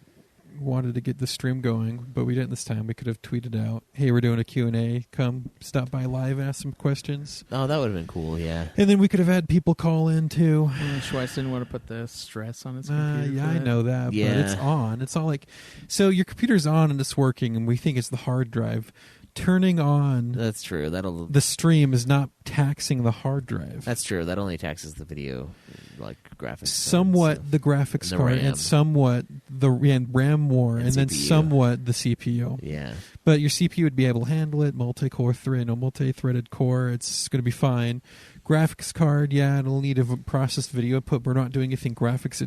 wanted to get the stream going, but we didn't this time. We could have tweeted out, hey, we're doing a Q&A. Come stop by live and ask some questions. Oh, that would have been cool, yeah. And then we could have had people call in too. Schweiss didn't want to put the stress on his computer. Yeah, for I that. know that, Yeah. but it's on. It's not like, so your computer's on and it's working, and we think it's the hard drive. Turning on That's true. the stream is not taxing the hard drive. That's true. That only taxes the video, like graphics. Somewhat and stuff. the graphics And the card, RAM. and somewhat the RAM more, and then CPU. somewhat the CPU. Yeah. But your CPU would be able to handle it. Multi-threaded core. It's going to be fine. Graphics card, yeah, it'll need a processed video input. We're not doing anything graphics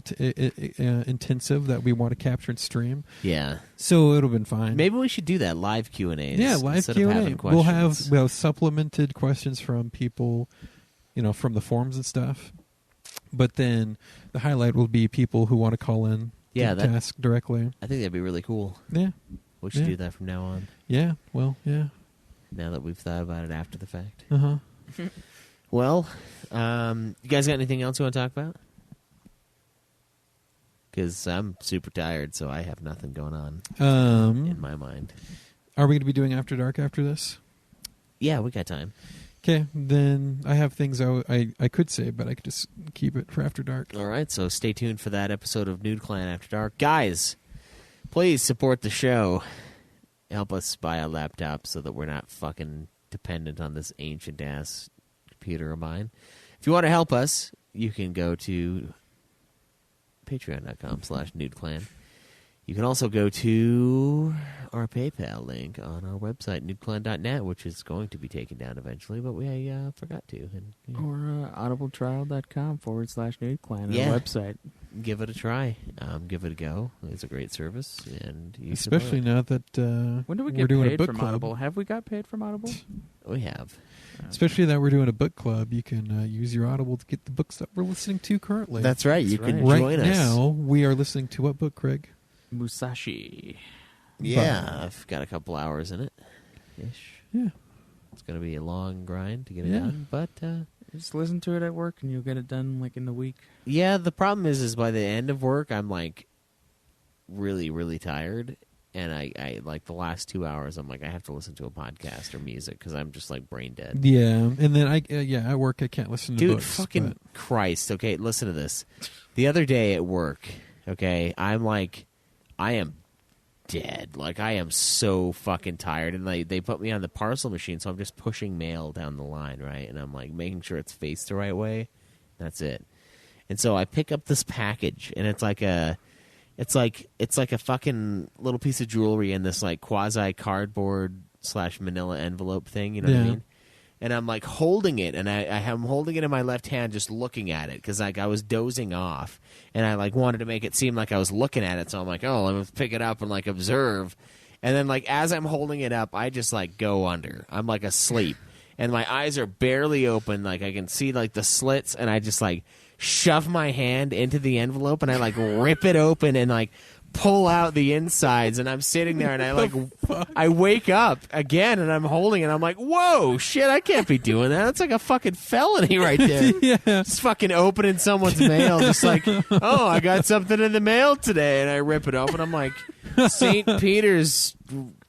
intensive that we want to capture and stream, Yeah. so it'll been fine. Maybe we should do that live Q&A. Yeah, live Q&A. We'll have supplemented questions from people, from the forums and stuff. But then the highlight will be people who want to call in Yeah, to ask directly. I think that'd be really cool. Yeah. We should Yeah. do that from now on. Yeah. Well. Yeah. Now that we've thought about it after the fact. Uh-huh. Well, you guys got anything else you want to talk about? Because I'm super tired, so I have nothing going on in my mind. Are we going to be doing After Dark after this? Yeah, we got time. Okay, then I have things I could say, but I could just keep it for After Dark. All right, so stay tuned for that episode of Nude Clan After Dark. Guys, please support the show. Help us buy a laptop so that we're not fucking dependent on this ancient-ass computer of mine. If you want to help us, you can go to patreon.com/nudeclan. You can also go to our PayPal link on our website, nudeclan.net, which is going to be taken down eventually, but we forgot to. And, Or audibletrial.com/nudeclan, Yeah. our website. give it a try. Give it a go. It's a great service, and you should Especially love now that When do we we're get doing a paid book from club. Audible? Have we got paid from Audible? it. We have. Especially that we're doing a book club, you can use your Audible to get the books that we're listening to currently. That's right. You That's can right. join right us. now, we are listening to what book, Craig? Musashi. Yeah, I've got a couple hours in it. Ish. Yeah. It's going to be a long grind to get it Yeah. done, but Just listen to it at work, and you'll get it done like in the week. yeah, the problem is by the end of work, I'm like really, really tired, and I like the last 2 hours, I'm like I have to listen to a podcast or music because I'm just like brain dead. Yeah, and then at work I can't listen to Dude, books. fucking but- Christ. Okay, listen to this. The other day at work, okay, I'm like, I am dead. Like, I am so fucking tired. And they put me on the parcel machine, so I'm just pushing mail down the line, right? And I'm like making sure it's faced the right way. That's it. And so I pick up this package, and it's like a fucking little piece of jewelry in this like quasi cardboard / manila envelope thing. You know what I Yeah. mean? And I'm like holding it, and I'm holding it in my left hand, just looking at it because like I was dozing off, and I like wanted to make it seem like I was looking at it. So I'm like, oh, let me pick it up and like observe. And then like as I'm holding it up, I just like go under. I'm like asleep, and my eyes are barely open. Like I can see like the slits, and I just like shove my hand into the envelope, and I like rip it open and like pull out the insides, and I'm sitting there, and I like I wake up again, and I'm holding it. I'm like, whoa, shit, I can't be doing that. That's like a fucking felony right there. Yeah. Just fucking opening someone's mail, just like, oh, I got something in the mail today, and I rip it open. I'm like, St. Peter's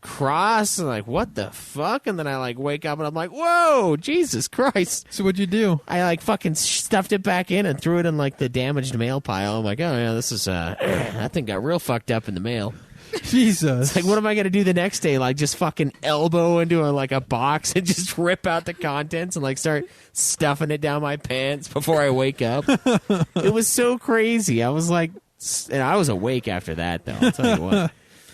cross, and like, what the fuck? And then I like wake up, and I'm like, whoa, Jesus Christ. So what'd you do? I like fucking stuffed it back in and threw it in like the damaged mail pile. I'm like, oh yeah, this is that thing got real fucked up in the mail. Jesus. Like, what am I gonna do the next day? Like, just fucking elbow into a box and just rip out the contents and like start stuffing it down my pants before I wake up? It was so crazy. I was like, and I was awake after that though. I'll tell you what.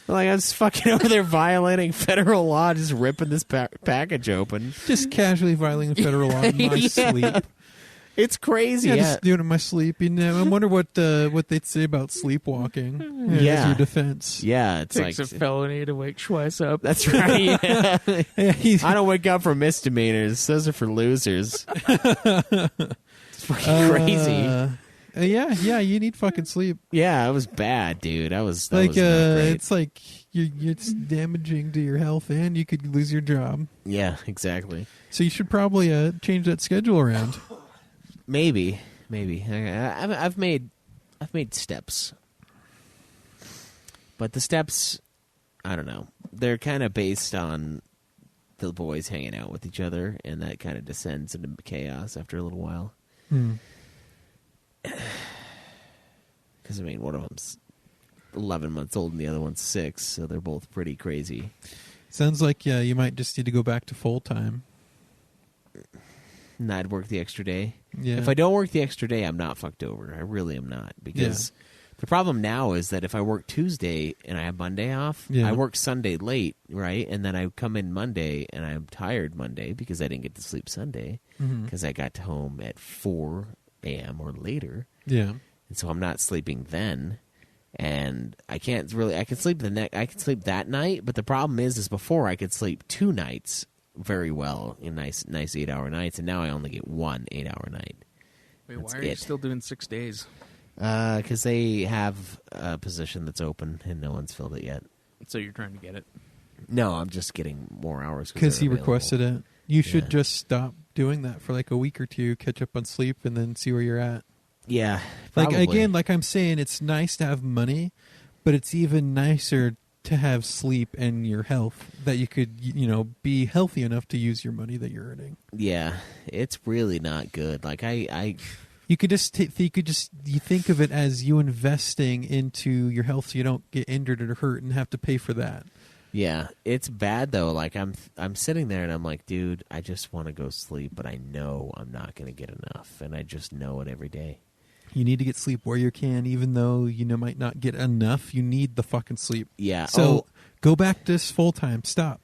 Like, I was fucking over there violating federal law, just ripping this package open. Just casually violating federal law in my Yeah. sleep. It's crazy. Yeah, Yeah. just doing it in my sleep. You know, I wonder what they'd say about sleepwalking. As Yeah. your defense. Yeah, it's Takes like a felony to wake Schweiss up. that's right. Yeah. Yeah, he's- I don't wake up for misdemeanors. Those are for losers. It's fucking crazy. Yeah, you need fucking sleep. Yeah, it was bad, dude. That was Like, not great. it's like it's damaging to your health, and you could lose your job. Yeah, exactly. So you should probably change that schedule around. Maybe. I've made steps, but the steps, I don't know. They're kind of based on the boys hanging out with each other, and that kind of descends into chaos after a little while. Because I mean, one of them's 11 months old, and the other one's 6, so they're both pretty crazy. Sounds like you might just need to go back to full time. And I'd work the extra day. Yeah. If I don't work the extra day, I'm not fucked over. I really am not. Because the problem now is that if I work Tuesday and I have Monday off, Yeah. I work Sunday late, right? And then I come in Monday and I'm tired Monday because I didn't get to sleep Sunday because I got home at 4 a.m. or later. Yeah. And so I'm not sleeping then. And I can't really. I can sleep I can sleep that night, but the problem is before I could sleep 2 nights very well in nice 8-hour nights, and now I only get 1 8-hour night. Wait, That's why are you it. still doing 6 days? Because they have a position that's open and no one's filled it yet. So you're trying to get it. No, I'm just getting more hours Because he they're requested available. it. You should Yeah. just stop doing that for like a week or two, catch up on sleep, and then see where you're at. Yeah, Like probably. again, like I'm saying, it's nice to have money, but it's even nicer to have sleep and your health that you could, be healthy enough to use your money that you're earning. Yeah, it's really not good. Like You could just you think of it as you investing into your health so you don't get injured or hurt and have to pay for that. yeah, it's bad though. Like I'm sitting there and I'm like, dude, I just want to go sleep, but I know I'm not going to get enough, and I just know it every day. You need to get sleep where you can, even though might not get enough. You need the fucking sleep. Yeah. So go back to this full time. Stop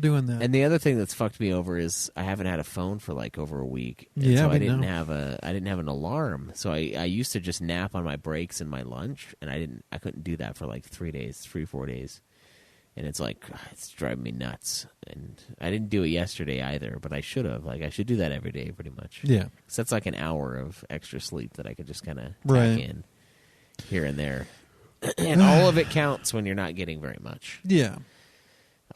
doing that. And the other thing that's fucked me over is I haven't had a phone for like over a week. And Yeah, so I I didn't know. have an alarm. So I used to just nap on my breaks and my lunch, and I couldn't do that for like 3 days, 4 days. And it's like, it's driving me nuts. And I didn't do it yesterday either, but I should have. Like, I should do that every day pretty much. Yeah. So that's like an hour of extra sleep that I could just kind of tack Right. in here and there. And all of it counts when you're not getting very much. Yeah.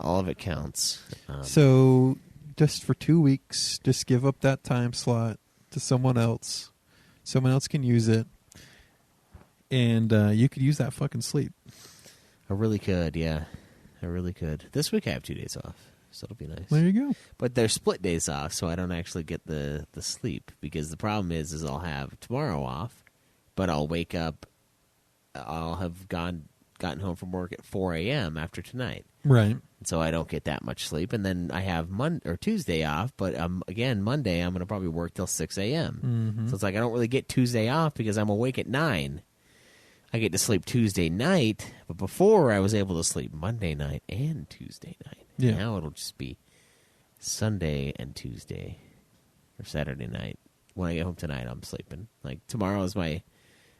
All of it counts. So just for 2 weeks, just give up that time slot to someone else. Someone else can use it. And you could use that fucking sleep. I really could, yeah. I really could. This week I have 2 days off, so it'll be nice. There you go. But they're split days off, so I don't actually get the sleep. Because the problem is I'll have tomorrow off, but I'll wake up, I'll have gotten home from work at 4 a.m. after tonight. Right. So I don't get that much sleep. And then I have Tuesday off, but again, Monday I'm going to probably work till 6 a.m. Mm-hmm. So it's like I don't really get Tuesday off because I'm awake at 9. I get to sleep Tuesday night, but before I was able to sleep Monday night and Tuesday night. Yeah. Now it'll just be Sunday and Tuesday or Saturday night. When I get home tonight, I'm sleeping. Like tomorrow is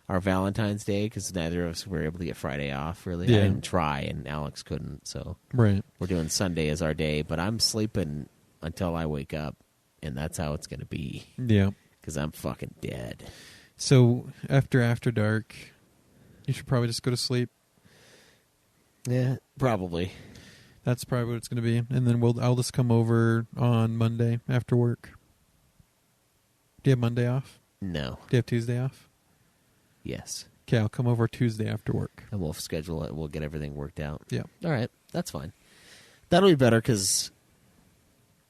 our Valentine's Day because neither of us were able to get Friday off. Really, Yeah. I didn't try, and Alex couldn't. So Right. we're doing Sunday as our day, but I'm sleeping until I wake up, and that's how it's going to be Yeah. because I'm fucking dead. So after dark, you should probably just go to sleep. Yeah, probably. That's probably what it's going to be. And then I'll just come over on Monday after work. Do you have Monday off? No. Do you have Tuesday off? Yes. Okay, I'll come over Tuesday after work. And we'll schedule it. We'll get everything worked out. Yeah. All right. That's fine. That'll be better because,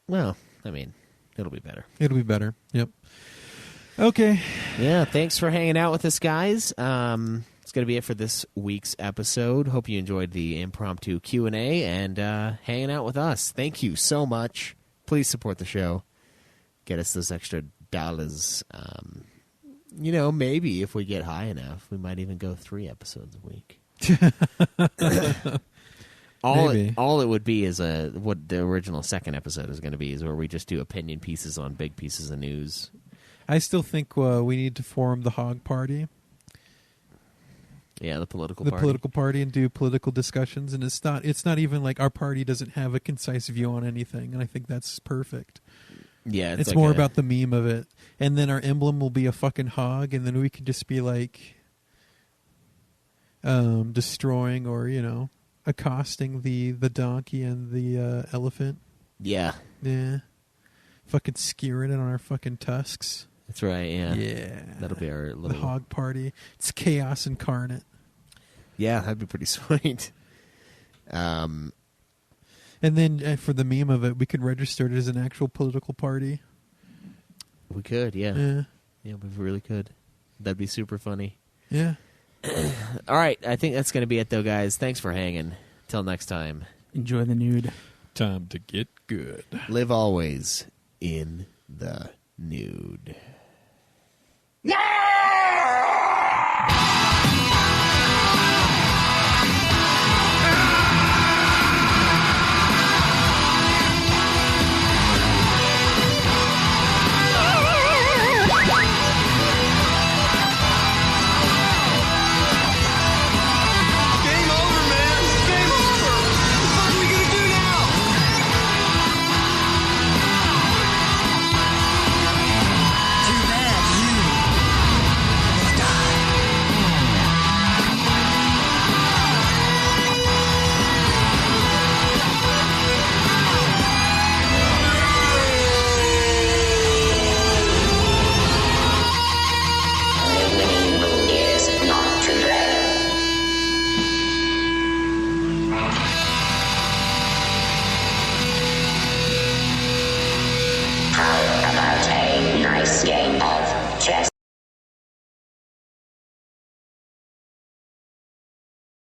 well, I mean, it'll be better. It'll be better. Yep. Okay. Yeah. Thanks for hanging out with us, guys. It's going to be it for this week's episode. Hope you enjoyed the impromptu Q&A and hanging out with us. Thank you so much. Please support the show. Get us those extra dollars. Maybe if we get high enough, we might even go 3 episodes a week. Maybe. All it would be is what the original second episode is going to be is where we just do opinion pieces on big pieces of news. I still think we need to form the Hog Party, Yeah, the political party, and do political discussions. And it's not even like our party doesn't have a concise view on anything. And I think that's perfect. Yeah, It's like more about the meme of it. And then our emblem will be a fucking hog, and then we could just be like destroying or, accosting the donkey and the elephant. Yeah, Yeah. Fucking skewering it on our fucking tusks. that's right. Yeah, Yeah. that'll be our The little hog party. It's chaos incarnate. Yeah, that'd be pretty sweet. And then for the meme of it, we could register it as an actual political party. We could, yeah. Yeah. Yeah, we really could. That'd be super funny. Yeah. All right, I think that's going to be it, though, guys. Thanks for hanging. Till next time. Enjoy the nude. Time to get good. Live always in the nude. Yeah!